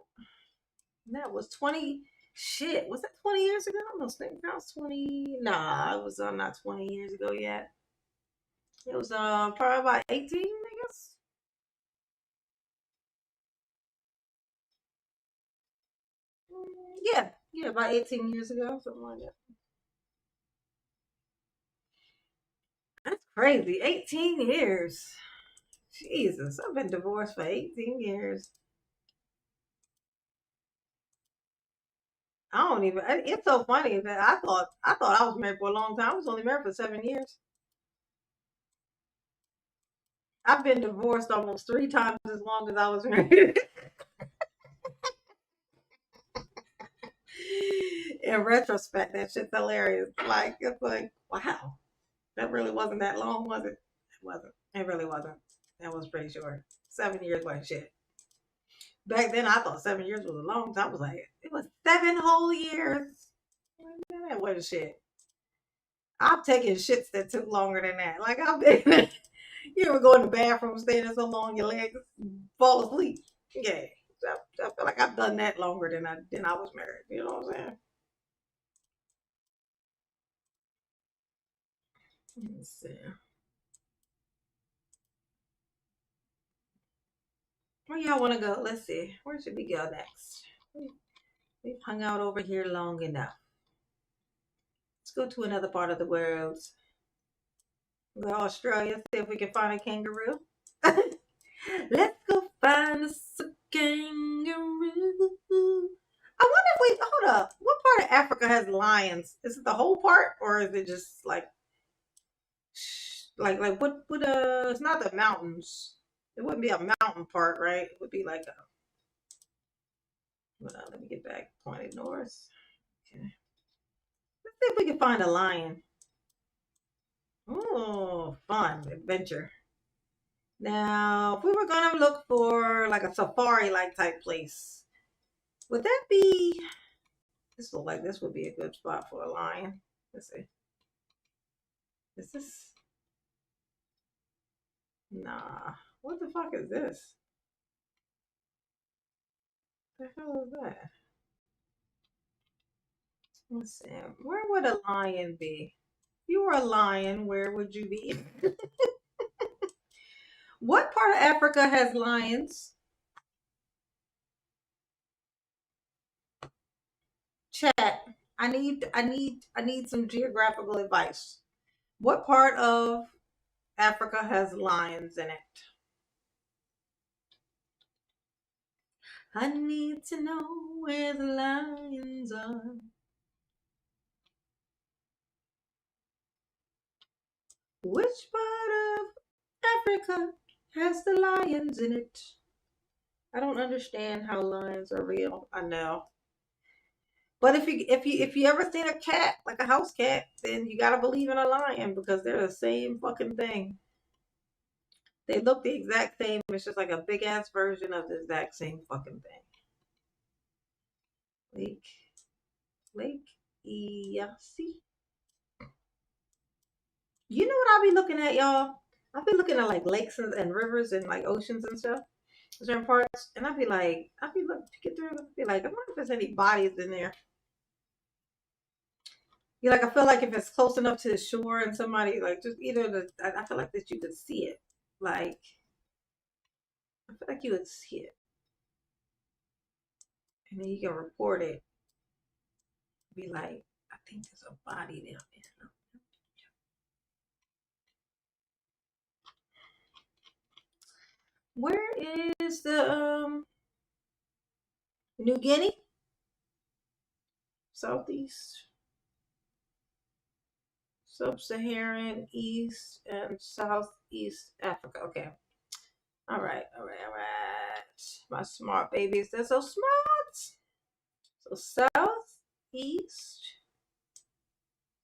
[SPEAKER 1] That was 20. Shit, was that 20 years ago? I don't think that was 20. Nah, it was not 20 years ago yet. It was probably about 18, I guess. Yeah, about 18 years ago, something like that. That's crazy. 18 years. Jesus, I've been divorced for 18 years. I don't even. It's so funny that I thought I was married for a long time. I was only married for 7 years. I've been divorced almost 3 times as long as I was married. In retrospect, that shit's hilarious. Like it's like, wow, that really wasn't that long, was it? It wasn't. It really wasn't. I was pretty sure 7 years wasn't shit. Back then, I thought 7 years was a long time. I was like, it was 7 whole years. That wasn't shit. I've taken shits that took longer than that. Like I've been, you ever go in the bathroom, staying there so long, your legs fall asleep. Yeah, I feel like I've done that longer than I was married. You know what I'm saying? Let's see. Where y'all want to go? Let's see. Where should we go next? We've hung out over here long enough. Let's go to another part of the world. Go to Australia, see if we can find a kangaroo. Let's go find us a kangaroo. I wonder if we hold up. What part of Africa has lions? Is it the whole part, or is it just like what? It's not the mountains. It wouldn't be a mountain part, right? It would be like a. Hold on, let me get back. Pointed north. Okay. Let's see if we can find a lion. Oh, fun adventure. Now, if we were gonna look for like a safari-like type place, would that be? This look like this would be a good spot for a lion. Let's see. Is this? Nah. What the fuck is this? What the hell is that? Let's see. Where would a lion be? If you were a lion, where would you be? What part of Africa has lions? Chat. I need some geographical advice. What part of Africa has lions in it? I need to know where the lions are. Which part of Africa has the lions in it? I don't understand how lions are real. I know. But if you ever seen a cat, like a house cat, then you gotta believe in a lion because they're the same fucking thing. They look the exact same. It's just like a big ass version of the exact same fucking thing. Lake Eosi. You know what I be looking at, y'all? I be looking at like lakes and rivers and like oceans and stuff, certain parts, and I be looking to get through. I be like, I wonder if there's any bodies in there. You like, I feel like if it's close enough to the shore and somebody like just I feel like that you could see it. Like, I feel like you would see it, and then you can report it. Be like, I think there's a body down there. Where is the New Guinea? Southeast, Sub-Saharan, East, and Southeast Africa. Okay. All right. My smart babies, they're so smart. So Southeast.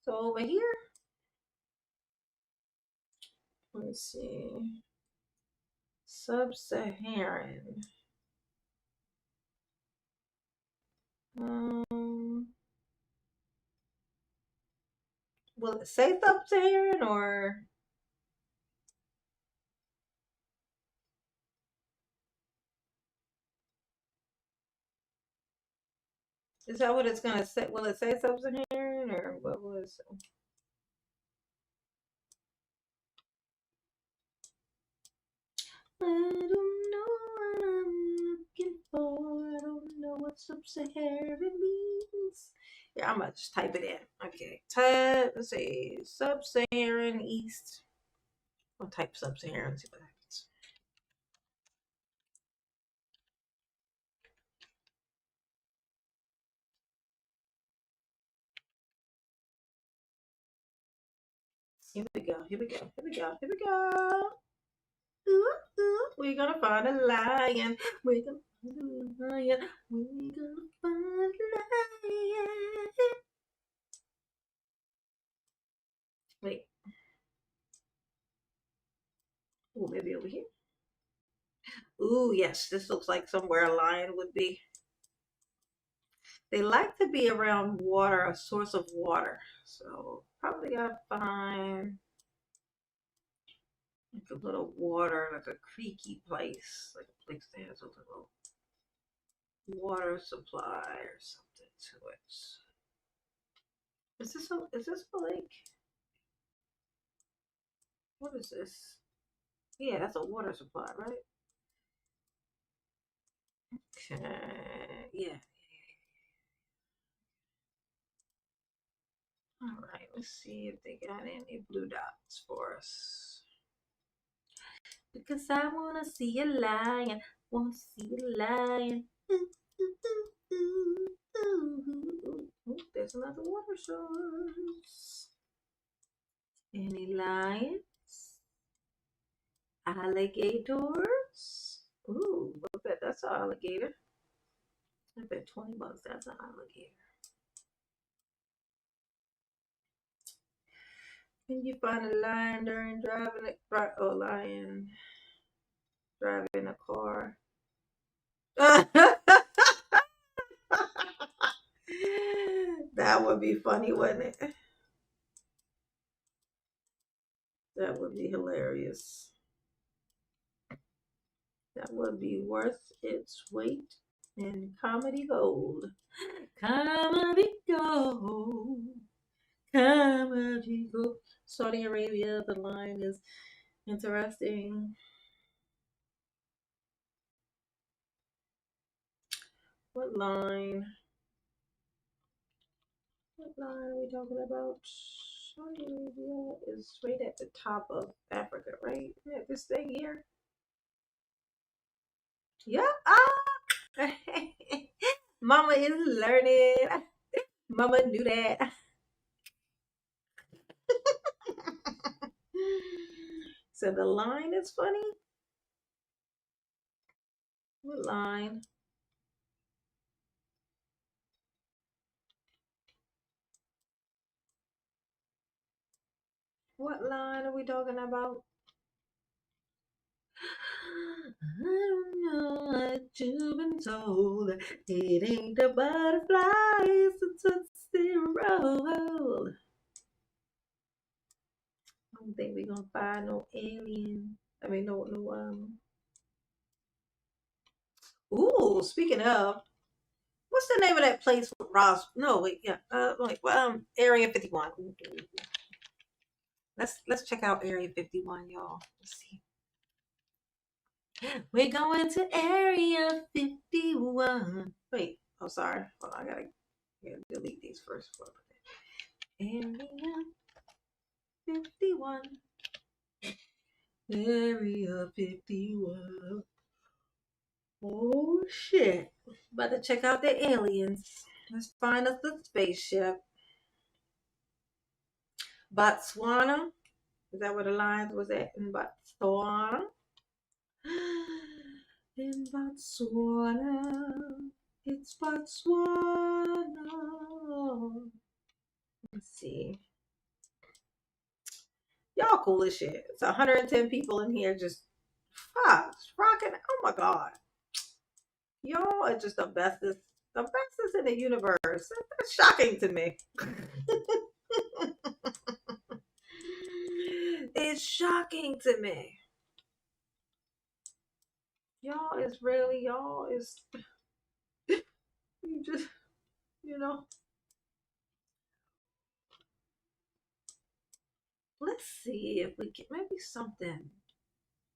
[SPEAKER 1] So over here. Let me see. Sub-Saharan. Will it say Sub-Saharan or? Is that what it's gonna say? Will it say Sub-Saharan or what was? I don't know what I'm looking for. I don't know what Sub-Saharan means. Yeah, I'm gonna just type it in. Okay, let's see, Sub-Saharan East. I'll type Sub-Saharan. See what happens. Here we go. Ooh, we're gonna find a lion. We're gonna find a lion. We're gonna find a lion. Wait. Ooh, maybe over here. Ooh, yes. This looks like somewhere a lion would be. They like to be around water, a source of water. So probably gotta find like a little water, like a creaky place, like a place that has a little water supply or something to it. Is this a lake? What is this? Yeah, that's a water supply, right? Okay. Yeah. All right. Let's see if they got any blue dots for us. Because I wanna see a lion. Want to see a lion. Ooh, there's another water source. Any lions? Alligators? Ooh, I bet that's an alligator. I bet $20 that's an alligator. Can you find a lion during driving a lion driving a car? That would be funny, wouldn't it? That would be hilarious. That would be worth its weight in comedy gold. Comedy gold. Comedy gold. Saudi Arabia, the line is interesting. What line? What line are we talking about? Saudi Arabia is right at the top of Africa, right? Yeah, this thing here. Yeah. Ah! Mama is learning. Mama knew that. So the line is funny. What line? What line are we talking about? I don't know what you've been told. It ain't the butterflies, it's a road. I don't think we're gonna find no alien. I mean, no. Ooh, speaking of, what's the name of that place with Ross? No, wait, yeah, Area 51. Ooh. Let's check out Area 51, y'all. Let's see. We're going to Area 51. Wait, oh sorry. Well, I gotta delete these first. Area 51. Area 51. Oh shit. About to check out the aliens. Let's find us a spaceship. Botswana. Is that where the lines was at? In Botswana? In Botswana. It's Botswana. Let's see. Y'all cool as shit. It's 110 people in here just rocking. Oh my god. Y'all are just the bestest in the universe. That's shocking to me. It's shocking to me. Y'all is you just, you know. Let's see if we can maybe something.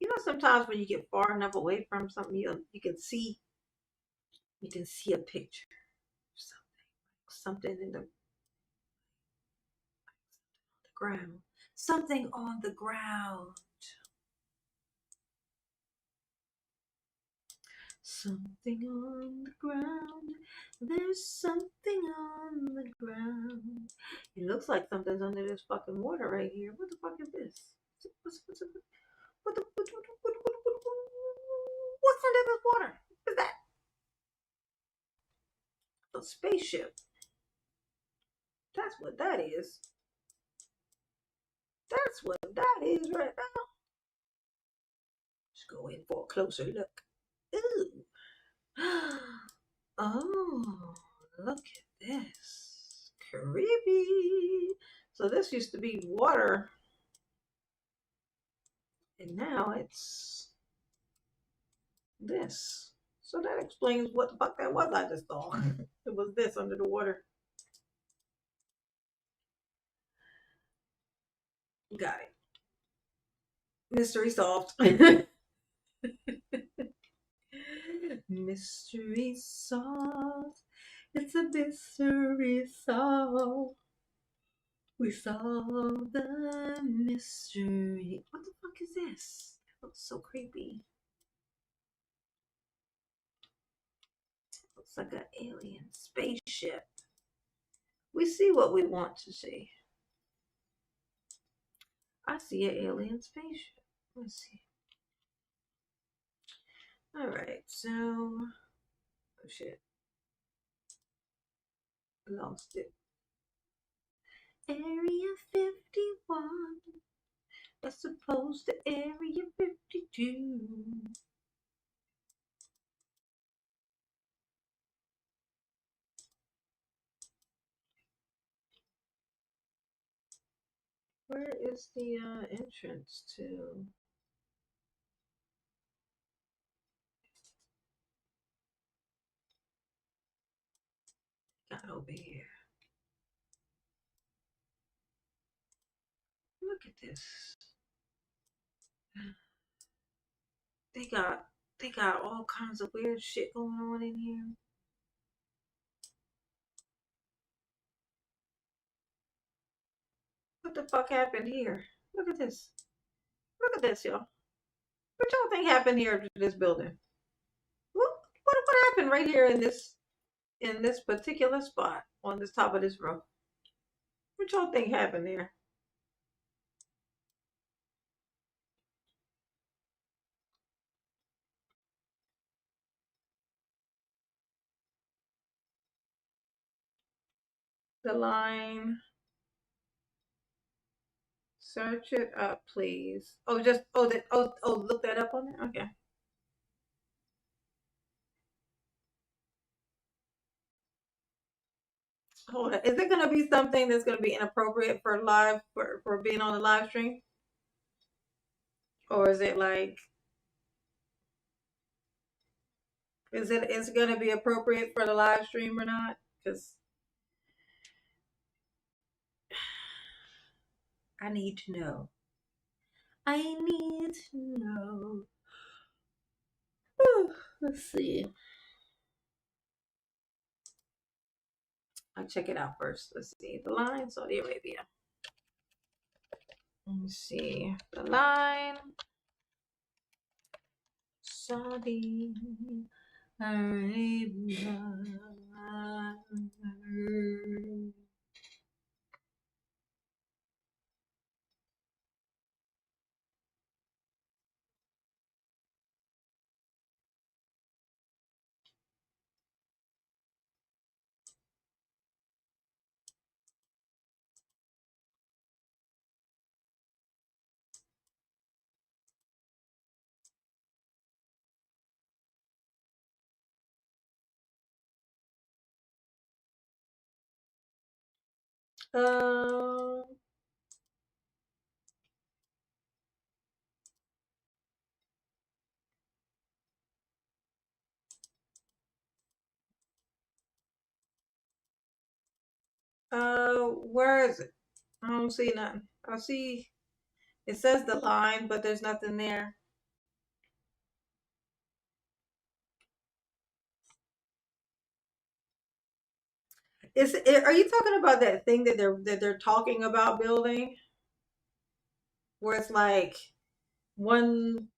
[SPEAKER 1] You know, sometimes when you get far enough away from something, you can see a picture. Something in the ground. Something on the ground. Something on the ground. There's something on the ground. It looks like something's under this fucking water right here. What the fuck is this? What's under this water? What is that? A spaceship. That's what that is. That's what that is right now. Let's go in for a closer look. Ooh. Oh, look at this. Creepy. So this used to be water. And now it's this. So that explains what the fuck that was I just saw. It was this under the water. Got it. Mystery solved. Mystery solved. It's a mystery solved. We solved the mystery. What the fuck is this? It looks so creepy. Looks like an alien spaceship. We see what we want to see. I see an alien spaceship. Let's see. Alright, so. Oh shit. Lost it. Area 51. As opposed to Area 52. Where is the entrance to? Got over here. Look at this. They got all kinds of weird shit going on in here. What the fuck happened here? Look at this. Look at this, y'all. What y'all think happened here to this building? What happened right here in this particular spot on this top of this row? What y'all think happened there? The line. Search it up, please. Oh, look that up on there. Okay. Hold on. Is it gonna be something that's gonna be inappropriate for for being on the live stream? Or is it like is it gonna be appropriate for the live stream or not? Because I need to know. I need to know. Whew, let's see. I'll check it out first. Let's see. The line, Saudi Arabia. Let me see. The line. Sorry. Um, where is it? I don't see nothing. I see it says the line, but there's nothing there. Are you talking about that thing that they're talking about building, where it's like one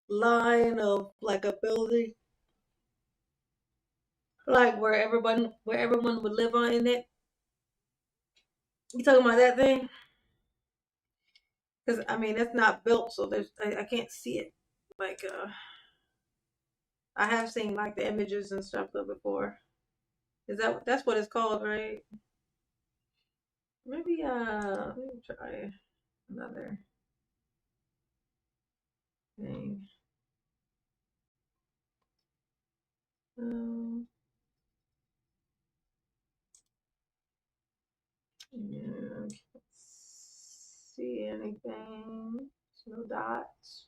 [SPEAKER 1] line of like a building, like where everyone would live on in it? You talking about that thing? Because I mean, it's not built, so I can't see it. Like I have seen like the images and stuff though before. That's what it's called, right? Maybe let me try another thing. Yeah, can't see anything. There's no dots.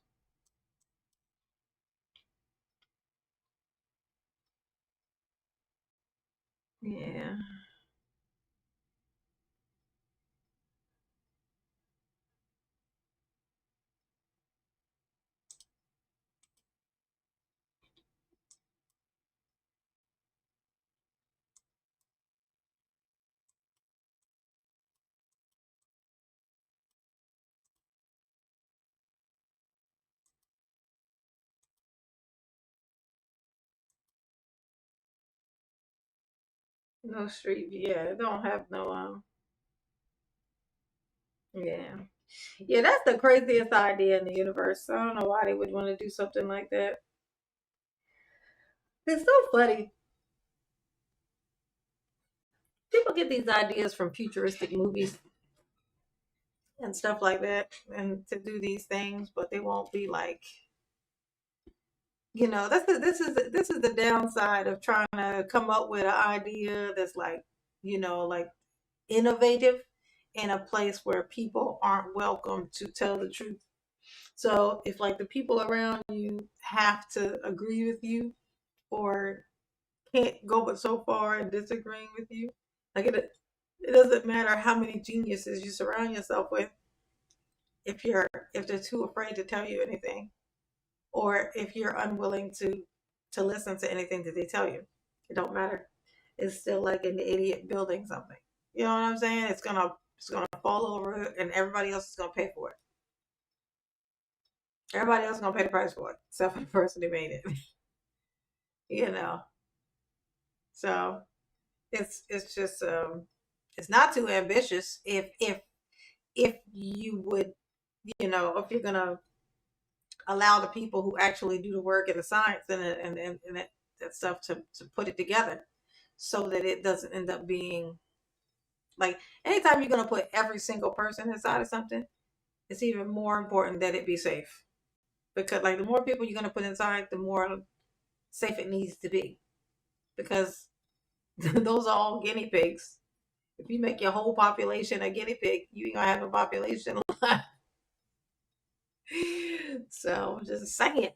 [SPEAKER 1] Yeah. No street. Yeah, it don't have no yeah. Yeah, that's the craziest idea in the universe. I don't know why they would want to do something like that. It's so funny. People get these ideas from futuristic movies and stuff like that, and to do these things, but they won't be like, this is the downside of trying to come up with an idea that's like, like innovative in a place where people aren't welcome to tell the truth. So if like the people around you have to agree with you or can't go but so far in disagreeing with you, like it doesn't matter how many geniuses you surround yourself with if they're too afraid to tell you anything, or if you're unwilling to listen to anything that they tell you. It don't matter. It's still like an idiot building something. You know what I'm saying? It's gonna fall over and everybody else is gonna pay for it. Everybody else is gonna pay the price for it, except for the person who made it. you know. So it's just it's not too ambitious if you would, if you're gonna allow the people who actually do the work and the science and that stuff to put it together so that it doesn't end up being like, anytime you're going to put every single person inside of something, it's even more important that it be safe, because like the more people you're going to put inside, the more safe it needs to be, because those are all guinea pigs. If you make your whole population a guinea pig, you ain't gonna have a population left. So just saying,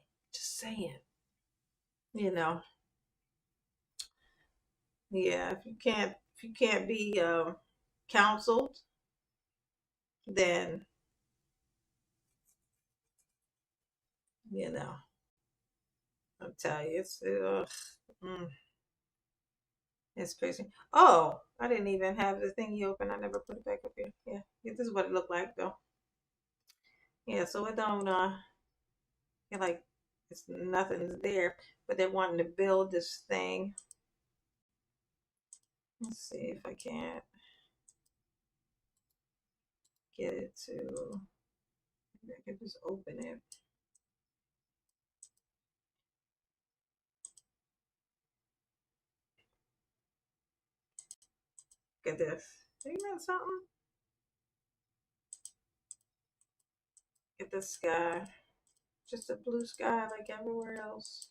[SPEAKER 1] yeah. If you can't be counseled, then I'm telling you, it's crazy. Oh, I didn't even have the thingy open. I never put it back up here. Yeah, this is what it looked like though. Yeah, so it don't. It like It's nothing's there, but they're wanting to build this thing. Let's see if I can't get it to. Maybe I can just open it. Look at this. Ain't that something? Get the sky. Just a blue sky like everywhere else.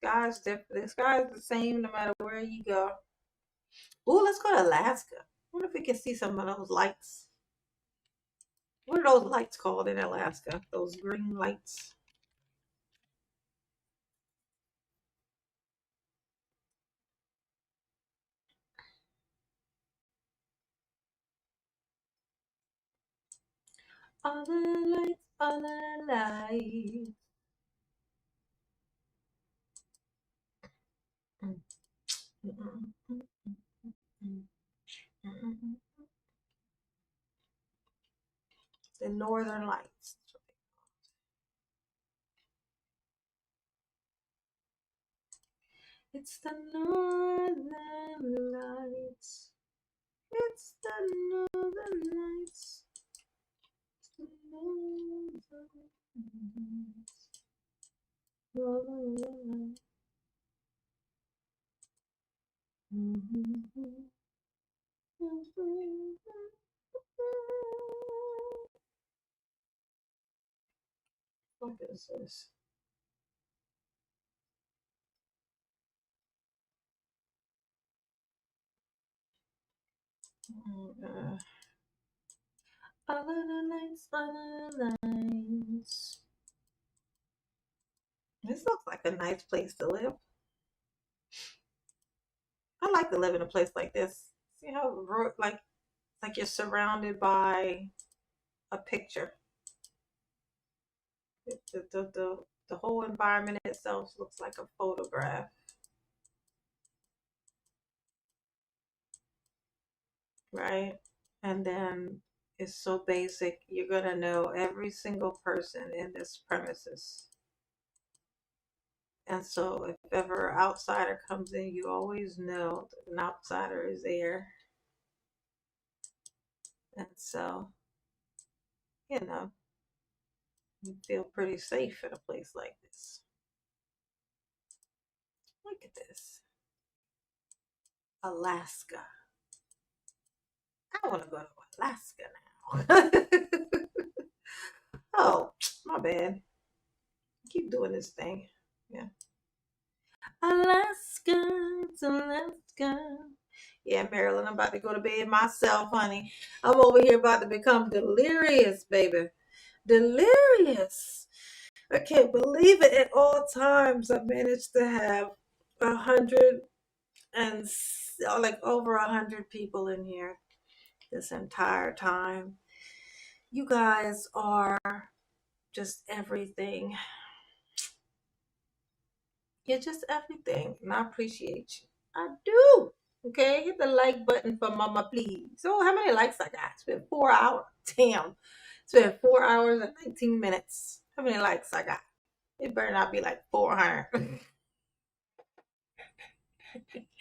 [SPEAKER 1] Sky's different. The sky is the same no matter where you go. Ooh, let's go to Alaska. I wonder if we can see some of those lights. What are those lights called in Alaska? Those green lights. All the lights, all the lights. The northern lights. It's the northern lights. It's the northern lights. It's the northern lights. Northern lights. What is this? All of the lights, all of the lights. This looks like a nice place to live. I like to live in a place like this. See how like you're surrounded by a picture. The whole environment itself looks like a photograph. Right? And then it's so basic. You're going to know every single person in this premises. And so if ever an outsider comes in, you always know that an outsider is there. And so, you know, you feel pretty safe in a place like this. Look at this. Alaska. I want to go to Alaska now. Oh, my bad. Keep doing this thing. Yeah. Alaska, it's Alaska. Yeah, Marilyn, I'm about to go to bed myself, honey. I'm over here about to become delirious, baby. Delirious. I can't believe it. At all times, I managed to have 100 and like over 100 people in here this entire time. You guys are just everything. You're just everything, and I appreciate you. I do. Okay, hit the like button for Mama, please. So, how many likes I got? It's been 4 hours. Damn, it's been 4 hours and 19 minutes. How many likes I got? It better not be like 400.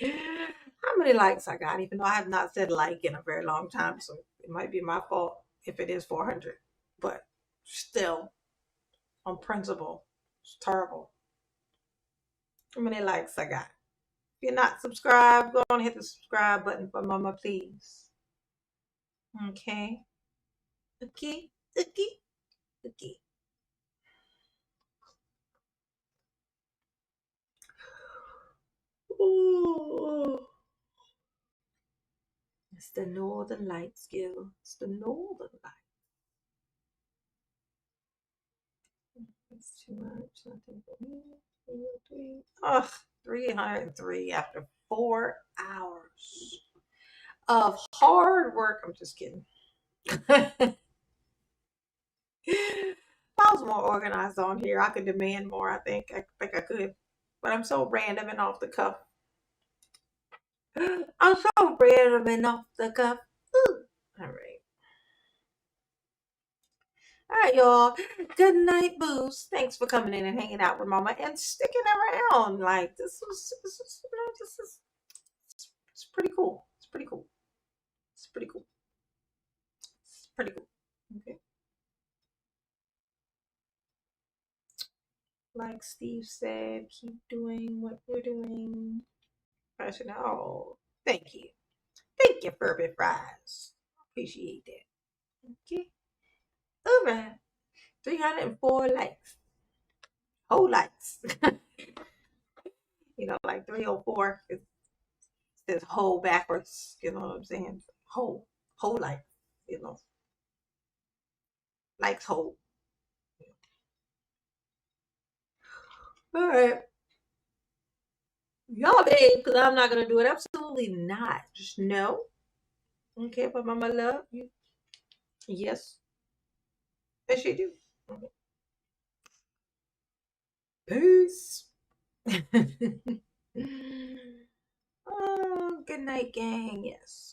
[SPEAKER 1] How many likes I got? Even though I have not said like in a very long time, so it might be my fault if it is 400. But still, on principle, it's terrible. How many likes I got? If you're not subscribed, go on and hit the subscribe button for Mama, please. Okay. Okay. Okay. Okay. Ooh. It's the Northern Lights, Gil. It's the Northern Lights. It's too much. Nothing but me. 303. Ugh, 303 after 4 hours of hard work. I'm just kidding. If I was more organized on here, I could demand more. I think I could, but I'm so random and off the cuff. I'm so random and off the cuff. Ooh. All right. All right, y'all. Good night, Booze. Thanks for coming in and hanging out with Mama and sticking around. Like this is it's pretty cool. It's pretty cool. It's pretty cool. It's pretty cool. Okay. Like Steve said, keep doing what you're doing. Oh, thank you. Thank you, Furby Fries. Appreciate that. Okay. All right. 304 likes. Whole likes. Like 304. It says whole backwards. You know what I'm saying? Whole life. Likes whole. All right. Y'all behave because I'm not going to do it. Absolutely not. Just no. Okay, but Mama love you. Yes. Yes, you do. Peace. Oh, good night, gang. Yes.